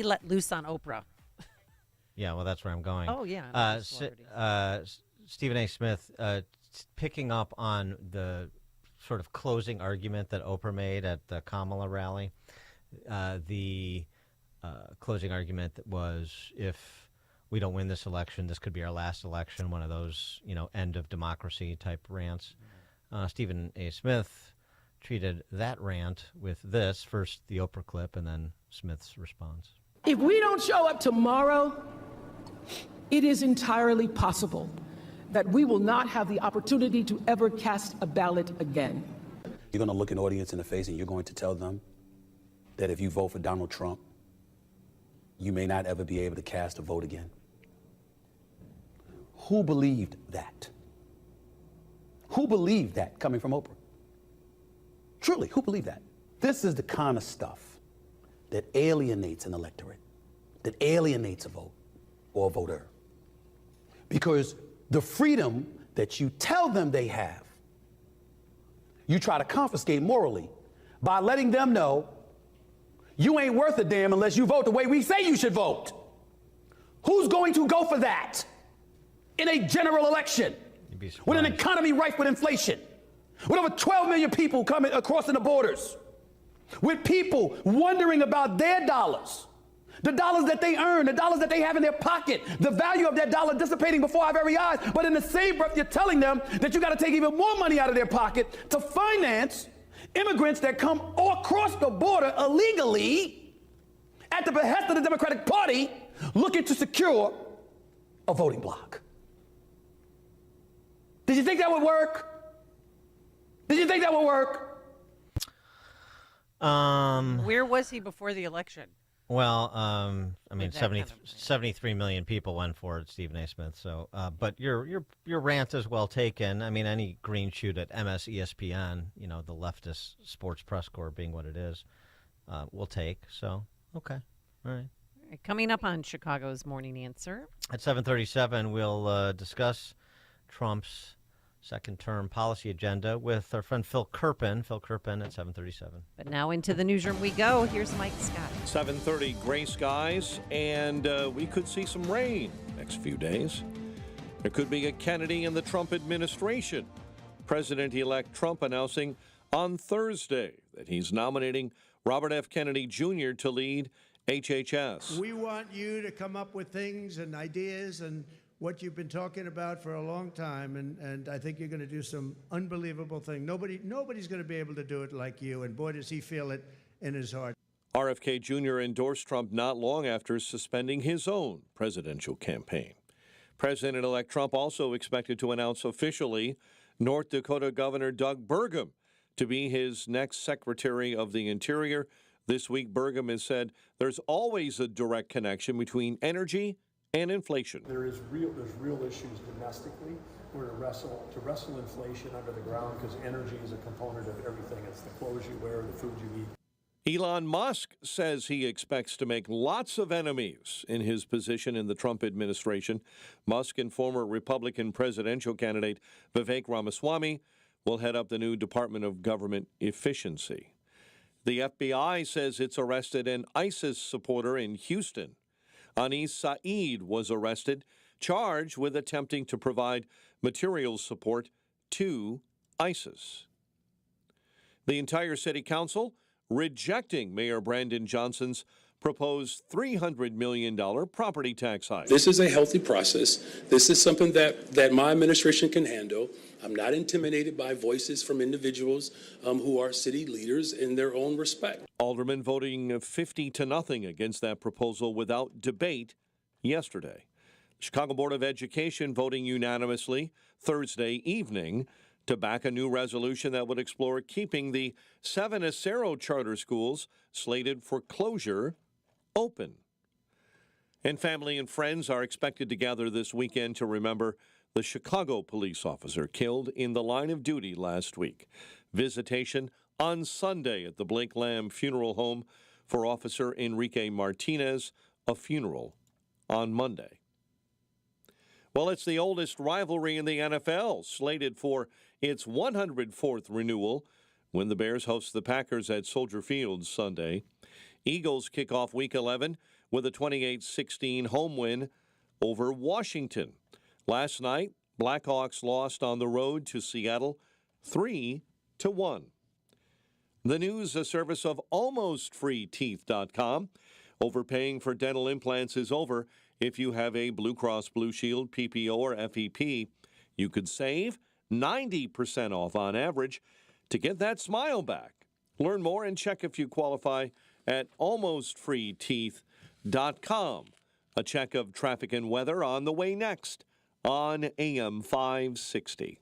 let loose on Oprah. Yeah, well, that's where I'm going. Oh, yeah. Stephen A. Smith picking up on the sort of closing argument that Oprah made at the Kamala rally. The closing argument that was, if we don't win this election, this could be our last election, one of those, end of democracy type rants. Stephen A. Smith treated that rant with this, first the Oprah clip and then Smith's response. If we don't show up tomorrow, it is entirely possible that we will not have the opportunity to ever cast a ballot again. You're going to look an audience in the face and you're going to tell them that if you vote for Donald Trump, you may not ever be able to cast a vote again. Who believed that? Who believed that coming from Oprah? Truly, who believed that? This is the kind of stuff that alienates an electorate, that alienates a vote or a voter. Because the freedom that you tell them they have, you try to confiscate morally by letting them know you ain't worth a damn unless you vote the way we say you should vote. Who's going to go for that in a general election with an economy rife with inflation, with over 12 million people coming across the borders, with people wondering about their dollars, the dollars that they earn, the dollars that they have in their pocket, the value of that dollar dissipating before our very eyes, but in the same breath you're telling them that you got to take even more money out of their pocket to finance immigrants that come across the border illegally at the behest of the Democratic Party looking to secure a voting bloc. Did you think that would work? Did you think that would work? Where was he before the election? Well, 73 million people went for it, Stephen A. Smith. So, but your rant is well taken. I mean, any green shoot at ESPN, the leftist sports press corps being what it is, we'll take. So, okay, all right. Coming up on Chicago's Morning Answer at 7:37, we'll discuss Trump's second-term policy agenda with our friend Phil Kerpen. Phil Kerpen at 7:37. But now into the newsroom we go. Here's Mike Scott. 7:30, gray skies, and we could see some rain next few days. There could be a Kennedy in the Trump administration. President-elect Trump announcing on Thursday that he's nominating Robert F. Kennedy Jr. to lead HHS. We want you to come up with things and ideas and what you've been talking about for a long time, and I think you're going to do some unbelievable thing. Nobody's going to be able to do it like you, and boy, does he feel it in his heart. RFK Jr. endorsed Trump not long after suspending his own presidential campaign. President-elect Trump also expected to announce officially North Dakota Governor Doug Burgum to be his next Secretary of the Interior. This week, Burgum has said there's always a direct connection between energy and inflation. There's real issues domestically. We're to wrestle inflation under the ground because energy is a component of everything. It's the clothes you wear, the food you eat. Elon Musk says he expects to make lots of enemies in his position in the Trump administration. Musk and former Republican presidential candidate Vivek Ramaswamy will head up the new Department of Government Efficiency. The FBI says it's arrested an ISIS supporter in Houston. Anis Saeed was arrested, charged with attempting to provide material support to ISIS. The entire city council rejecting Mayor Brandon Johnson's proposed $300 million property tax hike. This is a healthy process. This is something that my administration can handle. I'm not intimidated by voices from individuals who are city leaders in their own respect. Aldermen voting 50-0 against that proposal without debate yesterday. The Chicago Board of Education voting unanimously Thursday evening to back a new resolution that would explore keeping the 7 Acero charter schools slated for closure open. And family and friends are expected to gather this weekend to remember the Chicago police officer killed in the line of duty last week. Visitation on Sunday at the Blake Lamb Funeral Home for Officer Enrique Martinez, a funeral on Monday. Well, it's the oldest rivalry in the NFL, slated for its 104th renewal when the Bears host the Packers at Soldier Field Sunday. Eagles kick off Week 11 with a 28-16 home win over Washington. Last night, Blackhawks lost on the road to Seattle 3-1. The news, a service of AlmostFreeTeeth.com. Overpaying for dental implants is over. If you have a Blue Cross Blue Shield, PPO, or FEP, you could save 90% off on average to get that smile back. Learn more and check if you qualify at AlmostFreeTeeth.com. A check of traffic and weather on the way next on AM 560.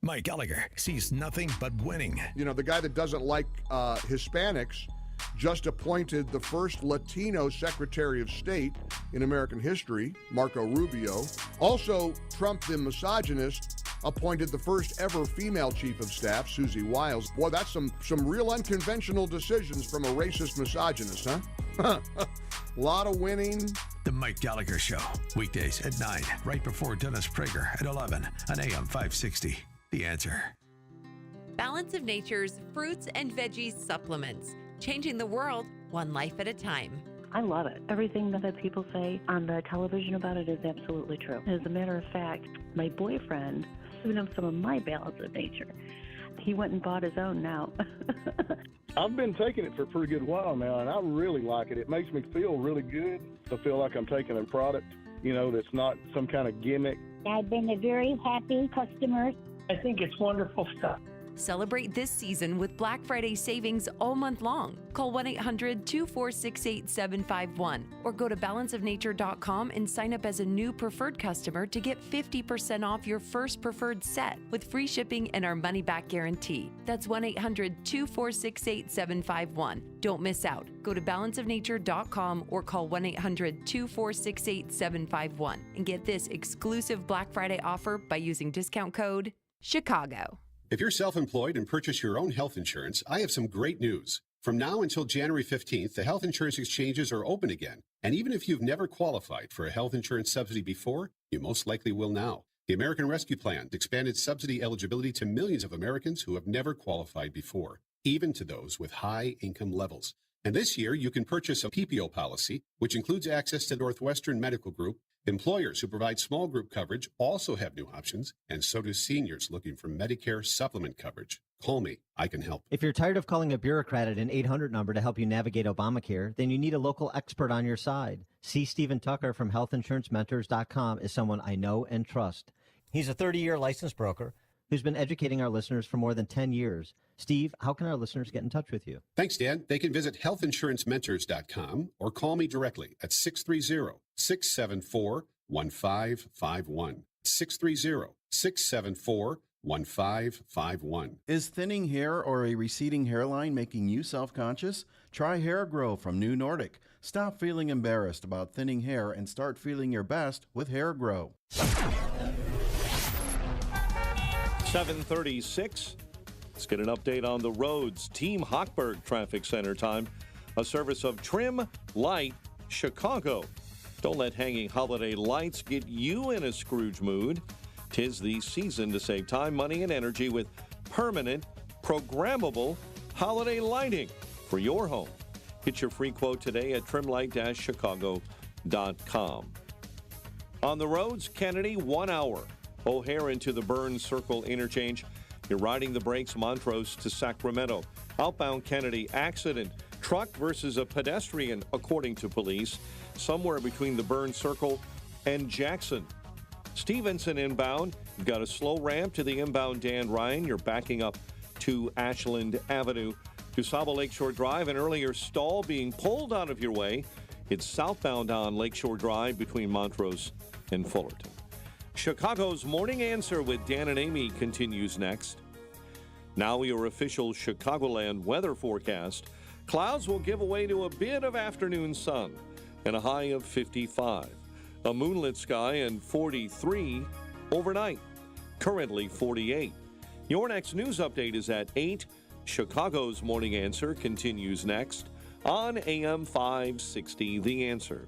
Mike Gallagher sees nothing but winning. You know, the guy that doesn't like Hispanics just appointed the first Latino Secretary of State in American history, Marco Rubio. Also, Trump, the misogynist, appointed the first ever female chief of staff, Susie Wiles. Boy, that's some real unconventional decisions from a racist misogynist, huh? A lot of winning. The Mike Gallagher Show, weekdays at 9, right before Dennis Prager at 11 on AM 560. The Answer. Balance of Nature's fruits and veggies supplements, changing the world one life at a time. I love it. Everything that people say on the television about it is absolutely true. As a matter of fact, my boyfriend, giving him some of my Balance of Nature, he went and bought his own now. I've been taking it for a pretty good while now, and I really like it. It makes me feel really good to feel like I'm taking a product, you know, that's not some kind of gimmick. I've been a very happy customer. I think it's wonderful stuff. Celebrate this season with Black Friday savings all month long. Call 1-800-246-8751 or go to balanceofnature.com and sign up as a new preferred customer to get 50% off your first preferred set with free shipping and our money-back guarantee. That's 1-800-246-8751. Don't miss out. Go to balanceofnature.com or call 1-800-246-8751 and get this exclusive Black Friday offer by using discount code CHICAGO. If you're self-employed and purchase your own health insurance, I have some great news. From now until January 15th, the health insurance exchanges are open again. And even if you've never qualified for a health insurance subsidy before, you most likely will now. The American Rescue Plan expanded subsidy eligibility to millions of Americans who have never qualified before, even to those with high income levels. And this year, you can purchase a PPO policy, which includes access to Northwestern Medical Group. Employers who provide small group coverage also have new options, and so do seniors looking for Medicare supplement coverage. Call me. I can help. If you're tired of calling a bureaucrat at an 800 number to help you navigate Obamacare, then you need a local expert on your side. C. Stephen Tucker from healthinsurancementors.com is someone I know and trust. He's a 30-year licensed broker who's been educating our listeners for more than 10 years. Steve, how can our listeners get in touch with you? Thanks, Dan. They can visit healthinsurancementors.com or call me directly at 630-674-1551. 630-674-1551. Is thinning hair or a receding hairline making you self-conscious? Try Hair Grow from New Nordic. Stop feeling embarrassed about thinning hair and start feeling your best with Hair Grow. 7:36. Let's get an update on the roads. Team Hochberg Traffic Center time. A service of Trim Light Chicago. Don't let hanging holiday lights get you in a Scrooge mood. 'Tis the season to save time, money, and energy with permanent, programmable holiday lighting for your home. Get your free quote today at trimlight-chicago.com. On the roads, Kennedy, 1 hour. O'Hare into the Burns Circle interchange. You're riding the brakes, Montrose to Sacramento. Outbound Kennedy accident. Truck versus a pedestrian, according to police, somewhere between the Burns Circle and Jackson. Stevenson inbound. You've got a slow ramp to the inbound Dan Ryan. You're backing up to Ashland Avenue. DuSable Lakeshore Drive, an earlier stall being pulled out of your way. It's southbound on Lakeshore Drive between Montrose and Fullerton. Chicago's Morning Answer with Dan and Amy continues next. Now your official Chicagoland weather forecast. Clouds will give way to a bit of afternoon sun and a high of 55. A moonlit sky and 43 overnight. Currently 48. Your next news update is at 8. Chicago's Morning Answer continues next on AM 560, The Answer.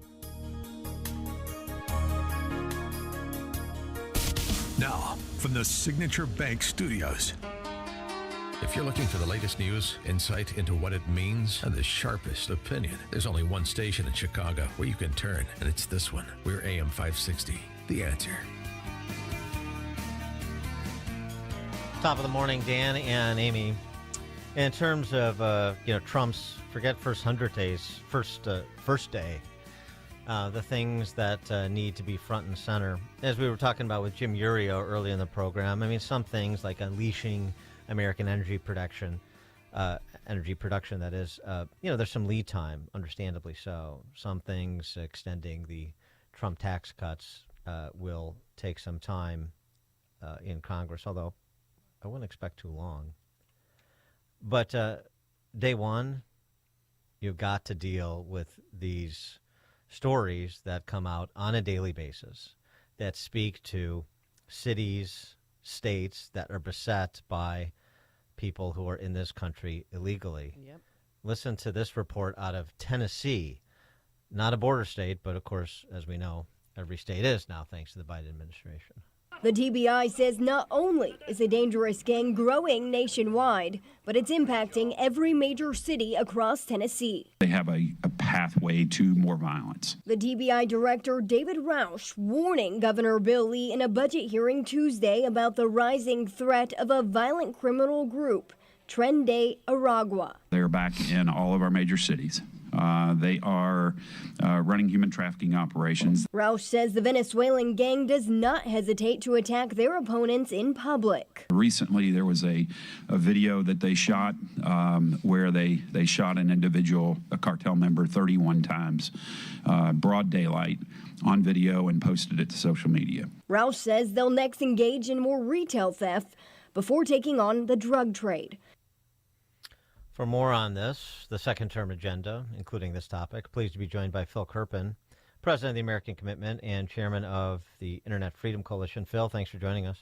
Now, from the Signature Bank Studios. If you're looking for the latest news, insight into what it means, and the sharpest opinion, there's only one station in Chicago where you can turn, and it's this one. We're AM 560, The Answer. Top of the morning, Dan and Amy. In terms of Trump's forget first 100 days, first day, the things that need to be front and center. As we were talking about with Jim Urio early in the program, I mean, some things like unleashing American energy production, that is, there's some lead time, understandably so. Some things, extending the Trump tax cuts, will take some time in Congress, although I wouldn't expect too long. But day one, you've got to deal with these stories that come out on a daily basis that speak to cities, states that are beset by people who are in this country illegally. Yep. Listen to this report out of Tennessee, not a border state, but of course, as we know, every state is now thanks to the Biden administration. The TBI says not only is the dangerous gang growing nationwide, but it's impacting every major city across Tennessee. They have a pathway to more violence. The TBI director, David Roush, warning Governor Bill Lee in a budget hearing Tuesday about the rising threat of a violent criminal group, Tren de Aragua. They're back in all of our major cities. They are running human trafficking operations. Roush says the Venezuelan gang does not hesitate to attack their opponents in public. Recently, there was a video that they shot where they shot an individual, a cartel member, 31 times, broad daylight, on video and posted it to social media. Roush says they'll next engage in more retail theft before taking on the drug trade. For more on this, the second-term agenda, including this topic, pleased to be joined by Phil Kerpen, President of the American Commitment and Chairman of the Internet Freedom Coalition. Phil, thanks for joining us.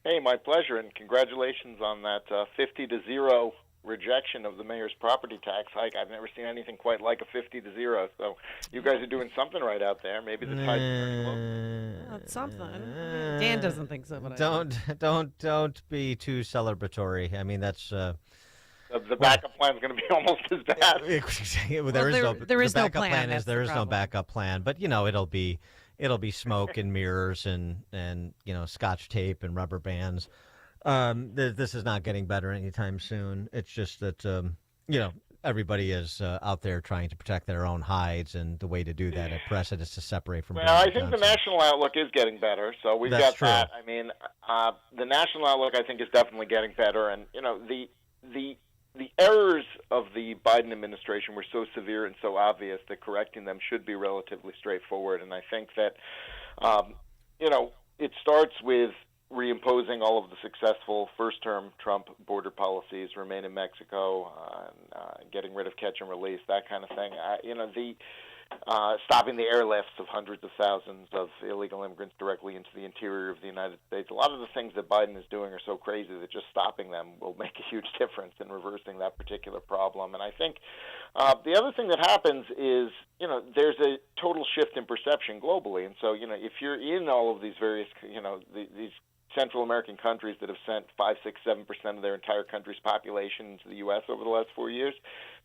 Hey, my pleasure, and congratulations on that 50-0 rejection of the mayor's property tax hike. I've never seen anything quite like a 50-0, so you guys are doing something right out there. Maybe the tide's turning low. Well, it's something. Dan doesn't think so, but Don't be too celebratory. I mean, that's... The backup plan is going to be almost as bad. There is no plan. There is no backup plan, but it'll be smoke and mirrors and Scotch tape and rubber bands. This is not getting better anytime soon. It's just that everybody is out there trying to protect their own hides, and the way to do that at present is to separate from. Well, I think the national outlook is getting better, so we've got that. I mean, the national outlook I think is definitely getting better, and the errors of the Biden administration were so severe and so obvious that correcting them should be relatively straightforward. And I think that, it starts with reimposing all of the successful first-term Trump border policies, remain in Mexico, getting rid of catch and release, that kind of thing. Stopping the airlifts of hundreds of thousands of illegal immigrants directly into the interior of the United States. A lot of the things that Biden is doing are so crazy that just stopping them will make a huge difference in reversing that particular problem. And I think the other thing that happens is, there's a total shift in perception globally. And so, if you're in all of these various, these Central American countries that have sent 5, 6, 7% of their entire country's population to the U.S. over the last 4 years,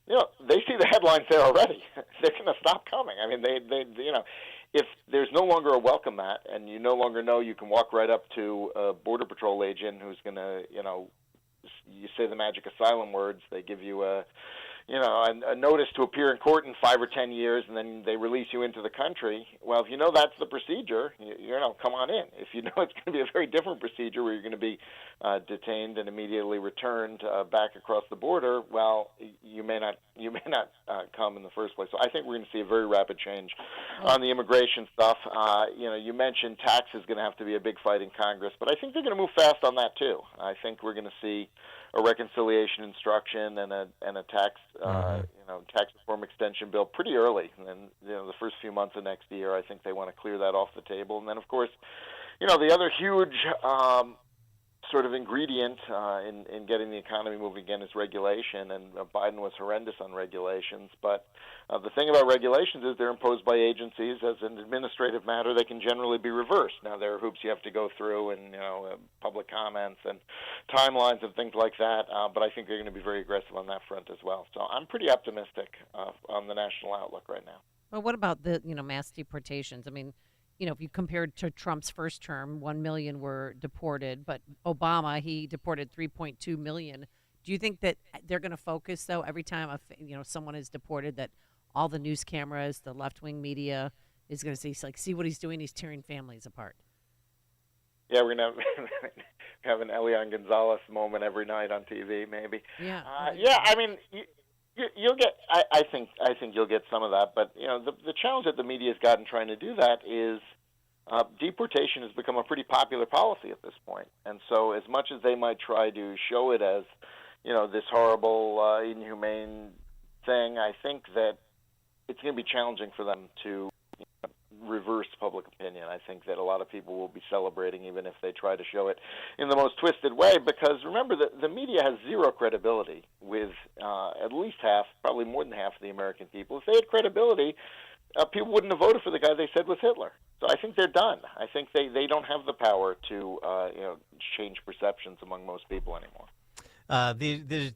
they see the headlines there already. They're going to stop coming. I mean, if there's no longer a welcome mat, and you no longer know you can walk right up to a Border Patrol agent who's going to, you say the magic asylum words, they give you a notice to appear in court in 5 or 10 years, and then they release you into the country. Well, if you know that's the procedure, come on in. If you know it's going to be a very different procedure where you're going to be detained and immediately returned back across the border, well, you may not come in the first place. So I think we're going to see a very rapid change on the immigration stuff. You mentioned tax is going to have to be a big fight in Congress, but I think they're going to move fast on that too. I think we're going to see a reconciliation instruction and a tax tax reform extension bill pretty early, and then the first few months of next year, I think they want to clear that off the table. And then, of course, the other huge sort of ingredient in getting the economy moving again is regulation, and Biden was horrendous on regulations. But the thing about regulations is they're imposed by agencies. As an administrative matter, they can generally be reversed. Now, there are hoops you have to go through, and public comments and timelines and things like that. But I think they're going to be very aggressive on that front as well. So I'm pretty optimistic on the national outlook right now. Well, what about the mass deportations? I mean, if you compared to Trump's first term, 1 million were deported, but Obama, he deported 3.2 million. Do you think that they're going to focus, though, every time someone is deported, that all the news cameras, the left-wing media is going to see what he's doing? He's tearing families apart. Yeah, we're going to have an Elian Gonzalez moment every night on TV, maybe. Yeah. I mean, you'll get. I think you'll get some of that, but the challenge that the media has gotten trying to do that is deportation has become a pretty popular policy at this point, and so as much as they might try to show it as this horrible, inhumane thing, I think that it's going to be challenging for them to reverse public opinion. I think that a lot of people will be celebrating even if they try to show it in the most twisted way, because remember that the media has zero credibility with at least half, probably more than half of the American people. If they had credibility, people wouldn't have voted for the guy they said was Hitler. So I think they're done. I think they don't have the power to change perceptions among most people anymore.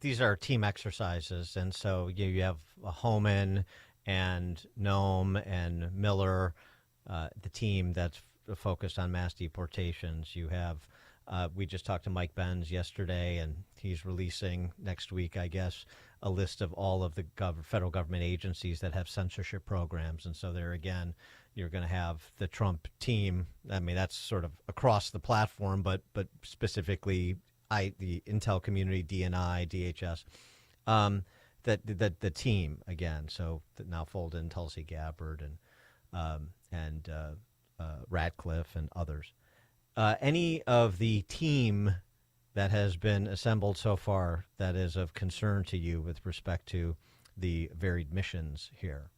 These are team exercises, and so you have Homan and Noem and Miller, the team that's focused on mass deportations. You have, we just talked to Mike Benz yesterday, and he's releasing next week, I guess, a list of all of the federal government agencies that have censorship programs. And so there again, you're going to have the Trump team. I mean, that's sort of across the platform, but specifically the intel community, DNI, DHS, the team again. So now fold in Tulsi Gabbard and Radcliffe and others. Any of the team that has been assembled so far that is of concern to you with respect to the varied missions here?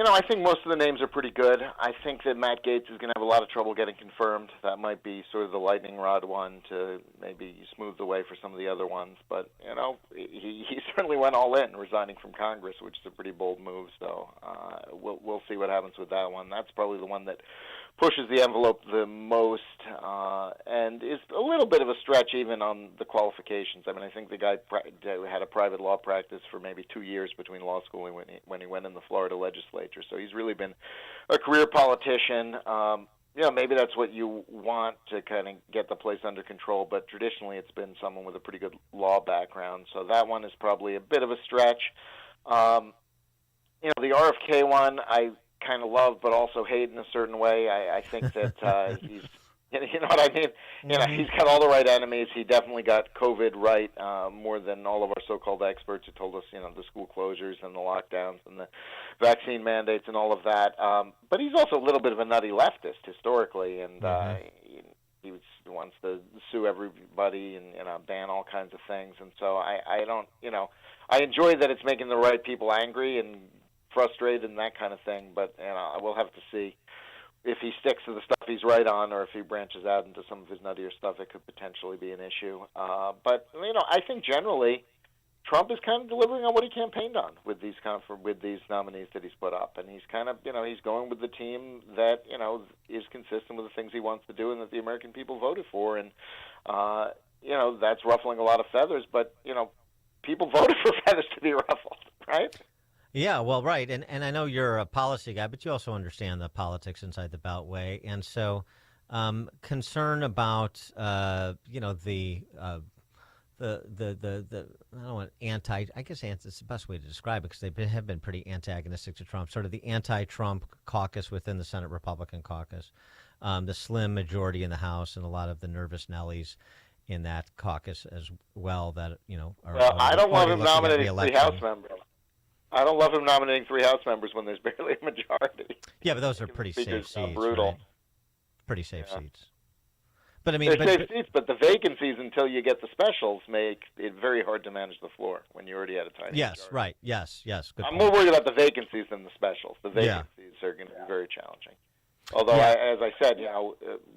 I think most of the names are pretty good. I think that Matt Gaetz is going to have a lot of trouble getting confirmed. That might be sort of the lightning rod one to maybe smooth the way for some of the other ones. But, he certainly went all in, resigning from Congress, which is a pretty bold move. So we'll see what happens with that one. That's probably the one that pushes the envelope the most and is a little bit of a stretch even on the qualifications. I mean, I think the guy had a private law practice for maybe 2 years between law school and when he went in the Florida legislature. So he's really been a career politician. Maybe that's what you want to kind of get the place under control, but traditionally it's been someone with a pretty good law background. So that one is probably a bit of a stretch. The RFK one, I kind of love but also hate in a certain way. I think that he's, you know what I mean? He's got all the right enemies. He definitely got COVID right more than all of our so-called experts who told us, the school closures and the lockdowns and the vaccine mandates and all of that. But he's also a little bit of a nutty leftist historically, and he wants to sue everybody and ban all kinds of things. And so I don't, I enjoy that it's making the right people angry and frustrated and that kind of thing, but we'll have to see if he sticks to the stuff he's right on, or if he branches out into some of his nuttier stuff. It could potentially be an issue. But I think generally Trump is kind of delivering on what he campaigned on with these nominees that he's put up, and he's kind of he's going with the team that is consistent with the things he wants to do and that the American people voted for, and that's ruffling a lot of feathers, but people voted for feathers to be ruffled, right? Yeah, well, right, and I know you're a policy guy, but you also understand the politics inside the Beltway, and so concern about the I don't want I guess it's the best way to describe it, because they have been pretty antagonistic to Trump, sort of the anti-Trump caucus within the Senate Republican caucus, the slim majority in the House, and a lot of the nervous Nellies in that caucus as well that I don't love him nominating 3 House members. I don't love him nominating 3 House members when there's barely a majority. Yeah, but those are pretty safe seats. Brutal. Right? Pretty safe seats. But I mean, they're safe seats, but the vacancies until you get the specials make it very hard to manage the floor when you already had a tiny majority. Right. Yes. Good I'm point. more worried about the vacancies than the specials. The vacancies are going to be very challenging. Although, as I said,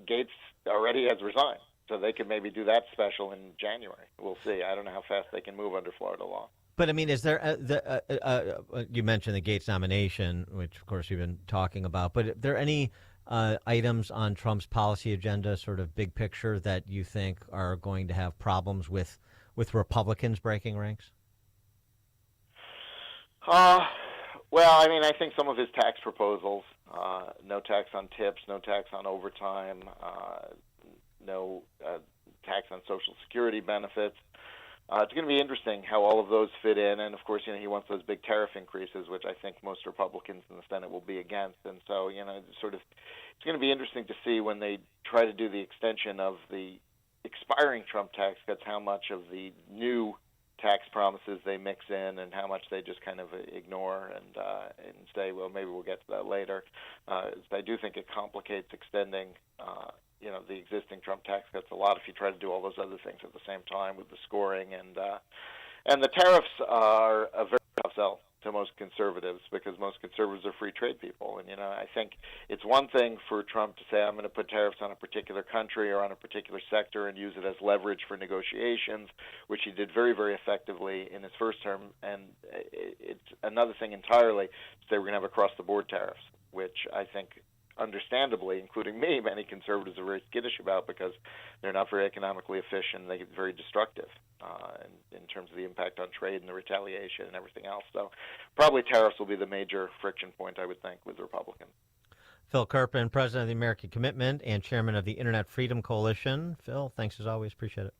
Gates already has resigned, so they could maybe do that special in January. We'll see. I don't know how fast they can move under Florida law. But I mean, is there you mentioned the Gates nomination, which of course we've been talking about, but are there any items on Trump's policy agenda, sort of big picture, that you think are going to have problems with Republicans breaking ranks? Well, I mean, I think some of his tax proposals, no tax on tips, no tax on overtime, no tax on Social Security benefits. It's going to be interesting how all of those fit in, and of course, he wants those big tariff increases, which I think most Republicans in the Senate will be against. And so, it's going to be interesting to see when they try to do the extension of the expiring Trump tax cuts, how much of the new tax promises they mix in, and how much they just kind of ignore and say, well, maybe we'll get to that later. I do think it complicates extending the existing Trump tax cuts a lot if you try to do all those other things at the same time with the scoring. And the tariffs are a very tough sell to most conservatives, because most conservatives are free trade people. And, I think it's one thing for Trump to say, I'm going to put tariffs on a particular country or on a particular sector and use it as leverage for negotiations, which he did very, very effectively in his first term. And it's another thing entirely to say we're going to have across-the-board tariffs, which I think, understandably, including me, many conservatives are very skittish about, because they're not very economically efficient. They get very destructive in terms of the impact on trade and the retaliation and everything else. So probably tariffs will be the major friction point, I would think, with Republicans. Phil Kerpen, president of the American Commitment and chairman of the Internet Freedom Coalition. Phil, thanks as always. Appreciate it.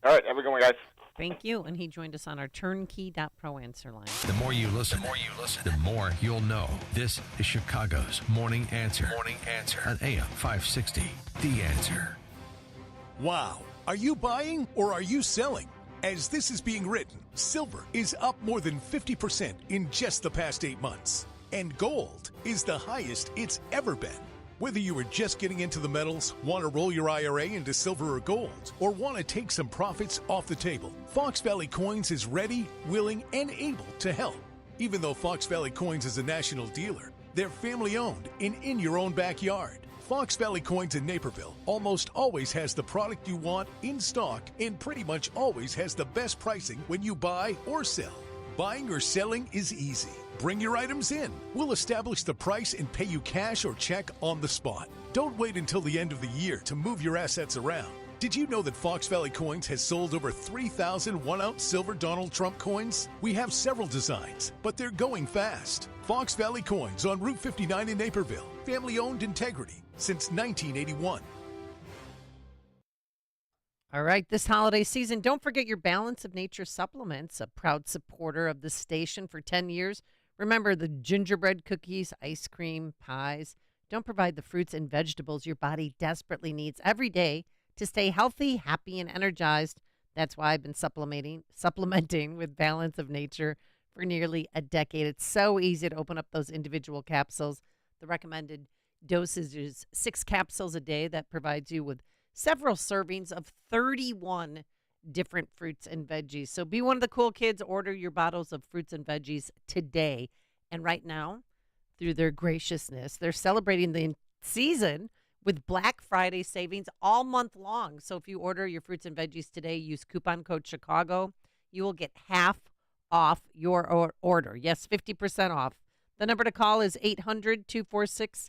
All right. Have a good one, guys. Thank you. And he joined us on our turnkey.pro answer line. The more you listen, the more you'll know. This is Chicago's Morning Answer. Morning Answer on AM 560. The Answer. Wow. Are you buying or are you selling? As this is being written, silver is up more than 50% in just the past 8 months. And gold is the highest it's ever been. Whether you are just getting into the metals, want to roll your IRA into silver or gold, or want to take some profits off the table, Fox Valley Coins is ready, willing, and able to help. Even though Fox Valley Coins is a national dealer, they're family-owned and in your own backyard. Fox Valley Coins in Naperville almost always has the product you want in stock and pretty much always has the best pricing when you buy or sell. Buying or selling is easy. Bring your items in. We'll establish the price and pay you cash or check on the spot. Don't wait until the end of the year to move your assets around. Did you know that Fox Valley Coins has sold over 3,000 1-ounce silver Donald Trump coins? We have several designs, but they're going fast. Fox Valley Coins on Route 59 in Naperville. Family-owned integrity since 1981. All right, this holiday season, don't forget your Balance of Nature supplements, a proud supporter of the station for 10 years. Remember, the gingerbread cookies, ice cream, pies don't provide the fruits and vegetables your body desperately needs every day to stay healthy, happy, and energized. That's why I've been supplementing with Balance of Nature for nearly a decade. It's so easy to open up those individual capsules. The recommended dosage is 6 capsules a day. That provides you with several servings of 31 different fruits and veggies. So be one of the cool kids. Order your bottles of fruits and veggies today. And right now, through their graciousness, they're celebrating the season with Black Friday savings all month long. So if you order your fruits and veggies today, use coupon code Chicago, you will get half off your order. Yes, 50% off. The number to call is 800-246-8751,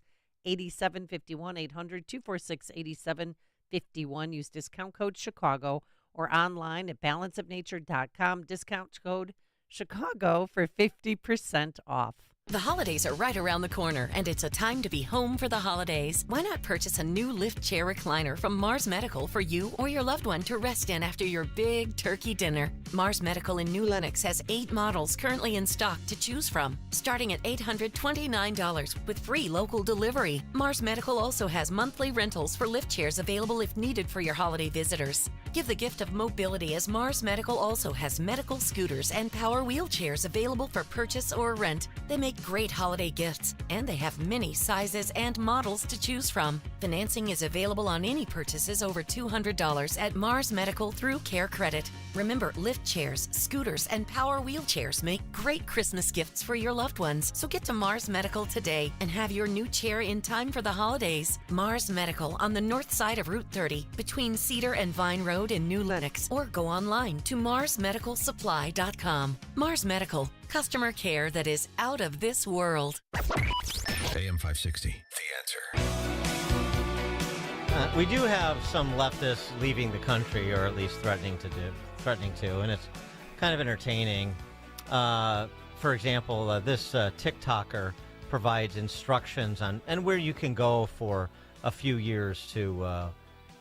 800-246-8751. Use discount code Chicago or online at balanceofnature.com. Discount code Chicago for 50% off. The holidays are right around the corner, and it's a time to be home for the holidays. Why not purchase a new lift chair recliner from Mars Medical for you or your loved one to rest in after your big turkey dinner? Mars Medical in New Lenox has 8 models currently in stock to choose from, starting at $829 with free local delivery. Mars Medical also has monthly rentals for lift chairs available if needed for your holiday visitors. Give the gift of mobility, as Mars Medical also has medical scooters and power wheelchairs available for purchase or rent. They make great holiday gifts, and they have many sizes and models to choose from. financing is available on any purchases over $200 at Mars Medical through Care Credit. Remember, lift chairs, scooters, and power wheelchairs make great Christmas gifts for your loved ones. So get to Mars Medical today and have your new chair in time for the holidays. Mars Medical on the north side of Route 30 between Cedar and Vine Road in New Lenox, or go online to marsmedicalsupply.com. Mars Medical, customer care that is out of this world. AM 560, The Answer. We do have some leftists leaving the country, or at least threatening to, and it's kind of entertaining. For example, this TikToker provides instructions on and where you can go for a few years to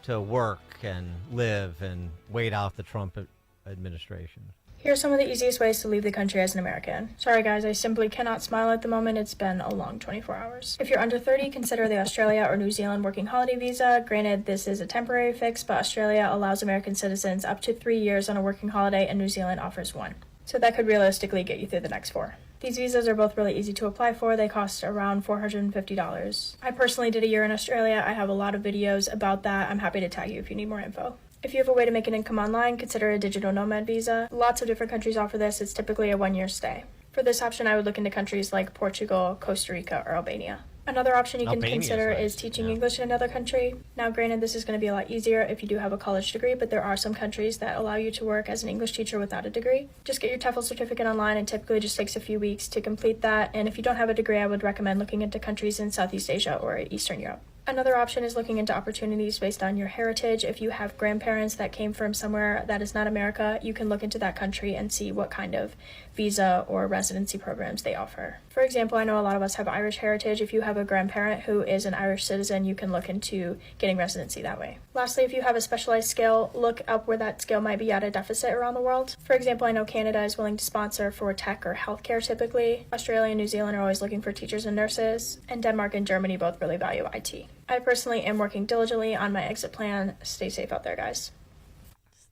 work and live and wait out the Trump administration. Here are some of the easiest ways to leave the country as an American. Sorry guys, I simply cannot smile at the moment. It's been a long 24 hours. If you're under 30, consider the Australia or New Zealand working holiday visa. Granted, this is a temporary fix, but Australia allows American citizens up to 3 years on a working holiday, and New Zealand offers 1. So that could realistically get you through the next 4. These visas are both really easy to apply for. They cost around $450. I personally did a year in Australia. I have a lot of videos about that. I'm happy to tag you if you need more info. If you have a way to make an income online, consider a digital nomad visa. Lots of different countries offer this. It's typically a 1-year stay. For this option, I would look into countries like Portugal, Costa Rica, or Albania. Another option you can consider is teaching English in another country. Now, granted, this is going to be a lot easier if you do have a college degree, but there are some countries that allow you to work as an English teacher without a degree. Just get your TOEFL certificate online, and typically just takes a few weeks to complete that. And if you don't have a degree, I would recommend looking into countries in Southeast Asia or Eastern Europe. Another option is looking into opportunities based on your heritage. If you have grandparents that came from somewhere that is not America, you can look into that country and see what kind of visa or residency programs they offer. For example, I know a lot of us have Irish heritage. If you have a grandparent who is an Irish citizen, you can look into getting residency that way. Lastly, if you have a specialized skill, look up where that skill might be at a deficit around the world. For example, I know Canada is willing to sponsor for tech or healthcare typically. Australia and New Zealand are always looking for teachers and nurses, and Denmark and Germany both really value IT. I personally am working diligently on my exit plan. Stay safe out there, guys.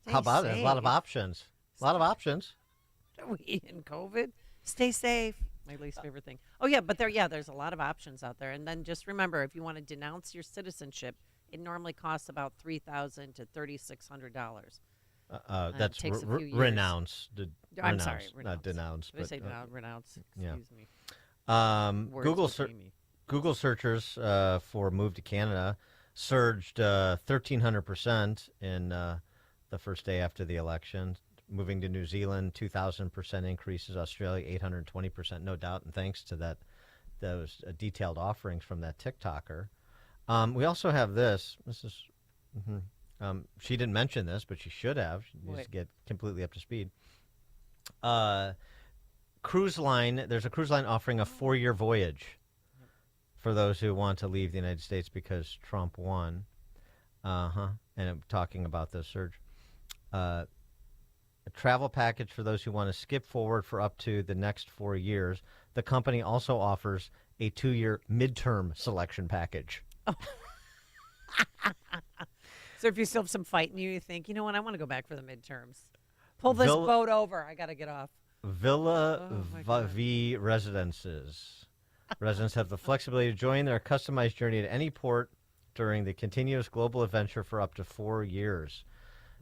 How about it? A lot of options. A lot of options. Are we in COVID? Stay safe. My least favorite thing. Oh, yeah, but there's a lot of options out there. And then just remember, if you want to denounce your citizenship, it normally costs about $3,000 to $3,600. That's renounce. I'm sorry, renounce. Not denounce. Did I say renounce? Excuse me. Google searchers for move to Canada surged 1,300% in the first day after the election. Moving to New Zealand, 2,000% increases. Australia, 820%, no doubt. And thanks to those detailed offerings from that TikToker. We also have this. This is she didn't mention this, but she should have. She needs to get completely up to speed. Cruise line. There's a cruise line offering a 4-year voyage for those who want to leave the United States because Trump won. And I'm talking about the surge. A travel package for those who want to skip forward for up to the next 4 years. The company also offers a 2-year midterm selection package. Oh. So if you still have some fight in you, you think, you know what, I want to go back for the midterms. Pull this boat over. I got to get off. Villa V Residences. Residents have the flexibility to join their customized journey at any port during the continuous global adventure for up to 4 years.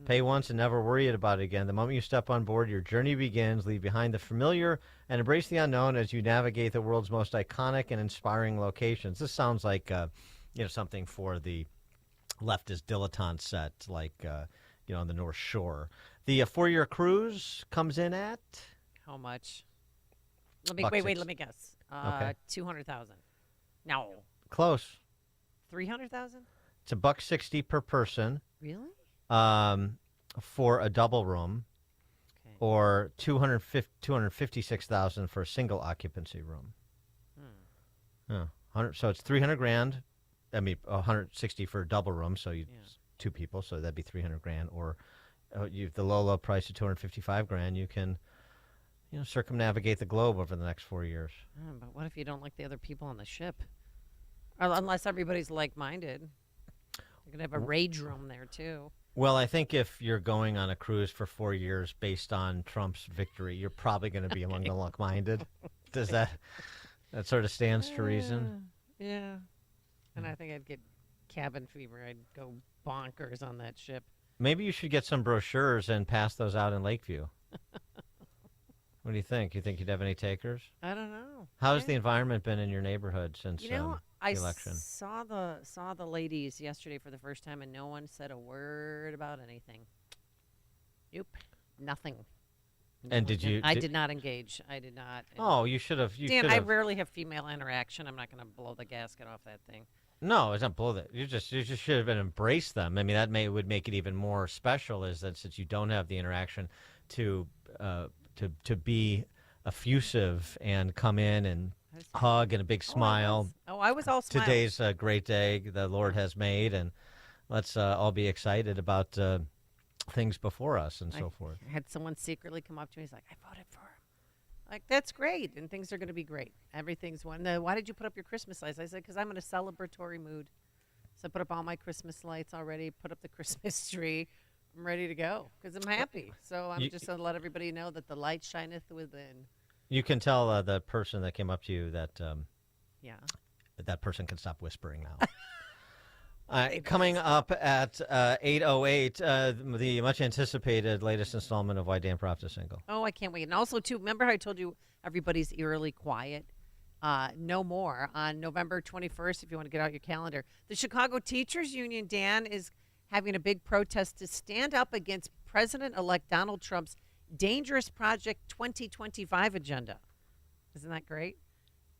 Pay once and never worry about it again. The moment you step on board, your journey begins. Leave behind the familiar and embrace the unknown as you navigate the world's most iconic and inspiring locations. This sounds like something for the leftist dilettante set, like on the North Shore. The 4-year cruise comes in at how much? Let me guess. Okay. 200,000. No. Close. 300,000. It's $160 per person. Really? For a double room, or $256,000 for a single occupancy room. So it's $300,000. I mean, $160 for a double room, so two people, so that'd be $300,000. Or the low price of $255,000. You can, circumnavigate the globe over the next 4 years. But what if you don't like the other people on the ship? Unless everybody's like-minded, you're gonna have a rage room there too. Well, I think if you're going on a cruise for 4 years based on Trump's victory, you're probably going to be among the like-minded. Does that sort of stands to reason? Yeah. And I think I'd get cabin fever. I'd go bonkers on that ship. Maybe you should get some brochures and pass those out in Lakeview. What do you think? You think you'd have any takers? I don't know. How's the environment been in your neighborhood since the I election? saw the ladies yesterday for the first time, and no one said a word about anything. Nope, nothing. And did you? I did not engage. I did not. Oh, you should have. Dan, I rarely have female interaction. I'm not going to blow the gasket off that thing. No, it's not blow that. You just should have embraced them. I mean, that would make it even more special. Is that since you don't have the interaction to be effusive and come in and hug and a big smile. I was all smiles. Today's a great day the Lord has made, and let's all be excited about things before us and so forth. I had someone secretly come up to me. He's like, I voted for him. Like, that's great, and things are going to be great. Everything's one. Why did you put up your Christmas lights? I said, because I'm in a celebratory mood. So I put up all my Christmas lights already, put up the Christmas tree. I'm ready to go because I'm happy. So I'm just going to let everybody know that the light shineth within. You can tell the person that came up to you that that person can stop whispering now. Coming up at 8:08, the much-anticipated latest installment of Why Dan Proft's a Single. Oh, I can't wait. And also, too, remember how I told you everybody's eerily quiet? No more. On November 21st, if you want to get out your calendar, the Chicago Teachers Union, Dan, is having a big protest to stand up against President-elect Donald Trump's Dangerous Project 2025 agenda. Isn't that great?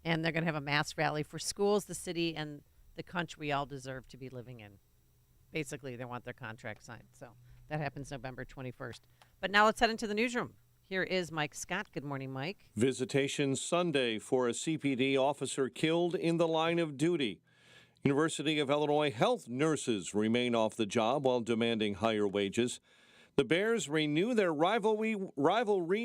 And they're going to have a mass rally for schools, the city, and the country we all deserve to be living in. Basically, they want their contract signed. So that happens November 21st. But now let's head into the newsroom. Here is Mike Scott. Good morning, Mike. Visitation Sunday for a CPD officer killed in the line of duty. University of Illinois health nurses remain off the job while demanding higher wages. The Bears renew their rivalry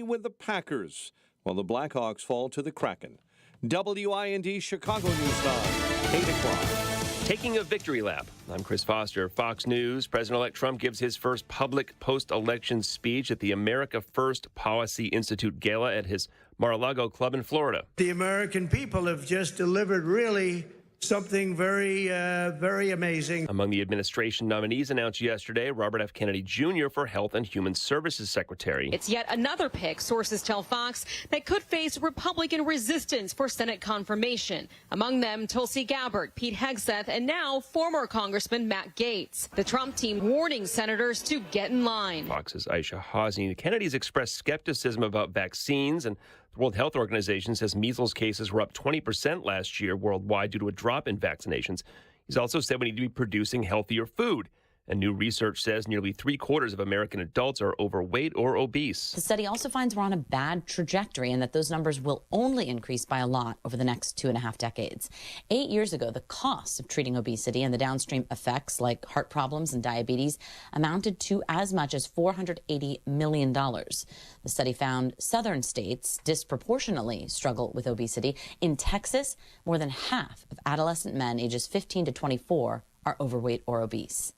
with the Packers, while the Blackhawks fall to the Kraken. WIND Chicago News Time, 8 o'clock. Taking a victory lap. I'm Chris Foster, Fox News. President-elect Trump gives his first public post-election speech at the America First Policy Institute Gala at his Mar-a-Lago club in Florida. The American people have just delivered really something very, very amazing. Among the administration nominees announced yesterday, Robert F. Kennedy Jr. for Health and Human Services Secretary. It's yet another pick, sources tell Fox, that could face Republican resistance for Senate confirmation. Among them, Tulsi Gabbard, Pete Hegseth, and now former Congressman Matt Gaetz. The Trump team warning senators to get in line. Fox's Aisha Hazni. The Kennedys expressed skepticism about vaccines, and the World Health Organization says measles cases were up 20% last year worldwide due to a drop in vaccinations. He's also said we need to be producing healthier food. And new research says nearly 3/4 of American adults are overweight or obese. The study also finds we're on a bad trajectory and that those numbers will only increase by a lot over the next 2.5 decades. 8 years ago, the cost of treating obesity and the downstream effects like heart problems and diabetes amounted to as much as $480 million. The study found southern states disproportionately struggle with obesity. In Texas, more than half of adolescent men ages 15 to 24 are overweight or obese.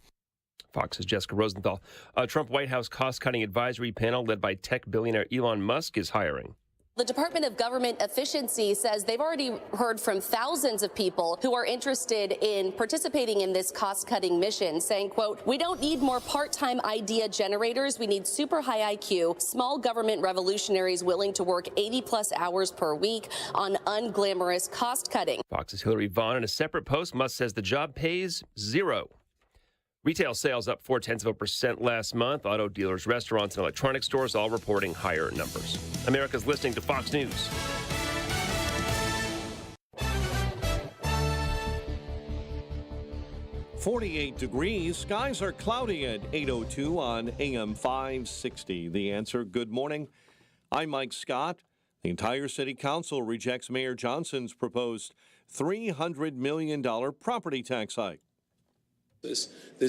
Fox's Jessica Rosenthal. A Trump White House cost-cutting advisory panel led by tech billionaire Elon Musk is hiring. The Department of Government Efficiency says they've already heard from thousands of people who are interested in participating in this cost-cutting mission, saying, quote, we don't need more part-time idea generators. We need super high IQ, small government revolutionaries willing to work 80-plus hours per week on unglamorous cost-cutting. Fox's Hillary Vaughn in a separate post. Musk says the job pays zero. Retail sales up 0.4% last month. Auto dealers, restaurants, and electronics stores all reporting higher numbers. America's listening to Fox News. .48 degrees. Skies are cloudy at 8:02 on AM 560. The Answer. Good morning. I'm Mike Scott. The entire city council rejects Mayor Johnson's proposed $300 million property tax hike. This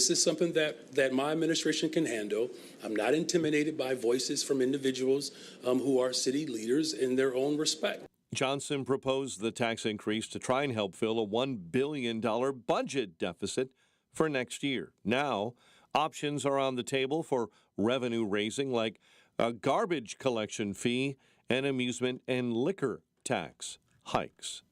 is something that my administration can handle. I'm not intimidated by voices from individuals who are city leaders in their own respect. Johnson proposed the tax increase to try and help fill a $1 billion budget deficit for next year. Now, options are on the table for revenue raising, like a garbage collection fee and amusement and liquor tax hikes.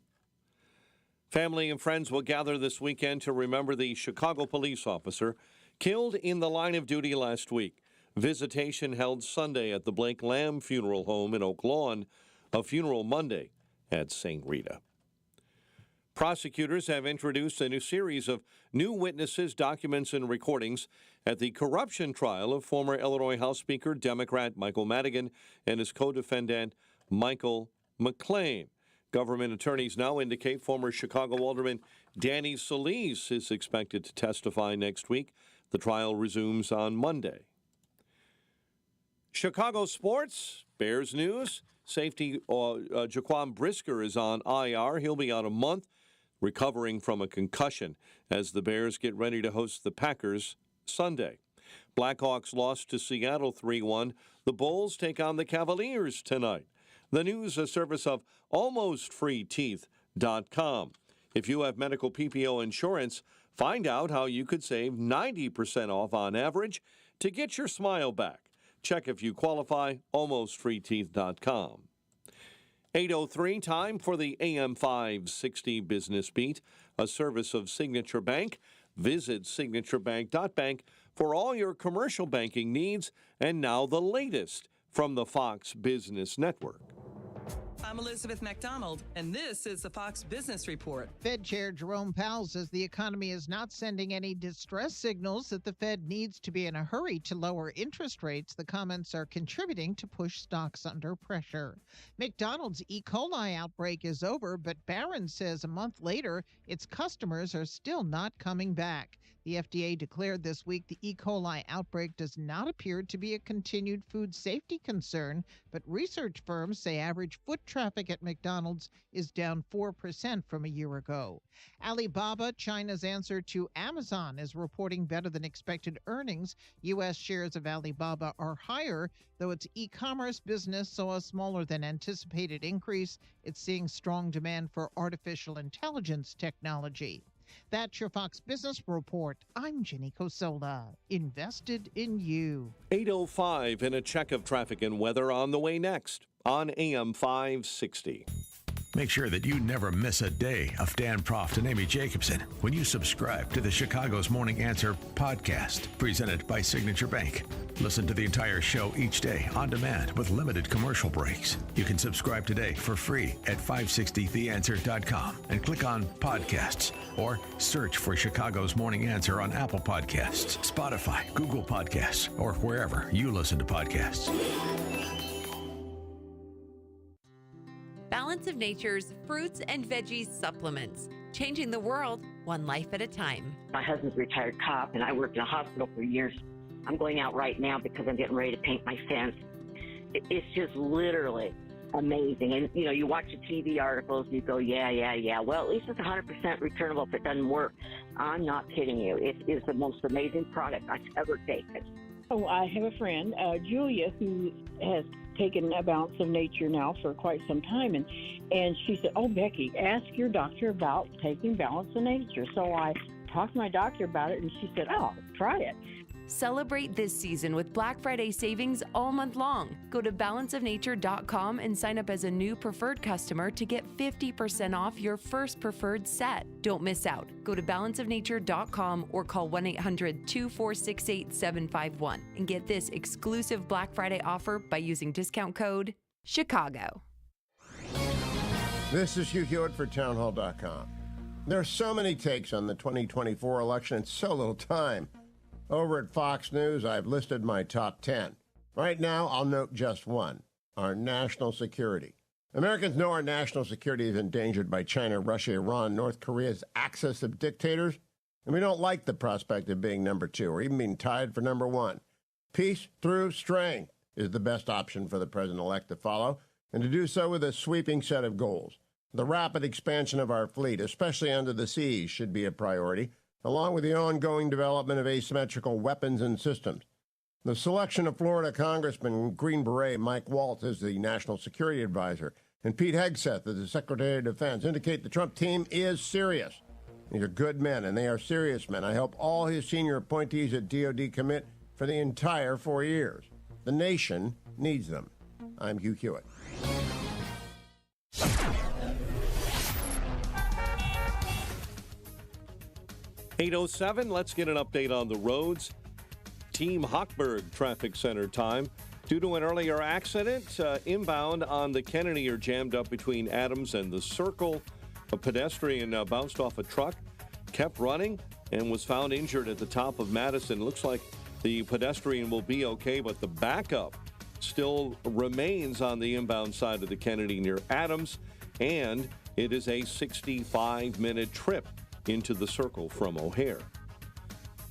Family and friends will gather this weekend to remember the Chicago police officer killed in the line of duty last week. Visitation held Sunday at the Blake Lamb Funeral Home in Oak Lawn, a funeral Monday at St. Rita. Prosecutors have introduced a new series of new witnesses, documents, and recordings at the corruption trial of former Illinois House Speaker Democrat Michael Madigan and his co-defendant Michael McLean. Government attorneys now indicate former Chicago Alderman Danny Solis is expected to testify next week. The trial resumes on Monday. Chicago sports, Bears news. Safety Jaquan Brisker is on IR. He'll be out a month, recovering from a concussion as the Bears get ready to host the Packers Sunday. Blackhawks lost to Seattle 3-1. The Bulls take on the Cavaliers tonight. The news, a service of AlmostFreeTeeth.com. If you have medical PPO insurance, find out how you could save 90% off on average to get your smile back. Check if you qualify, AlmostFreeTeeth.com. 8:03, time for the AM 560 Business Beat, a service of Signature Bank. Visit signaturebank.bank for all your commercial banking needs, and now the latest from the Fox Business Network. I'm Elizabeth McDonald, and this is the Fox Business Report. Fed Chair Jerome Powell says the economy is not sending any distress signals that the Fed needs to be in a hurry to lower interest rates. The comments are contributing to push stocks under pressure. McDonald's E. coli outbreak is over, but Barron says a month later its customers are still not coming back. The FDA declared this week the E. coli outbreak does not appear to be a continued food safety concern, but research firms say average foot traffic at McDonald's is down 4% from a year ago. Alibaba, China's answer to Amazon, is reporting better than expected earnings. U.S. shares of Alibaba are higher, though its e-commerce business saw a smaller than anticipated increase. It's seeing strong demand for artificial intelligence technology. That's your Fox Business Report. I'm Jenny Cosola, invested in you. 8:05 and a check of traffic and weather on the way next on AM 560. Make sure that you never miss a day of Dan Proft and Amy Jacobson when you subscribe to the Chicago's Morning Answer podcast, presented by Signature Bank. Listen to the entire show each day on demand with limited commercial breaks. You can subscribe today for free at 560theanswer.com and click on podcasts or search for Chicago's Morning Answer on Apple Podcasts, Spotify, Google Podcasts, or wherever you listen to podcasts. Balance of Nature's fruits and veggies supplements, changing the world one life at a time. My husband's a retired cop, and I worked in a hospital for years. I'm going out right now because I'm getting ready to paint my fence. It's just literally amazing. And, you know, you watch the TV articles, and you go, yeah. Well, at least it's 100% returnable if it doesn't work. I'm not kidding you. It is the most amazing product I've ever taken. Oh, I have a friend, Julia, who has taken a Balance of Nature now for quite some time. And she said, oh, Becky, ask your doctor about taking Balance of Nature. So I talked to my doctor about it, and she said, oh, try it. Celebrate this season with Black Friday savings all month long. Go to balanceofnature.com and sign up as a new preferred customer to get 50% off your first preferred set. Don't miss out. Go to balanceofnature.com or call 1-800-246-8751 and get this exclusive Black Friday offer by using discount code CHICAGO. This is Hugh Hewitt for townhall.com. There are so many takes on the 2024 election and so little time. Over at Fox News, I've listed my top 10. Right now, I'll note just one, our national security. Americans know our national security is endangered by China, Russia, Iran, North Korea's axis of dictators, and we don't like the prospect of being number 2 or even being tied for number 1. Peace through strength is the best option for the president-elect to follow, and to do so with a sweeping set of goals. The rapid expansion of our fleet, especially under the seas, should be a priority, along with the ongoing development of asymmetrical weapons and systems. The selection of Florida Congressman Green Beret Mike Waltz as the National Security Advisor and Pete Hegseth as the Secretary of Defense indicate the Trump team is serious. These are good men, and they are serious men. I hope all his senior appointees at DOD commit for the entire 4 years. The nation needs them. I'm Hugh Hewitt. 8:07, let's get an update on the roads. Team Hochberg Traffic Center time. Due to an earlier accident, inbound on the Kennedy are jammed up between Adams and the Circle. A pedestrian bounced off a truck, kept running, and was found injured at the top of Madison. Looks like the pedestrian will be okay, but the backup still remains on the inbound side of the Kennedy near Adams, and it is a 65-minute trip into the Circle from O'Hare.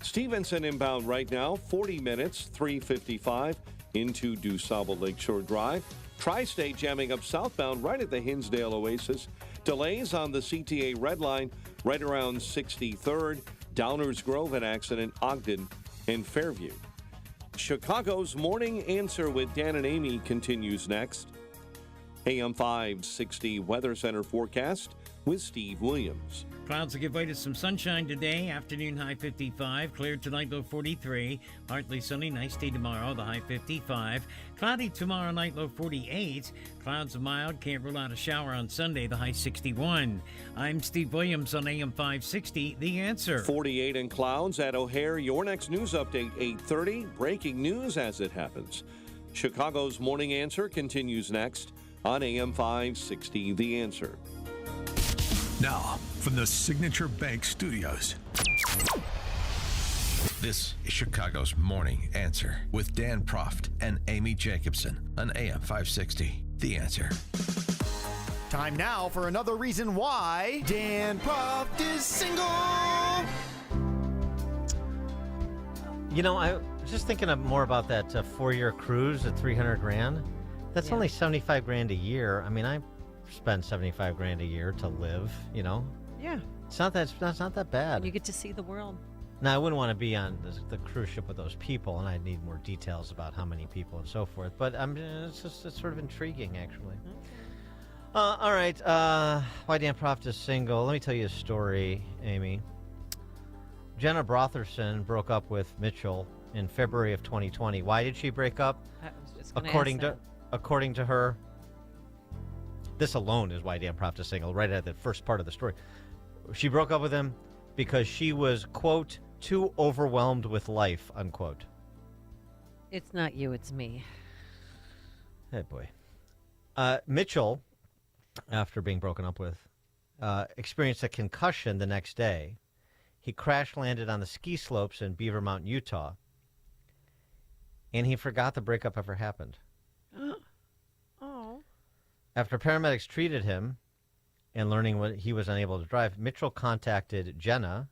Stevenson inbound right now, 40 minutes, 3:55 into DuSable Lakeshore Drive. Tri-State jamming up southbound right at the Hinsdale Oasis. Delays on the CTA Red Line right around 63rd. Downers Grove, an accident, Ogden and Fairview. Chicago's Morning Answer with Dan and Amy continues next. AM 560 Weather Center forecast with Steve Williams. Clouds will give way to some sunshine today. Afternoon high 55. Clear tonight, low 43. Partly sunny. Nice day tomorrow, the high 55. Cloudy tomorrow night, low 48. Clouds mild. Can't rule out a shower on Sunday, the high 61. I'm Steve Williams on AM 560. The Answer. 48 and clouds at O'Hare. Your next news update, 8:30. Breaking news as it happens. Chicago's Morning Answer continues next on AM 560. The Answer. Now, from the Signature Bank Studios. This is Chicago's Morning Answer with Dan Proft and Amy Jacobson on AM 560. The Answer. Time now for another reason why Dan Proft is single. You know, I was just thinking more about that 4-year cruise at $300,000. That's only $75,000 a year. I mean, I spend $75,000 a year to live. You know. Yeah. It's not that bad. You get to see the world. Now, I wouldn't want to be on the cruise ship with those people, and I'd need more details about how many people and so forth. But it's sort of intriguing, actually. All right. Why Dan Proft is single. Let me tell you a story, Amy. Jenna Brotherson broke up with Mitchell in February of 2020. Why did she break up? I was just gonna ask that. According to her, this alone is why Dan Proft is single, right at the first part of the story. She broke up with him because she was, quote, too overwhelmed with life, unquote. It's not you, it's me. Hey, boy. Mitchell, after being broken up with, experienced a concussion the next day. He crash-landed on the ski slopes in Beaver Mountain, Utah, and he forgot the breakup ever happened. Oh. After paramedics treated him and learning what he was unable to drive, Mitchell contacted Jenna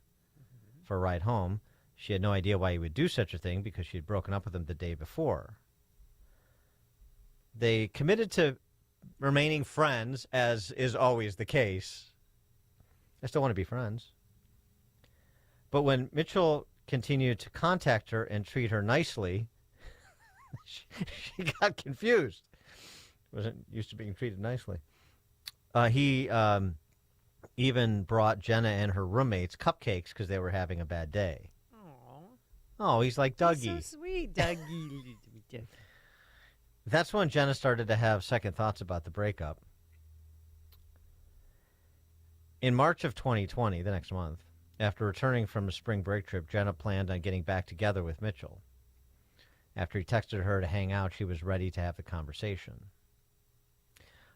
for a ride home. She had no idea why he would do such a thing because she had broken up with him the day before. They committed to remaining friends, as is always the case. I still want to be friends. But when Mitchell continued to contact her and treat her nicely, she got confused. Wasn't used to being treated nicely. He even brought Jenna and her roommates cupcakes because they were having a bad day. Oh, he's like Dougie. That's so sweet, Dougie. That's when Jenna started to have second thoughts about the breakup. In March of 2020, the next month, after returning from a spring break trip, Jenna planned on getting back together with Mitchell. After he texted her to hang out, she was ready to have the conversation.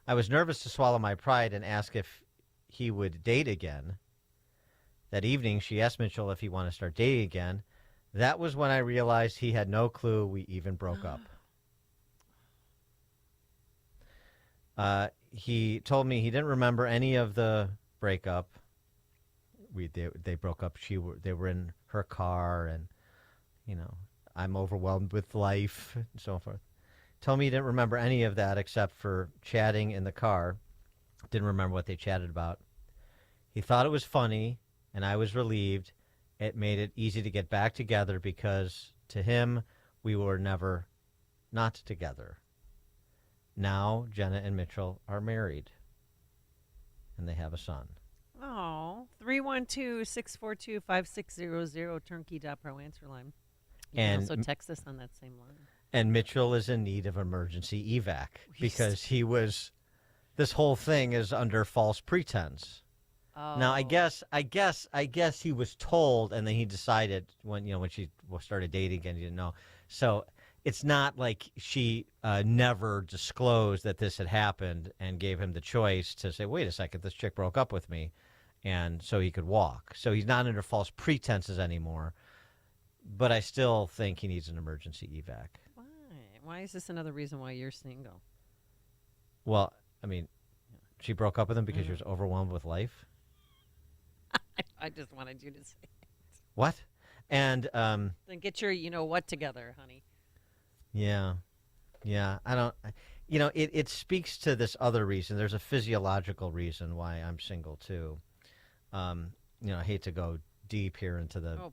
I was nervous to swallow my pride and ask if he would date again. That evening, she asked Mitchell if he wanted to start dating again. That was when I realized he had no clue we even broke up. He told me he didn't remember any of the breakup. They broke up. They were in her car, and I'm overwhelmed with life and so forth. Told me he didn't remember any of that except for chatting in the car. Didn't remember what they chatted about. He thought it was funny, and I was relieved. It made it easy to get back together because, to him, we were never not together. Now, Jenna and Mitchell are married, and they have a son. Oh, 312-642-5600, turnkey.pro answer line. You And can also text us on that same line. And Mitchell is in need of emergency evac because this whole thing is under false pretense. Now, I guess he was told, and then he decided when she started dating again, he didn't know. So it's not like she never disclosed that this had happened and gave him the choice to say, wait a second, this chick broke up with me, and so he could walk. So he's not under false pretenses anymore. But I still think he needs an emergency evac. Why? Why is this another reason why you're single? Well, I mean, she broke up with him because she was overwhelmed with life. I just wanted you to say it. What? And then get your what together, honey. Yeah. I don't. It speaks to this other reason. There's a physiological reason why I'm single too. I hate to go deep here into the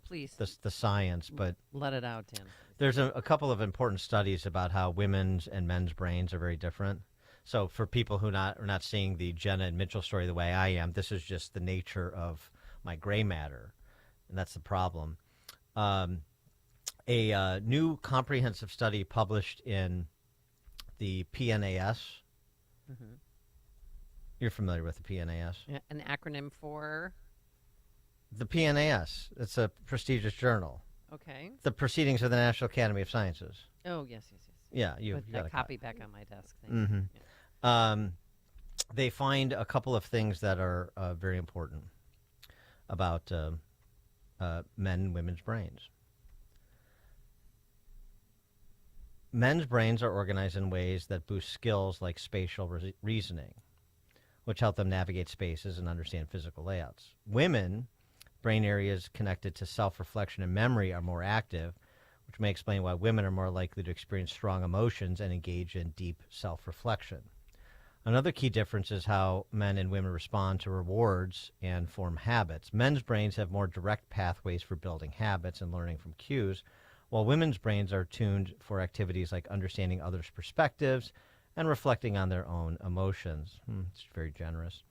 the science, but let it out, Dan. There's a couple of important studies about how women's and men's brains are very different. So for people who are not seeing the Jenna and Mitchell story the way I am, this is just the nature of my gray matter, and that's the problem. A new comprehensive study published in the PNAS. Mm-hmm. You're familiar with the PNAS? Yeah, an acronym for? The PNAS. It's a prestigious journal. Okay. The Proceedings of the National Academy of Sciences. Oh, yes. Yeah, you got a copy back on my desk. Mm-hmm. Yeah. They find a couple of things that are very important about men and women's brains. Men's brains are organized in ways that boost skills like spatial reasoning, which help them navigate spaces and understand physical layouts. Women, brain areas connected to self-reflection and memory are more active, which may explain why women are more likely to experience strong emotions and engage in deep self-reflection. Another key difference is how men and women respond to rewards and form habits. Men's brains have more direct pathways for building habits and learning from cues, while women's brains are tuned for activities like understanding others' perspectives and reflecting on their own emotions. It's very generous.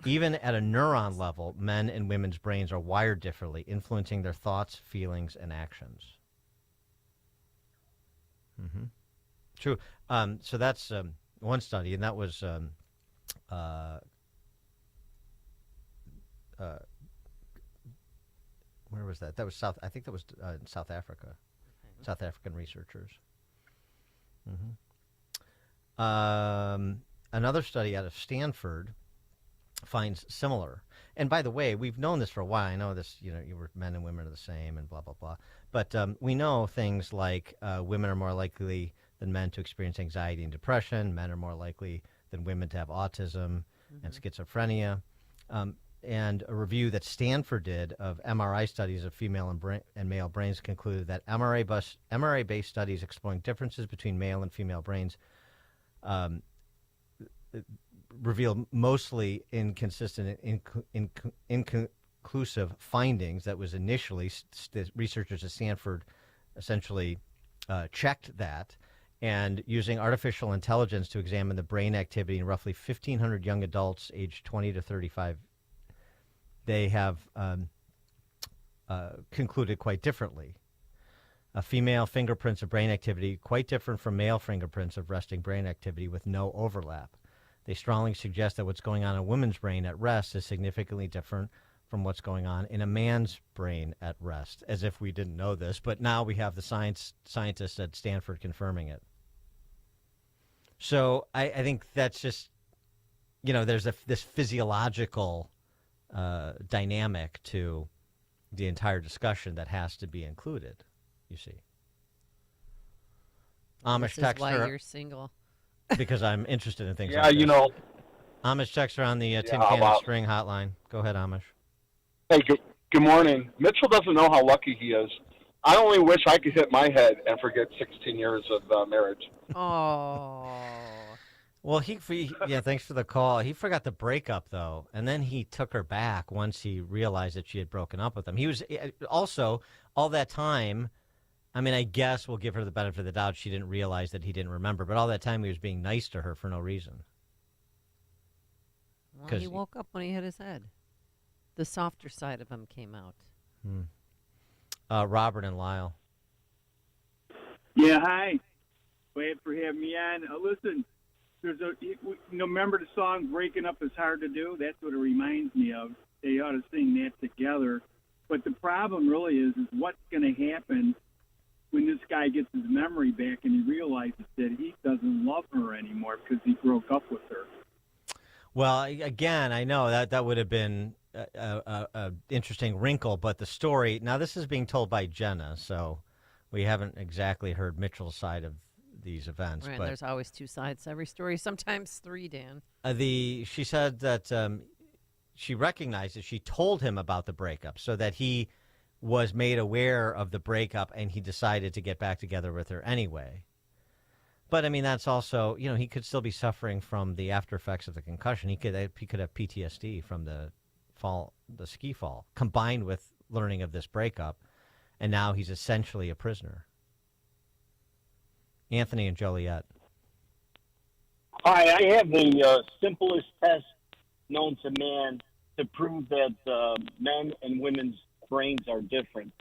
Even at a neuron level, men and women's brains are wired differently, influencing their thoughts, feelings, and actions. Mm-hmm. True. So that's one study, and that was where was that? That was I think that was in South Africa. Okay. South African researchers. Mm-hmm. Another study out of Stanford finds similar. And by the way, we've known this for a while. I know this, men and women are the same and blah, blah, blah. But we know things like women are more likely than men to experience anxiety and depression. Men are more likely than women to have autism and schizophrenia. And a review that Stanford did of MRI studies of female and male brains concluded that MRI-based studies exploring differences between male and female brains revealed mostly inconsistent and inconclusive findings. That was initially researchers at Stanford essentially checked that, and using artificial intelligence to examine the brain activity in roughly 1,500 young adults aged 20 to 35, they have concluded quite differently. Female fingerprints of brain activity quite different from male fingerprints of resting brain activity with no overlap. They strongly suggest that what's going on in a woman's brain at rest is significantly different from what's going on in a man's brain at rest, as if we didn't know this, but now we have the scientists at Stanford confirming it. So I think that's just, there's this physiological dynamic to the entire discussion that has to be included, you see. Amish this is why you're single. Because I'm interested in things yeah, like this. Amish texts are on the Tin Cannon String hotline. Go ahead, Amish. Hey, good morning. Mitchell doesn't know how lucky he is. I only wish I could hit my head and forget 16 years of marriage. Oh. Well, thanks for the call. He forgot the breakup, though, and then he took her back once he realized that she had broken up with him. He was also, all that time, I guess we'll give her the benefit of the doubt. She didn't realize that he didn't remember, but all that time he was being nice to her for no reason. Well, he woke up when he hit his head. The softer side of him came out. Robert and Lyle. Yeah, hi. Glad for having me on. Listen, remember the song "Breaking Up Is Hard to Do"? That's what it reminds me of. They ought to sing that together. But the problem really is what's going to happen when this guy gets his memory back and he realizes that he doesn't love her anymore because he broke up with her. Well, again, I know that would have been a interesting wrinkle, but the story, now this is being told by Jenna, so we haven't exactly heard Mitchell's side of these events. Right, but there's always two sides to every story, sometimes three, Dan. She said that she recognizes, she told him about the breakup so that he was made aware of the breakup and he decided to get back together with her anyway. But, I mean, that's also, he could still be suffering from the after effects of the concussion. He could have PTSD from the ski fall, combined with learning of this breakup, and now he's essentially a prisoner. Anthony and Joliet. Hi, I have the simplest test known to man to prove that men and women's brains are different.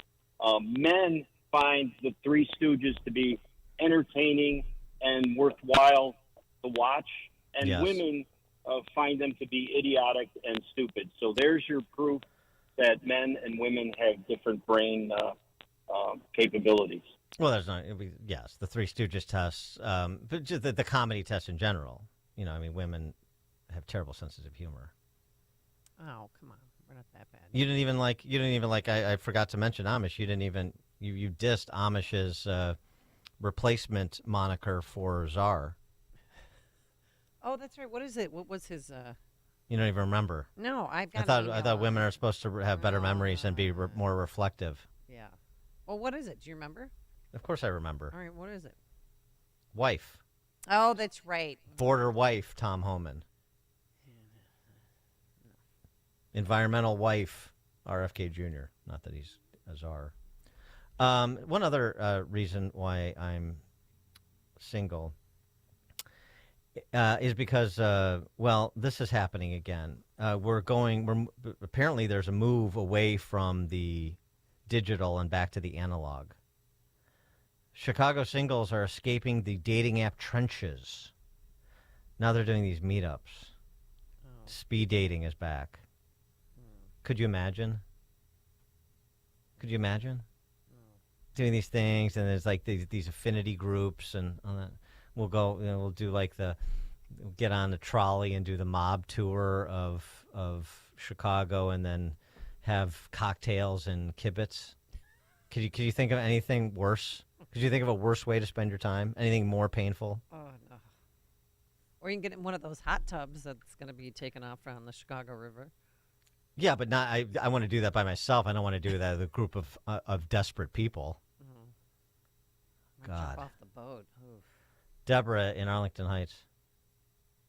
Men find the Three Stooges to be entertaining and worthwhile to watch, and Yes. women find them to be idiotic and stupid. So there's your proof that men and women have different brain capabilities. Well, there's not. Yes, the Three Stooges tests, but just the comedy test in general. Women have terrible senses of humor. Oh, come on, we're not that bad. You didn't even like. I forgot to mention Amish. You didn't even. You dissed Amish's replacement moniker for Czar. Oh, that's right. What is it? What was his? You don't even remember. No, I've got. I thought women are supposed to have better memories and be more reflective. Yeah. Well, what is it? Do you remember? Of course, I remember. All right, what is it? Wife. Oh, that's right. Border wife, Tom Homan. Environmental wife, RFK Jr. Not that he's a czar. One other reason why I'm single is because, this is happening again. Apparently there's a move away from the digital and back to the analog. Chicago singles are escaping the dating app trenches. Now they're doing these meetups. Speed dating is back. Could you imagine? Doing these things, and there's like these affinity groups and all that. We'll go, we'll do we'll get on the trolley and do the mob tour of Chicago, and then have cocktails and kibbutz. Could you think of anything worse? Could you think of a worse way to spend your time? Anything more painful? Oh no. Or you can get in one of those hot tubs that's going to be taken off on the Chicago River. Yeah, but not. I want to do that by myself. I don't want to do that with a group of desperate people. God. Jump off the boat. Oof. Deborah in Arlington Heights.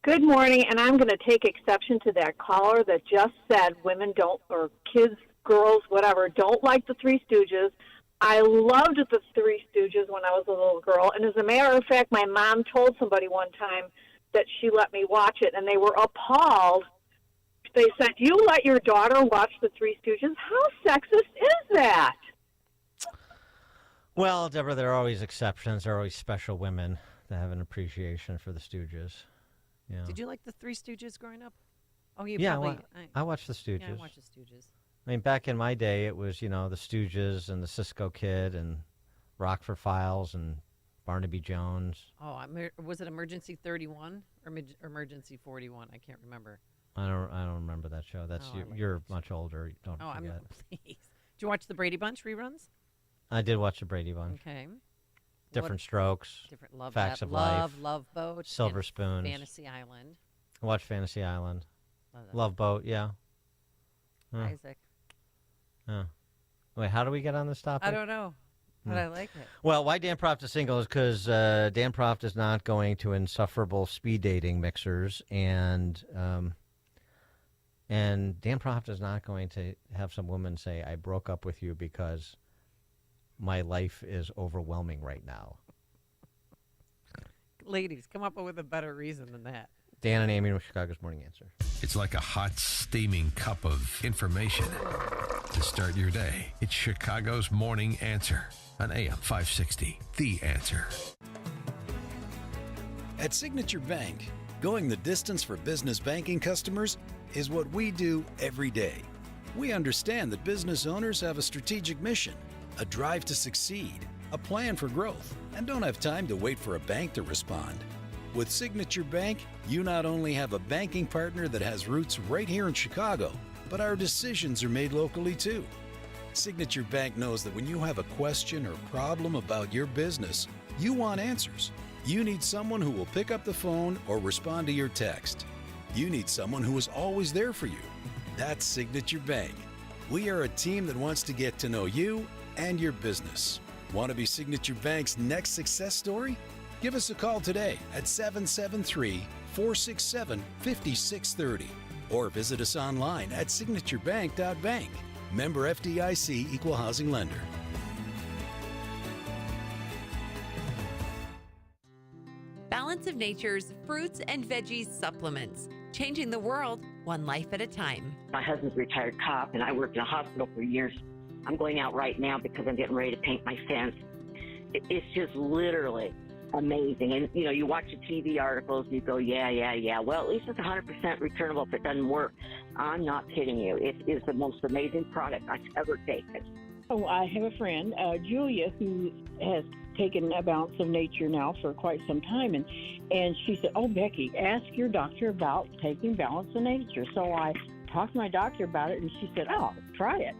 Good morning, and I'm going to take exception to that caller that just said women don't, or kids, girls, whatever, don't like the Three Stooges. I loved the Three Stooges when I was a little girl, and as a matter of fact, my mom told somebody one time that she let me watch it, and they were appalled. They said, "You let your daughter watch the Three Stooges? How sexist is that?" Well, Deborah, there are always exceptions. There are always special women that have an appreciation for the Stooges. Yeah. Did you like the Three Stooges growing up? Oh, I watched the Stooges. Yeah, I watched the Stooges. I mean, back in my day, it was, the Stooges and the Cisco Kid and Rockford Files and Barnaby Jones. Oh, was it Emergency 31 or Emergency 41? I can't remember. I don't remember that show. That's you're much older. Don't forget. Please. Did you watch the Brady Bunch reruns? I did watch the Brady Bunch. Okay. Different Strokes. Different Love. Facts of Life. Love Boat. Silver Spoons. Fantasy Island. I watched Fantasy Island. Love Boat. Yeah. Isaac. Oh. Wait, how do we get on this topic? I don't know, but I like it. Well, why Dan Proft is single is because Dan Proft is not going to insufferable speed dating mixers, and Dan Proft is not going to have some woman say, "I broke up with you because my life is overwhelming right now." Ladies, come up with a better reason than that. Dan and Amy from Chicago's Morning Answer. It's like a hot, steaming cup of information to start your day. It's Chicago's Morning Answer on AM 560. The Answer. At Signature Bank, Going the distance for business banking customers is what we do every day. We understand that business owners have a strategic mission, a drive to succeed, a plan for growth, and don't have time to wait for a bank to respond. With Signature Bank, you not only have a banking partner that has roots right here in Chicago, but our decisions are made locally too. Signature Bank knows that when you have a question or problem about your business, you want answers. You need someone who will pick up the phone or respond to your text. You need someone who is always there for you. That's Signature Bank. We are a team that wants to get to know you and your business. Want to be Signature Bank's next success story? Give us a call today at 773-467-5630 or visit us online at signaturebank.bank. Member FDIC Equal Housing Lender. Balance of Nature's fruits and veggies supplements, changing the world one life at a time. My husband's a retired cop, and I worked in a hospital for years. I'm going out right now because I'm getting ready to paint my fence. It's just literally amazing. And, you know, you watch the TV articles and you go, yeah. Well, at least it's 100% returnable if it doesn't work. I'm not kidding you. It is the most amazing product I've ever taken. Oh, I have a friend, Julia, who has taken a Balance of Nature now for quite some time. And she said, oh, Becky, ask your doctor about taking Balance of Nature. So I talked to my doctor about it, and she said, oh, try it.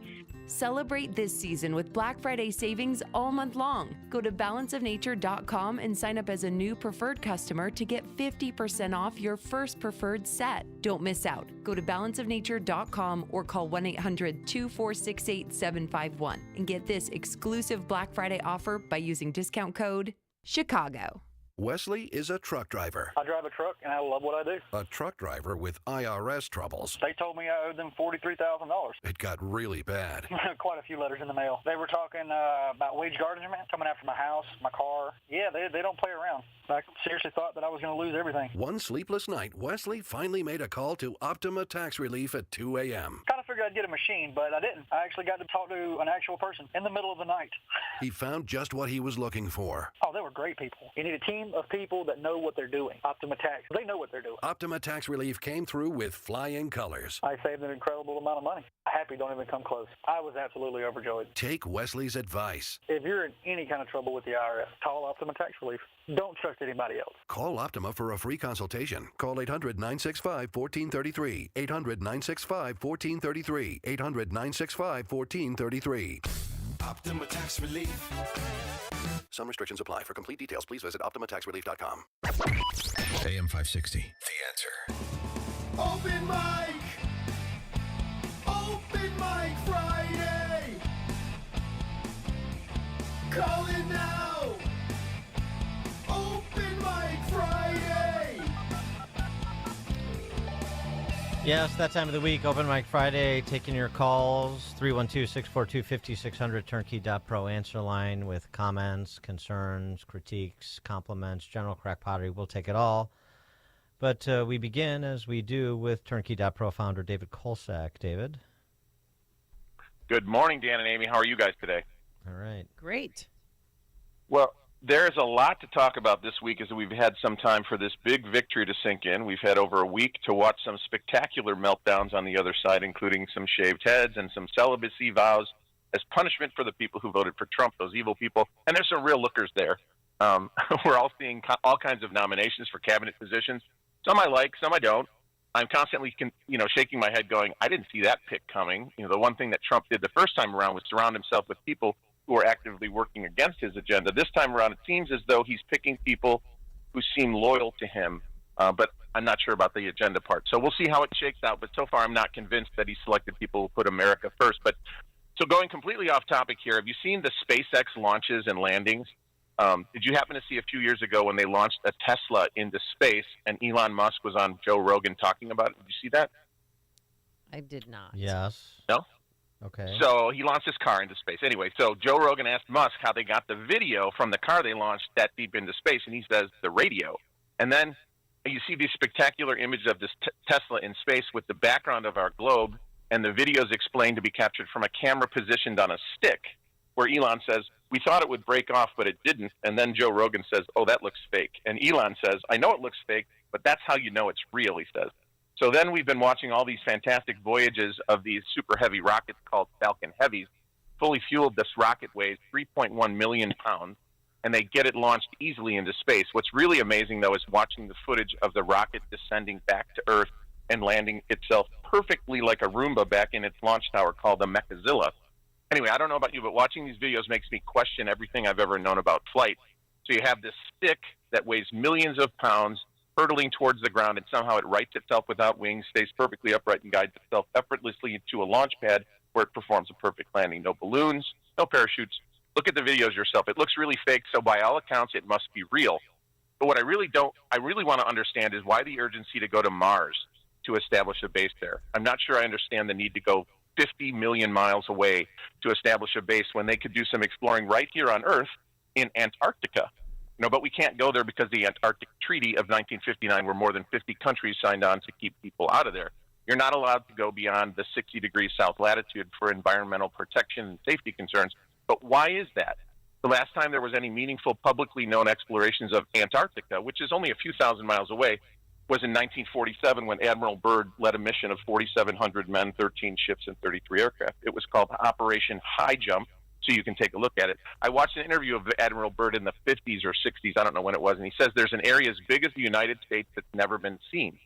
Celebrate this season with Black Friday savings all month long. Go to balanceofnature.com and sign up as a new preferred customer to get 50% off your first preferred set. Don't miss out. Go to balanceofnature.com or call 1-800-246-8751 and get this exclusive Black Friday offer by using discount code CHICAGO. Wesley is a truck driver. I drive a truck, and I love what I do. A truck driver with IRS troubles. They told me I owed them $43,000. It got really bad. Quite a few letters in the mail. They were talking about wage garnishment, coming after my house, my car. Yeah, they don't play around. I seriously thought that I was going to lose everything. One sleepless night, Wesley finally made a call to Optima Tax Relief at 2 a.m. Kind of figured I'd get a machine, but I didn't. I actually got to talk to an actual person in the middle of the night. He found just what he was looking for. Oh, they were great people. You need a team of people that know what they're doing. Optima Tax, they know what they're doing. Optima Tax Relief came through with flying colors. I saved an incredible amount of money. Happy don't even come close. I was absolutely overjoyed. Take Wesley's advice. If you're in any kind of trouble with the IRS, call Optima Tax Relief. Don't trust anybody else. Call Optima for a free consultation. Call 800-965-1433. 800-965-1433. 800-965-1433. Optima Tax Relief. Some restrictions apply. For complete details, please visit OptimaTaxRelief.com. AM 560. The Answer. Open mic! Open mic Friday! Call in now! Open mic Friday! Yes, that time of the week, Open Mic Friday, taking your calls, 312-642-5600, turnkey.pro answer line with comments, concerns, critiques, compliments, general crack pottery. We'll take it all. But we begin, as we do, with turnkey.pro founder David Kolsak. David? Good morning, Dan and Amy. How are you guys today? All right. Great. Well, there's a lot to talk about this week as we've had some time for this big victory to sink in. We've had over a week to watch some spectacular meltdowns on the other side, including some shaved heads and some celibacy vows as punishment for the people who voted for Trump, those evil people. And there's some real lookers there. We're all seeing all kinds of nominations for cabinet positions. Some I like, some I don't. I'm constantly, shaking my head going, I didn't see that pick coming. The one thing that Trump did the first time around was surround himself with people who are actively working against his agenda. This time around, it seems as though he's picking people who seem loyal to him, but I'm not sure about the agenda part. So we'll see how it shakes out, but so far I'm not convinced that he selected people who put America first. But so going completely off topic here, have you seen the SpaceX launches and landings? Did you happen to see a few years ago when they launched a Tesla into space and Elon Musk was on Joe Rogan talking about it? Did you see that? I did not. Yes. No? Okay. So he launched his car into space. Anyway, so Joe Rogan asked Musk how they got the video from the car they launched that deep into space, and he says the radio. And then you see these spectacular images of this Tesla in space with the background of our globe, and the video is explained to be captured from a camera positioned on a stick, where Elon says, we thought it would break off, but it didn't. And then Joe Rogan says, oh, that looks fake. And Elon says, I know it looks fake, but that's how you know it's real, he says. So then we've been watching all these fantastic voyages of these super heavy rockets called Falcon Heavies. Fully fueled, this rocket weighs 3.1 million pounds, and they get it launched easily into space. What's really amazing, though, is watching the footage of the rocket descending back to Earth and landing itself perfectly like a Roomba back in its launch tower called the Mechazilla. Anyway, I don't know about you, but watching these videos makes me question everything I've ever known about flight. So you have this stick that weighs millions of pounds hurtling towards the ground, and somehow it rights itself without wings, stays perfectly upright, and guides itself effortlessly to a launch pad where it performs a perfect landing. No balloons, no parachutes. Look at the videos yourself. It looks really fake, so by all accounts, it must be real. But what I really want to understand is why the urgency to go to Mars to establish a base there. I'm not sure I understand the need to go 50 million miles away to establish a base when they could do some exploring right here on Earth in Antarctica. But we can't go there because the Antarctic Treaty of 1959, where more than 50 countries signed on to keep people out of there. You're not allowed to go beyond the 60 degrees south latitude for environmental protection and safety concerns. But why is that? The last time there was any meaningful publicly known explorations of Antarctica, which is only a few thousand miles away, was in 1947 when Admiral Byrd led a mission of 4,700 men, 13 ships, and 33 aircraft. It was called Operation High Jump, so you can take a look at it. I watched an interview of Admiral Byrd in the 50s or 60s, I don't know when it was, and he says there's an area as big as the United States that's never been seen.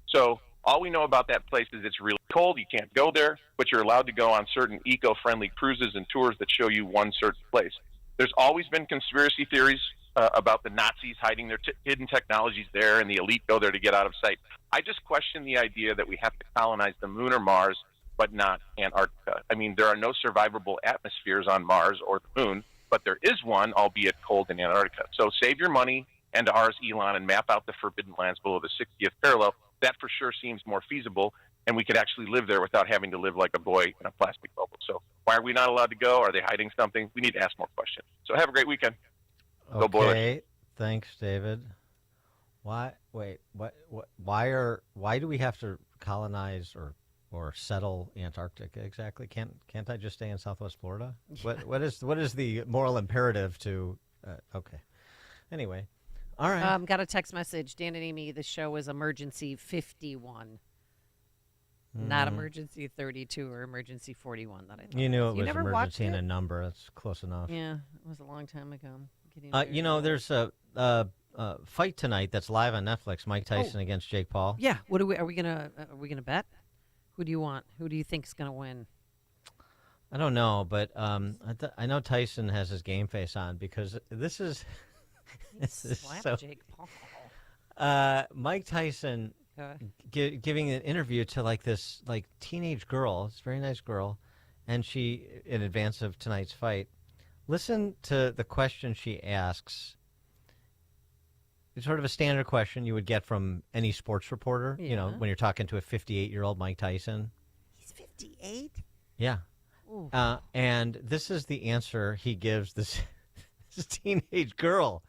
So all we know about that place is it's really cold, you can't go there, but you're allowed to go on certain eco-friendly cruises and tours that show you one certain place. There's always been conspiracy theories about the Nazis hiding their hidden technologies there, and the elite go there to get out of sight. I just question the idea that we have to colonize the moon or Mars, but not Antarctica. I mean, there are no survivable atmospheres on Mars or the moon, but there is one, albeit cold, in Antarctica. So save your money and ours, Elon, and map out the forbidden lands below the 60th parallel. That for sure seems more feasible, and we could actually live there without having to live like a boy in a plastic bubble. So why are we not allowed to go? Are they hiding something? We need to ask more questions. So have a great weekend. Go Boilers. Okay, thanks, David. Why do we have to colonize or settle Antarctica exactly? Can't I just stay in Southwest Florida? What is the moral imperative to? Okay. Anyway, all right. Got a text message. Dan and Amy, the show is Emergency 51, not Emergency 32 or Emergency 41. That I thought you knew it was never emergency and a number. That's close enough. Yeah, it was a long time ago. There's a fight tonight that's live on Netflix. Mike Tyson against Jake Paul. Yeah. What are we gonna bet? Who do you want? Who do you think's gonna win? I don't know, but I know Tyson has his game face on because this is so. Jake Paul. Mike Tyson giving an interview to this teenage girl. It's a very nice girl, and she in advance of tonight's fight. Listen to the question she asks. It's sort of a standard question you would get from any sports reporter, when you're talking to a 58-year-old Mike Tyson. He's 58? Yeah. And this is the answer he gives this teenage girl.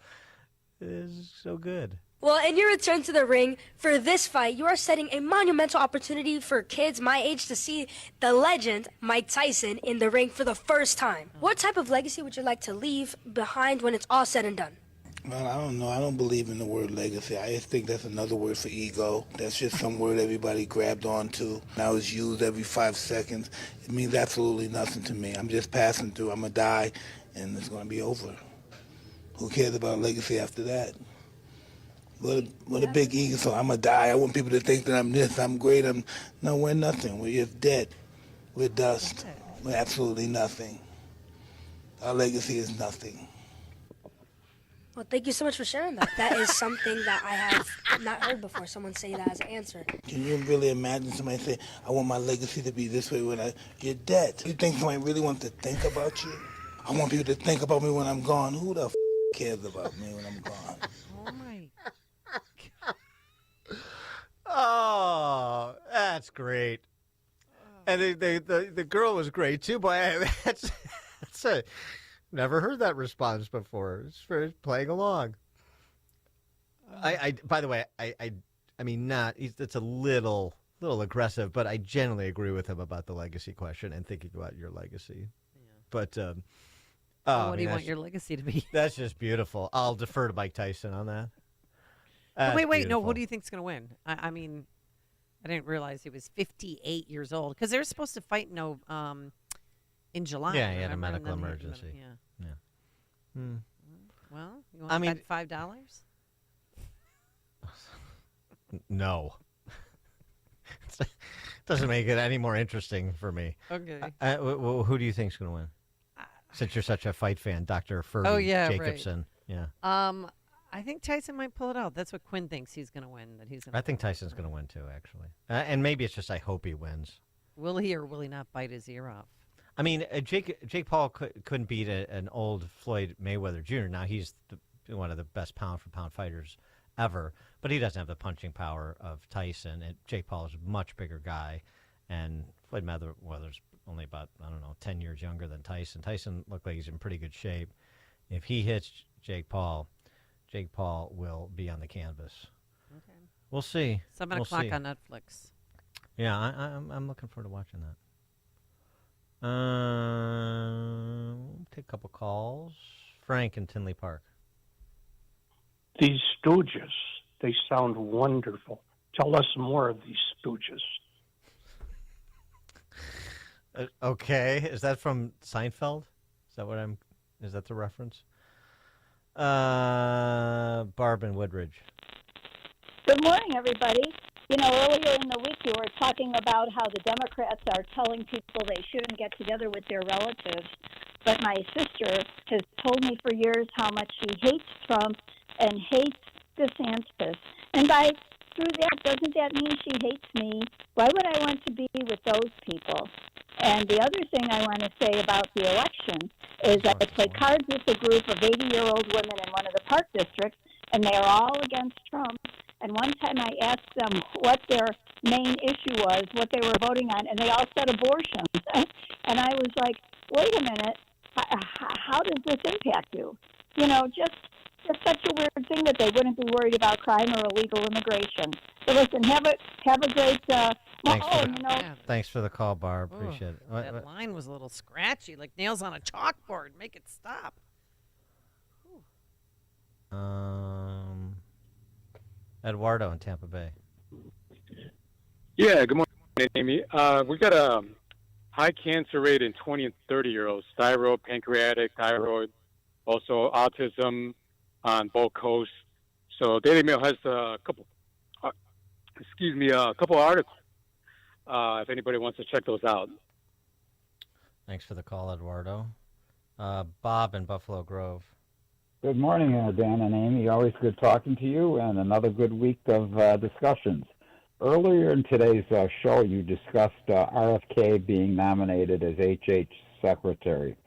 It is so good. Well, in your return to the ring for this fight, you are setting a monumental opportunity for kids my age to see the legend Mike Tyson in the ring for the first time. What type of legacy would you like to leave behind when it's all said and done? Well, I don't know. I don't believe in the word legacy. I just think that's another word for ego. That's just some word everybody grabbed onto. Now it's used every 5 seconds. It means absolutely nothing to me. I'm just passing through. I'm going to die, and it's going to be over. Who cares about legacy after that? What a big ego. So I'm going to die. I want people to think that I'm this, I'm great. No, we're nothing. We're just dead. We're dust. We're absolutely nothing. Our legacy is nothing. Well, thank you so much for sharing that. That is something that I have not heard before, someone say that as an answer. Can you really imagine somebody say, I want my legacy to be this way when you're dead? You think somebody really wants to think about you? I want people to think about me when I'm gone. Who the cares about me when I'm gone? Oh, my Oh, that's great. And the girl was great, too. But that's never heard that response before. It's for playing along. By the way, I mean, it's a little aggressive, but I generally agree with him about the legacy question and thinking about your legacy. Yeah. But what do you want your legacy to be? That's just beautiful. I'll defer to Mike Tyson on that. Wait. No, beautiful. who do you think's going to win? I mean, I didn't realize he was 58 years old because they're supposed to fight in July. Yeah, he had a remember? medical And then emergency. Yeah. Hmm. Well, you want to bet $5? No. Doesn't make it any more interesting for me. Okay. Who do you think's going to win? Since you're such a fight fan, Dr. Fergie Jacobson. Right. Yeah. I think Tyson might pull it out. That's what Quinn thinks he's going to win. I think Tyson's going to win too, actually. And maybe it's just I hope he wins. Will he or will he not bite his ear off? I mean, Jake Paul couldn't beat an old Floyd Mayweather Jr. Now he's one of the best pound-for-pound fighters ever, but he doesn't have the punching power of Tyson. And Jake Paul is a much bigger guy, and Floyd Mayweather's only about 10 years younger than Tyson. Tyson looked like he's in pretty good shape. If he hits Jake Paul will be on the canvas. Okay. We'll see. 7 We'll o'clock see. on Netflix. Yeah, I'm looking forward to watching that. Take a couple calls. Frank in Tinley Park. These stooges, they sound wonderful. Tell us more of these stooges. Okay, is that from Seinfeld? Is that the reference? Barb and Woodridge. Good morning, everybody. You know, earlier in the week you were talking about how the Democrats are telling people they shouldn't get together with their relatives. But my sister has told me for years how much she hates Trump and hates DeSantis. And through that, doesn't that mean she hates me? Why would I want to be with those people? And the other thing I want to say about the election is I play cards with a group of 80-year-old women in one of the park districts, and they are all against Trump. And one time I asked them what their main issue was, what they were voting on, and they all said abortion. And I was like, wait a minute, how does this impact you? You know, just such a weird thing that they wouldn't be worried about crime or illegal immigration. So listen, have a great Thanks for the call, Barb. Appreciate it. That line was a little scratchy, like nails on a chalkboard. Make it stop. Eduardo in Tampa Bay. Yeah, good morning, Amy. We got a high cancer rate in 20 and 30-year-olds, thyroid, pancreatic, thyroid, also autism on both coasts. So Daily Mail has a couple articles if anybody wants to check those out. Thanks for the call, Eduardo. Bob in Buffalo Grove. Good morning, Dan and Amy. Always good talking to you, and another good week of discussions. Earlier in today's show, you discussed RFK being nominated as HH Secretary.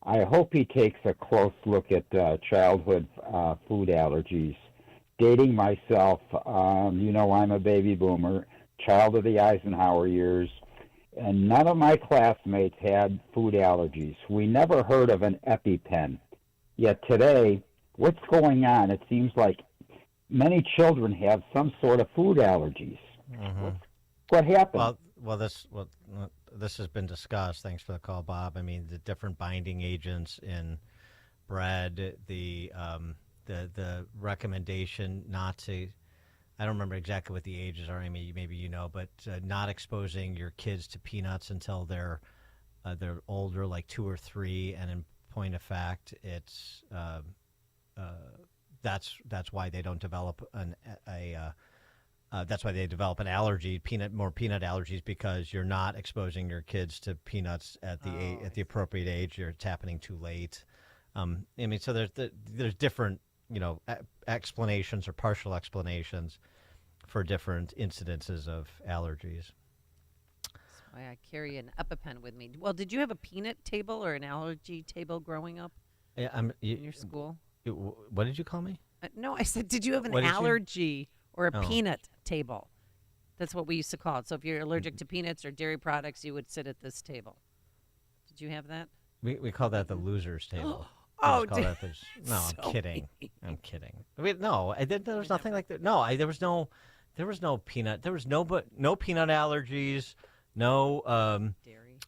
I hope he takes a close look at childhood food allergies. Dating myself, I'm a baby boomer, child of the Eisenhower years, and none of my classmates had food allergies. We never heard of an EpiPen. Yet today, what's going on? It seems like many children have some sort of food allergies. Mm-hmm. What happened? Well, this has been discussed. Thanks for the call, Bob. I mean, the different binding agents in bread, the recommendation not to. I don't remember exactly what the ages are, Amy. Maybe you know, but not exposing your kids to peanuts until they're older, like 2 or 3, and in point of fact, it's that's why they don't develop that's why they develop an allergy, peanut allergies, because you're not exposing your kids to peanuts at the appropriate age. It's happening too late. I mean, so there's different explanations or partial explanations for different incidences of allergies. Why I carry an EpiPen with me. Well, did you have a peanut table or an allergy table growing up in your school? What did you call me? No, I said, did you have an allergy or a peanut table? That's what we used to call it. So if you're allergic to peanuts or dairy products, you would sit at this table. Did you have that? We call that the losers table. Oh, no, I'm kidding. I'm kidding. There was nothing like that. No, there was no peanut. There was no peanut allergies. No dairy.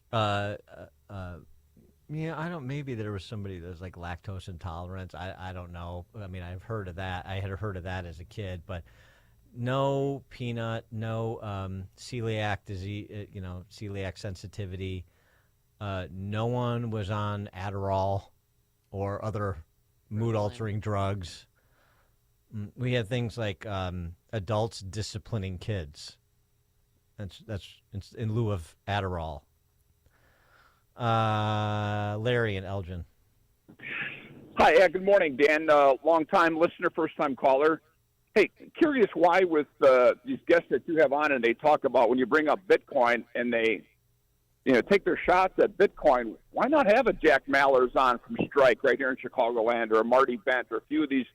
Yeah, I don't. Maybe there was somebody that's like lactose intolerance. I don't know. I mean, I've heard of that. I had heard of that as a kid, but no peanut, no celiac disease. Celiac sensitivity. No one was on Adderall or other mood-altering drugs. We had things like adults disciplining kids. That's in lieu of Adderall. Larry and Elgin. Hi, good morning, Dan. Long-time listener, first-time caller. Hey, curious why with these guests that you have on and they talk about when you bring up Bitcoin and they take their shots at Bitcoin, why not have a Jack Mallers on from Strike right here in Chicagoland or a Marty Bent or a few of these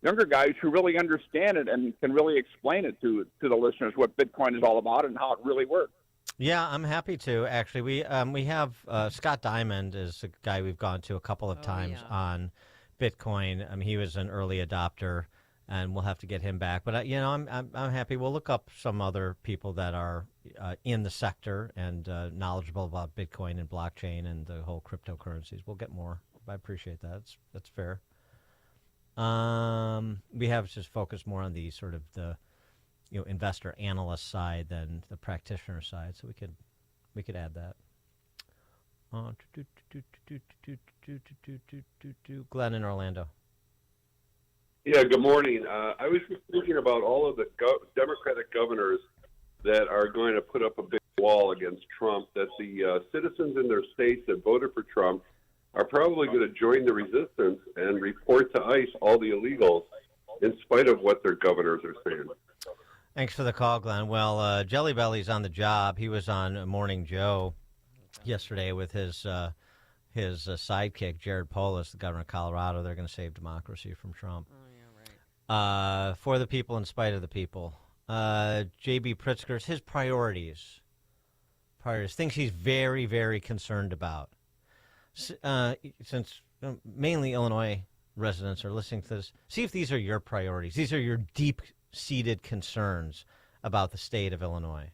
younger guys who really understand it and can really explain it to the listeners what Bitcoin is all about and how it really works? Yeah, I'm happy to. Actually, we have Scott Diamond is a guy we've gone to a couple of times on Bitcoin. He was an early adopter, and we'll have to get him back. But I'm happy. We'll look up some other people that are in the sector and knowledgeable about Bitcoin and blockchain and the whole cryptocurrencies. We'll get more. I appreciate that. That's fair. We have just focused more on the sort of the investor analyst side than the practitioner side, so we could add that. Glenn in Orlando. Yeah, good morning. I was just thinking about all of the Democratic governors that are going to put up a big wall against Trump, that the citizens in their states that voted for Trump are probably going to join the resistance and report to ICE all the illegals in spite of what their governors are saying. Thanks for the call, Glenn. Well, Jelly Belly's on the job. He was on Morning Joe yesterday with his sidekick, Jared Polis, the governor of Colorado. They're going to save democracy from Trump. Oh, yeah, right. For the people, in spite of the people. J.B. Pritzker's, his priorities, things he's very, very concerned about. Since mainly Illinois residents are listening to this, see if these are your priorities. These are your deep-seated concerns about the state of Illinois.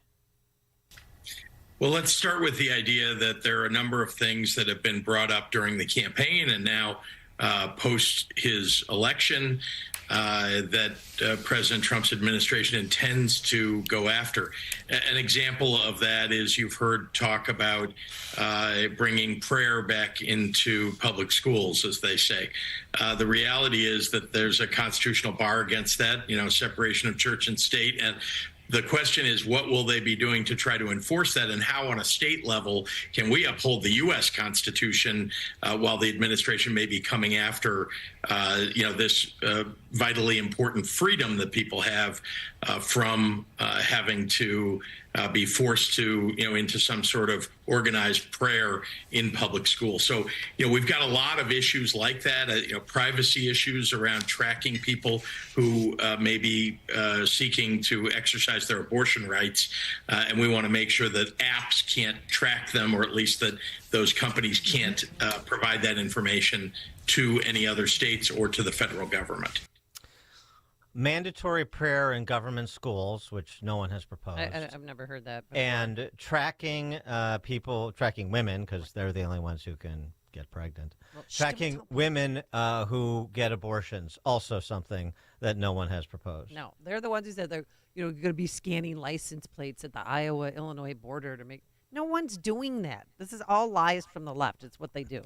Well, let's start with the idea that there are a number of things that have been brought up during the campaign and now post his election that President Trump's administration intends to go after. An example of that is you've heard talk about bringing prayer back into public schools, as they say. The reality is that there's a constitutional bar against that, separation of church and state. And the question is, what will they be doing to try to enforce that, and how on a state level can we uphold the U.S. Constitution while the administration may be coming after, this vitally important freedom that people have from having to be forced to, into some sort of organized prayer in public school. So, we've got a lot of issues like that, privacy issues around tracking people who may be seeking to exercise their abortion rights. And we want to make sure that apps can't track them, or at least that those companies can't provide that information to any other states or to the federal government. Mandatory prayer in government schools, which no one has proposed. I've never heard that before. And tracking tracking women, because they're the only ones who can get pregnant. Well, tracking women who get abortions, also something that no one has proposed. No, they're the ones who said they're going to be scanning license plates at the Iowa-Illinois border to make. No one's doing that. This is all lies from the left. It's what they do.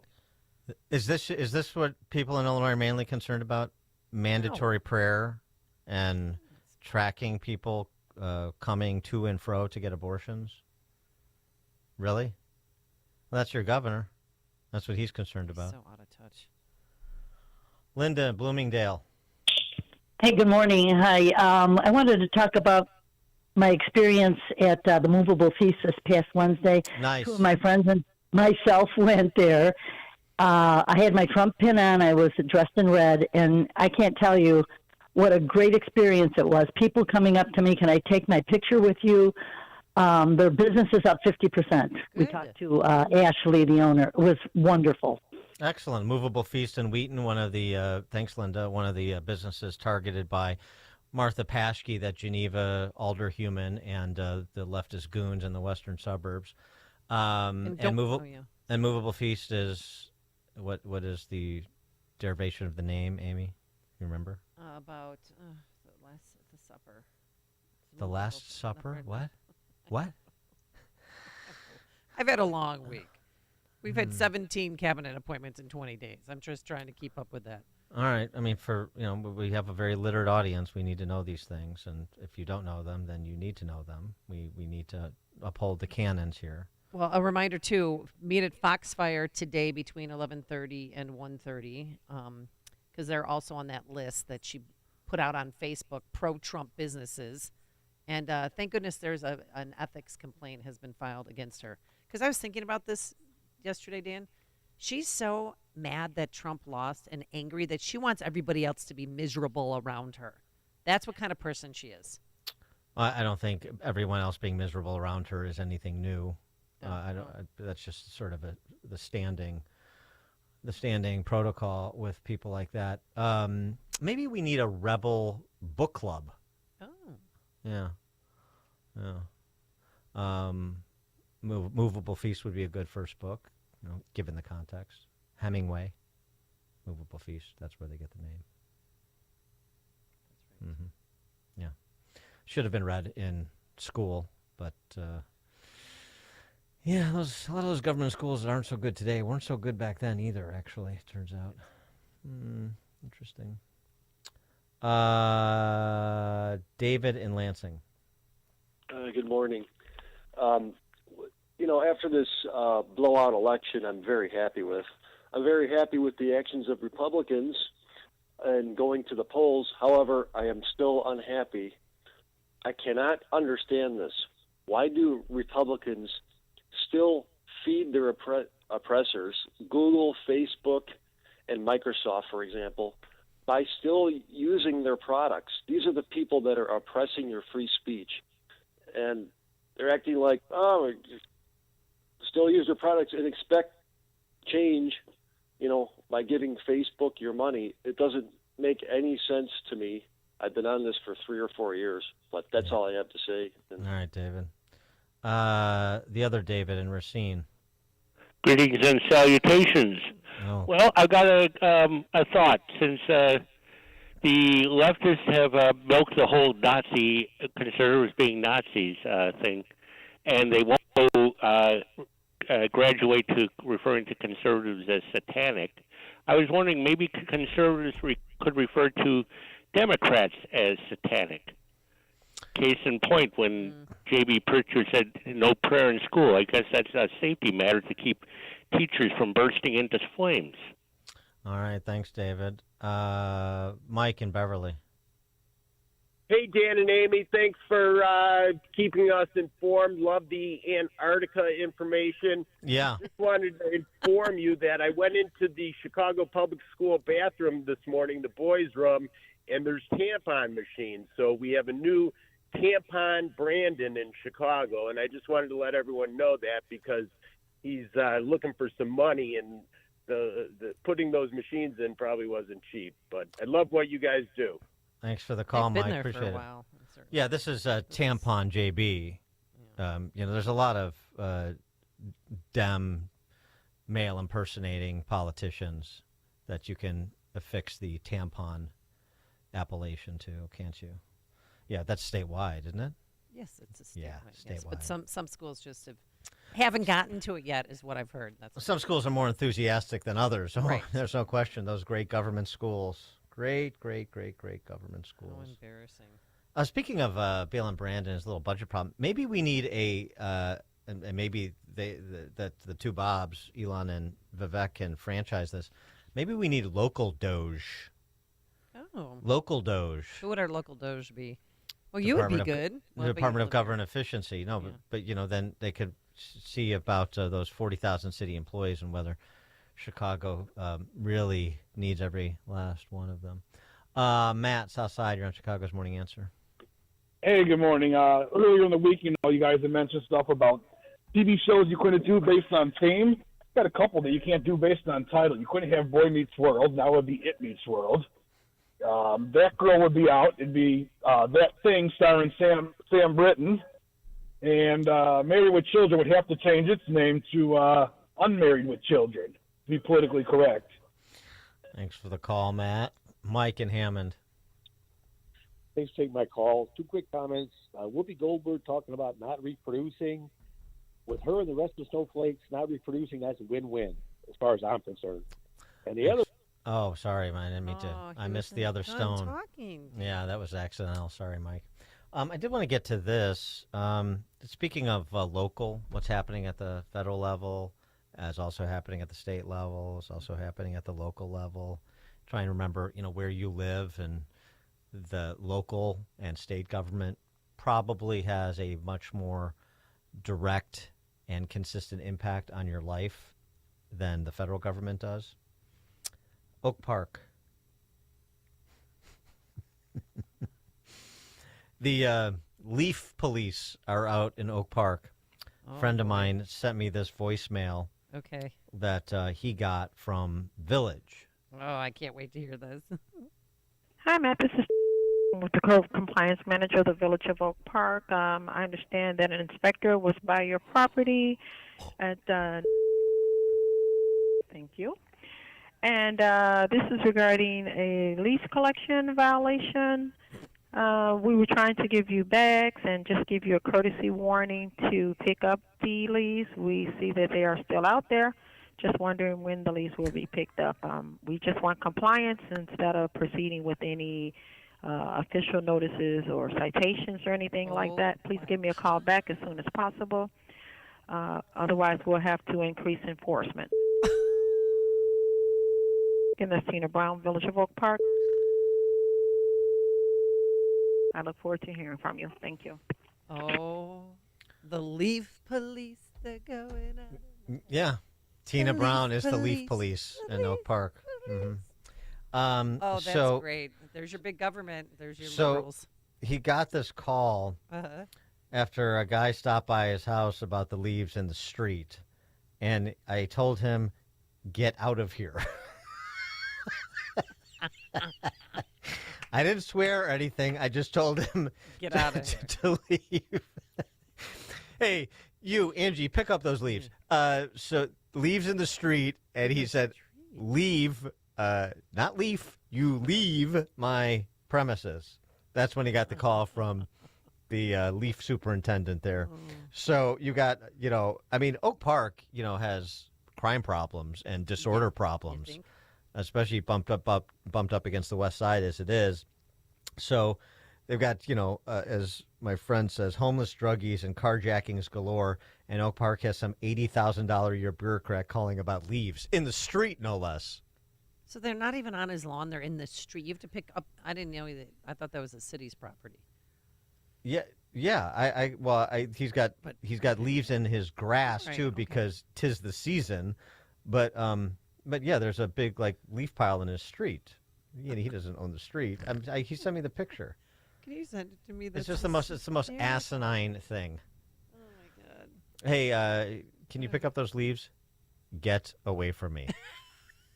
Is this what people in Illinois are mainly concerned about? Mandatory prayer and tracking people coming to and fro to get abortions? Really? Well, that's your governor. That's what he's concerned about. So out of touch. Linda, Bloomingdale. Hey, good morning. Hi. I wanted to talk about my experience at the Movable Feast this past Wednesday. Nice. Two of my friends and myself went there. I had my Trump pin on. I was dressed in red, and I can't tell you what a great experience it was. People coming up to me, can I take my picture with you? Their business is up 50%. We talked to Ashley, the owner. It was wonderful. Excellent. Movable Feast in Wheaton, one of the, thanks, Linda, one of the businesses targeted by Martha Paschke, that Geneva alderhuman, and the leftist goons in the western suburbs. And And Movable Feast is what is the derivation of the name, Amy? You remember? About the supper. The Last Supper? What? What? I've had a long week. We've had 17 cabinet appointments in 20 days. I'm just trying to keep up with that. All right. I mean, we have a very literate audience. We need to know these things, and if you don't know them, then you need to know them. We need to uphold the canons here. Well, a reminder too: meet at Foxfire today between 11:30 and 1:30, because they're also on that list that she put out on Facebook, pro-Trump businesses, and thank goodness there's an ethics complaint has been filed against her. Because I was thinking about this yesterday, Dan. She's so mad that Trump lost and angry that she wants everybody else to be miserable around her. That's what kind of person she is. I don't think everyone else being miserable around her is anything new. That's just sort of the standing protocol with people like that. Maybe we need a rebel book club. Oh. Yeah. Movable Feast would be a good first book, given the context. Hemingway, Movable Feast. That's where they get the name. That's right. Mm-hmm. Yeah. Should have been read in school, but a lot of those government schools that aren't so good today weren't so good back then either, actually, it turns out. Interesting. David in Lansing. Good morning. After this blowout election, I'm very happy with. I'm very happy with the actions of Republicans and going to the polls. However, I am still unhappy. I cannot understand this. Why do Republicans still feed their oppressors, Google, Facebook, and Microsoft, for example, by still using their products? These are the people that are oppressing your free speech. And they're acting like, still use their products and expect change, by giving Facebook your money. It doesn't make any sense to me. I've been on this for 3 or 4 years, but that's all I have to say. All right, David. The other David in Racine. Greetings and salutations. Oh. Well, I've got a thought. Since the leftists have milked the whole Nazi, conservatives being Nazis thing, and they won't graduate to referring to conservatives as satanic, I was wondering maybe conservatives could refer to Democrats as satanic. Case in point, when J.B. Pritchard said no prayer in school, I guess that's a safety matter to keep teachers from bursting into flames. All right, thanks, David. Mike in Beverly. Hey, Dan and Amy, thanks for keeping us informed. Love the Antarctica information. Yeah. Just wanted to inform you that I went into the Chicago Public School bathroom this morning, the boys' room, and there's tampon machines. So we have a new tampon Brandon in Chicago, and I just wanted to let everyone know that because he's looking for some money, and the putting those machines in probably wasn't cheap. But I love what you guys do. Thanks for the call, They've been Mike. there Appreciate for a it. while. Yeah, this is Tampon JB. There's a lot of Dem male impersonating politicians that you can affix the tampon appellation to, can't you? Yeah, that's statewide, isn't it? Yes, it's a statewide. Yeah, yes, but statewide. some schools just haven't gotten to it yet, is what I've heard. Some schools are more enthusiastic than others. So Right. There's no question. Those great government schools. Great government schools. So embarrassing. Speaking of Bill and Brandon, his little budget problem, maybe we need and maybe the two Bobs, Elon and Vivek, can franchise this. Maybe we need local Doge. Oh. Local Doge. Who would our local Doge be? Well, you would be good. The Department of Government Efficiency. No, but then they could see about those 40,000 city employees and whether Chicago really needs every last one of them. Matt, Southside, you're on Chicago's Morning Answer. Hey, good morning. Earlier in the week, you guys had mentioned stuff about TV shows you couldn't do based on theme. Got a couple that you can't do based on title. You couldn't have Boy Meets World. Now it would be It Meets World. That Girl would be out. It'd be That Thing starring Sam Britton. And Married with Children would have to change its name to unmarried with children, to be politically correct. Thanks for the call, Matt. Mike and Hammond. Thanks for taking my call. 2 quick comments. Whoopi Goldberg talking about not reproducing. With her and the rest of the snowflakes not reproducing, that's a win-win as far as I'm concerned. And the other... Oh, sorry, man. I didn't mean to. I missed the other stone. Talking. Yeah, that was accidental. Sorry, Mike. I did want to get to this. Speaking of local, what's happening at the federal level is also happening at the state level. It's also happening at the local level. Trying to remember, where you live, and the local and state government probably has a much more direct and consistent impact on your life than the federal government does. Oak Park. The leaf police are out in Oak Park. Oh, Friend of mine sent me this voicemail. Okay. That he got from Village. Oh, I can't wait to hear this. Hi, Matt. This is with the Code Compliance Manager of the Village of Oak Park. I understand that an inspector was by your property at thank you. And this is regarding a lease collection violation. We were trying to give you bags and just give you a courtesy warning to pick up the lease. We see that they are still out there. Just wondering when the lease will be picked up. We just want compliance instead of proceeding with any official notices or citations or anything like that. Please give me a call back as soon as possible. Otherwise, we'll have to increase enforcement. Again, that's Tina Brown, Village of Oak Park. I look forward to hearing from you. Thank you. Oh, the leaf police, they're going out. Yeah. Tina Brown is the leaf police in Oak Park. Mm-hmm. Oh, that's great. There's your big government. There's your liberals. He got this call after a guy stopped by his house about the leaves in the street. And I told him, get out of here. I didn't swear or anything. I just told him get out of here. To leave. Hey, you, Angie, pick up those leaves. So leaves in the street, and he said, leave, not leaf, you leave my premises. That's when he got the call from the leaf superintendent there. So you got, Oak Park, has crime problems and disorder problems, especially bumped up against the west side as it is. So they've got, as my friend says, homeless druggies and carjackings galore. And Oak Park has some $80,000 a year bureaucrat calling about leaves in the street, no less. So they're not even on his lawn; they're in the street. You have to pick up. I didn't know that. I thought that was the city's property. Yeah. He's got leaves in his grass too because 'tis the season, but yeah, there's a big leaf pile in his street. He doesn't own the street. He sent me the picture. Can you send it to me? It's just the most asinine thing. Oh my god. Hey, can you pick up those leaves? Get away from me.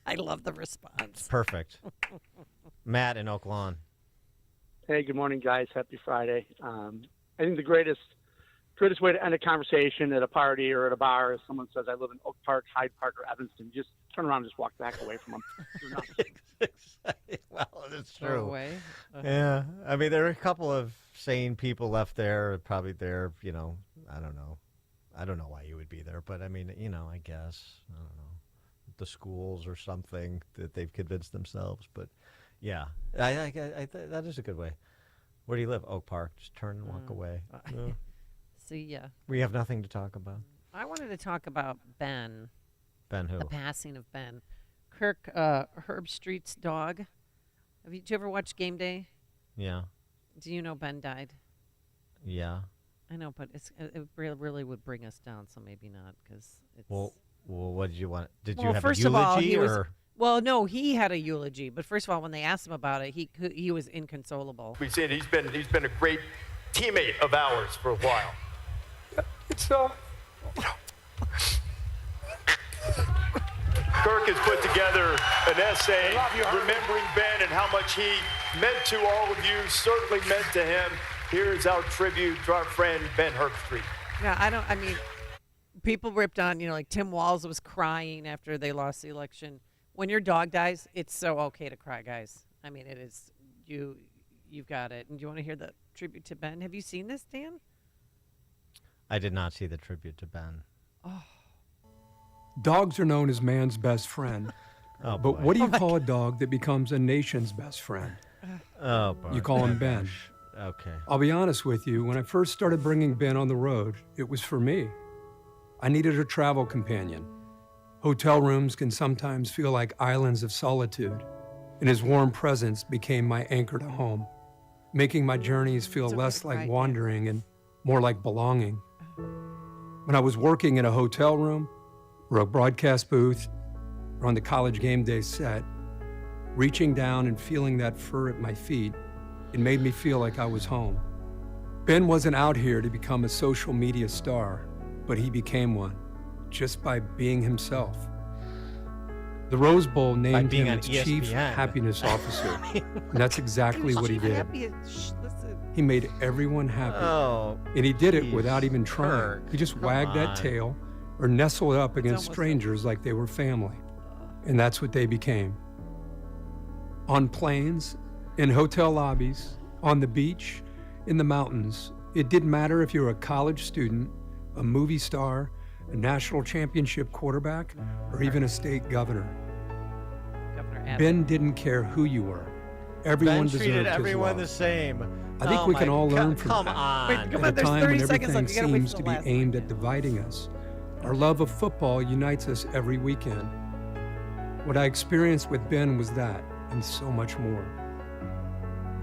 I love the response. Perfect. Matt in Oak Lawn. Hey, good morning, guys. Happy Friday. I think the greatest way to end a conversation at a party or at a bar is someone says, I live in Oak Park, Hyde Park, or Evanston. Just turn around and just walk back away from them. Well, it's true. Away. Yeah. I mean, there are a couple of sane people left there, probably there, I don't know. I don't know why you would be there, but I mean, I guess, I don't know, the schools or something that they've convinced themselves. But yeah, that is a good way. Where do you live? Oak Park. Just turn and walk away. See ya. We have nothing to talk about. I wanted to talk about Ben. Ben who? The passing of Ben. Kirk Herbstreit's dog. Did you ever watch Game Day? Yeah. Do you know Ben died? Yeah. I know, but it really would bring us down, so maybe not, because it's... Well, what did you want? Did you have first a eulogy of all, or? Well, no, he had a eulogy, but first of all, when they asked him about it, he was inconsolable. We've seen he's been a great teammate of ours for a while. It's Kirk has put together an essay remembering Ben and how much he meant to all of you, certainly meant to him. Here's our tribute to our friend Ben Herbstreit. Yeah, people ripped on, like Tim Walz was crying after they lost the election. When your dog dies, it's so okay to cry, guys. I mean, it is. You've got it. And do you want to hear the tribute to Ben? Have you seen this, Dan? I did not see the tribute to Ben. Oh. Dogs are known as man's best friend. Oh, but boy. what do you call a dog that becomes a nation's best friend? Oh, boy. You call him Ben. Okay. I'll be honest with you. When I first started bringing Ben on the road, it was for me. I needed a travel companion. Hotel rooms can sometimes feel like islands of solitude, and his warm presence became my anchor to home, making my journeys feel less like wandering and more like belonging. When I was working in a hotel room or a broadcast booth or on the college game day set, reaching down and feeling that fur at my feet, it made me feel like I was home. Ben wasn't out here to become a social media star, but he became one just by being himself. The Rose Bowl named him its chief happiness officer, and that's exactly what he did. He made everyone happy, and he did it without even trying. He just wagged that tail or nestled up against strangers like they were family, and that's what they became. On planes, in hotel lobbies, on the beach, in the mountains, it didn't matter if you were a college student, a movie star, a national championship quarterback, or even a state governor. Ben didn't care who you were. Everyone deserved treated his everyone love. the same. I think we can all learn from come that. on. Wait, come At on, a there's time 30 when seconds everything left. You gotta wait seems for to the be last aimed at dividing us, our love of football unites us every weekend. What I experienced with Ben was that, and so much more.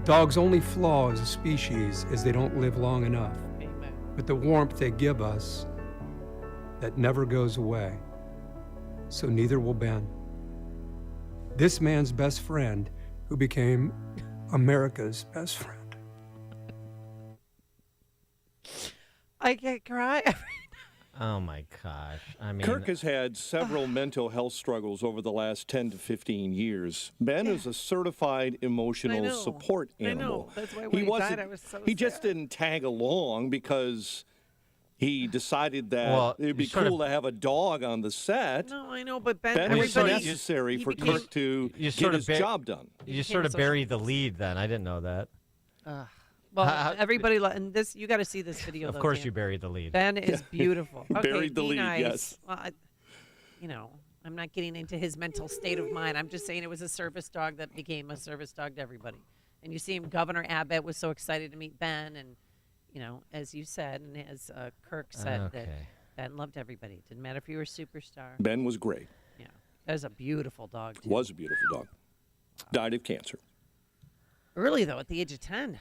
Dogs' only flaw as a species is they don't live long enough. Amen. But the warmth they give us, that never goes away. So neither will Ben. This man's best friend, who became America's best friend. I can't cry. Oh, my gosh. I mean, Kirk has had several mental health struggles over the last 10 to 15 years. Ben is a certified emotional support animal. I know. That's why when he died, I was so He just didn't tag along because he decided that it'd be cool to have a dog on the set. No, I know, but Ben, Ben was necessary for Kirk to get his job done. You sort of buried the lead then. I didn't know that. Well, everybody, and this, you got to see this video. Of though, course Dan. you buried the lead. Ben is beautiful. Okay, Buried the be lead, nice. yes. Well, I'm not getting into his mental state of mind. I'm just saying it was a service dog that became a service dog to everybody. And you see him, Governor Abbott was so excited to meet Ben, and as you said, and as Kirk said, that Ben loved everybody. It didn't matter if you were a superstar. Ben was great. Yeah, that was a beautiful dog. Too. Was a beautiful dog. Died of cancer. Early though, at the age of 10.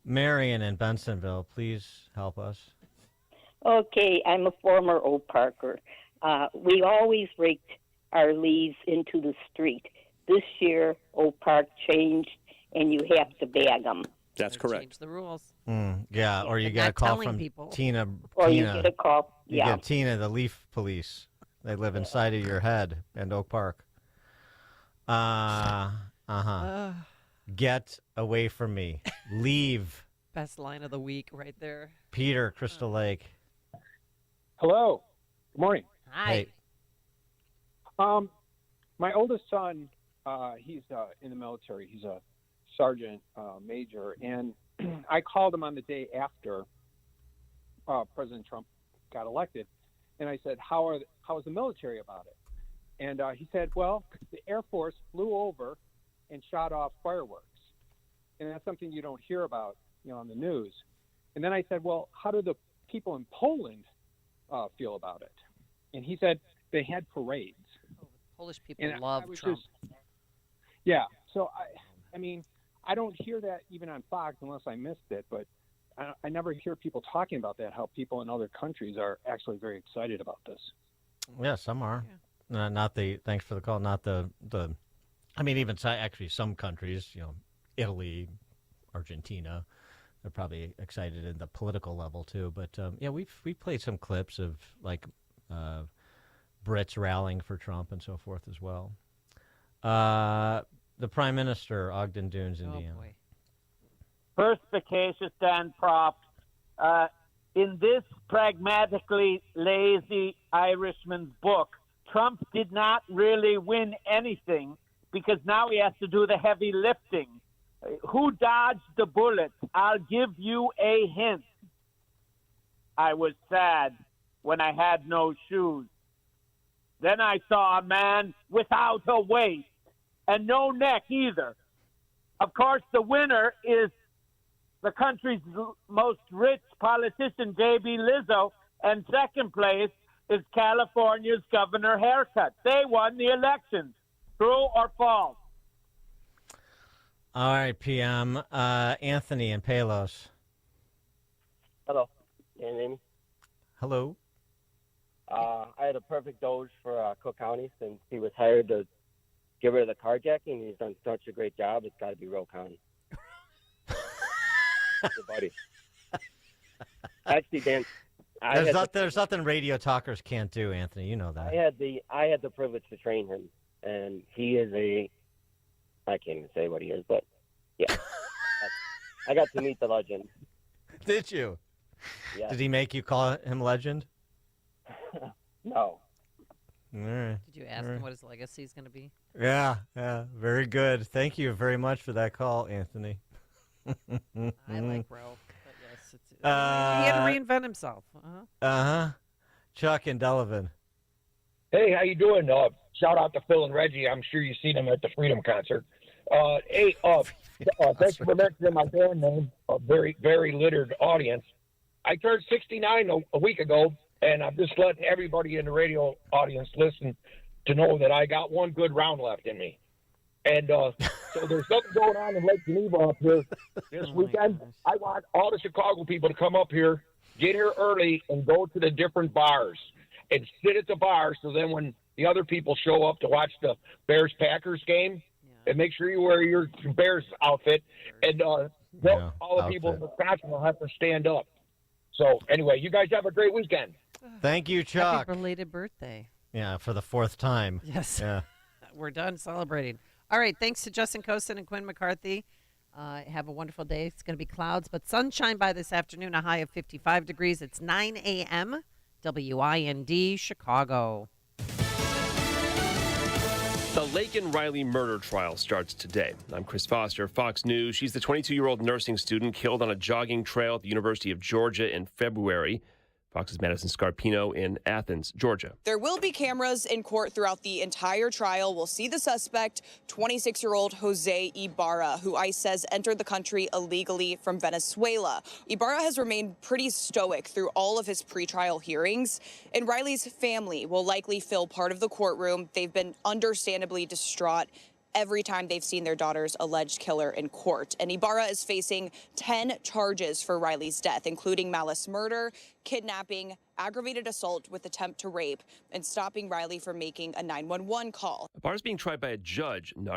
Marion in Bensonville, please help us. Okay, I'm a former Oak Parker. We always raked our leaves into the street. This year, Oak Park changed, and you have to bag them. That's correct. Change the rules. Yeah, or you And get a not call telling from people. Tina. Or Tina. you get a call. You get Tina, the leaf police. They live inside of your head in Oak Park. Get away from me. Leave. Best line of the week right there. Peter, Crystal Lake. Hello. Good morning. Hi. Hey. My oldest son, he's in the military. He's a sergeant major, and I called him on the day after President Trump got elected, and I said, "How is the military about it?" And he said, "Well, the Air Force flew over and shot off fireworks, and that's something you don't hear about, on the news." And then I said, "Well, how do the people in Poland feel about it?" And he said they had parades. Polish people And love I was Trump. Yeah. So I mean, I don't hear that even on Fox unless I missed it, but I never hear people talking about that. How people in other countries are actually very excited about this. Yeah, some are. Not the. Thanks for the call. Not the. I mean, even actually some countries, Italy, Argentina, they're probably excited at the political level too. But yeah, we played some clips of like Brits rallying for Trump and so forth as well. The Prime Minister, Ogden Dunes, Indiana. Boy. Perspicacious Dan Proft. in this pragmatically lazy Irishman's book, Trump did not really win anything because now he has to do the heavy lifting. Who dodged the bullet? I'll give you a hint. I was sad when I had no shoes. Then I saw a man without a waist and no neck either. Of course, the winner is the country's most rich politician, J.B. Lizzo, and second place is California's Governor Haircut. They won the election. True or false? All right, PM. Anthony and Palos. Hello. Can you hear me? Hello. I had a perfect Doge for Cook County since he was hired to get rid of the carjacking. He's done such a great job. It's got to be Rowe County. Good buddy. Actually, Dan, There's nothing radio talkers can't do, Anthony. You know that. I had the privilege to train him, and he is I can't even say what he is, but yeah. I got to meet the legend. Did you? Yeah. Did he make you call him legend? No. All right. Did you ask him what his legacy is going to be? Yeah. Very good. Thank you very much for that call, Anthony. I like Roe, but yes, he had to reinvent himself. Chuck and Delavan. Hey, how you doing? Shout out to Phil and Reggie. I'm sure you've seen them at the Freedom concert. Thanks for mentioning my band name. A very, very littered audience. I turned 69 a week ago, and I'm just letting everybody in the radio audience listen to know that I got one good round left in me. And so there's something going on in Lake Geneva up here this weekend. I want all the Chicago people to come up here, get here early, and go to the different bars and sit at the bar. So then when the other people show up to watch the Bears-Packers game, and make sure you wear your Bears outfit, and all the people in Wisconsin will have to stand up. So anyway, you guys have a great weekend. Thank you, Chuck. Happy belated birthday. Yeah, for the fourth time. Yes. Yeah. We're done celebrating. All right, thanks to Justin Costen and Quinn McCarthy. Have a wonderful day. It's going to be clouds, but sunshine by this afternoon, a high of 55 degrees. It's 9 a.m., WIND, Chicago. The Laken Riley murder trial starts today. I'm Chris Foster, Fox News. She's the 22-year-old nursing student killed on a jogging trail at the University of Georgia in February. Fox's Madison Scarpino in Athens, Georgia. There will be cameras in court throughout the entire trial. We'll see the suspect, 26-year-old Jose Ibarra, who ICE says entered the country illegally from Venezuela. Ibarra has remained pretty stoic through all of his pretrial hearings, and Riley's family will likely fill part of the courtroom. They've been understandably distraught every time they've seen their daughter's alleged killer in court. And Ibarra is facing 10 charges for Riley's death, including malice murder, kidnapping, aggravated assault with attempt to rape, and stopping Riley from making a 911 call. Ibarra's being tried by a judge, not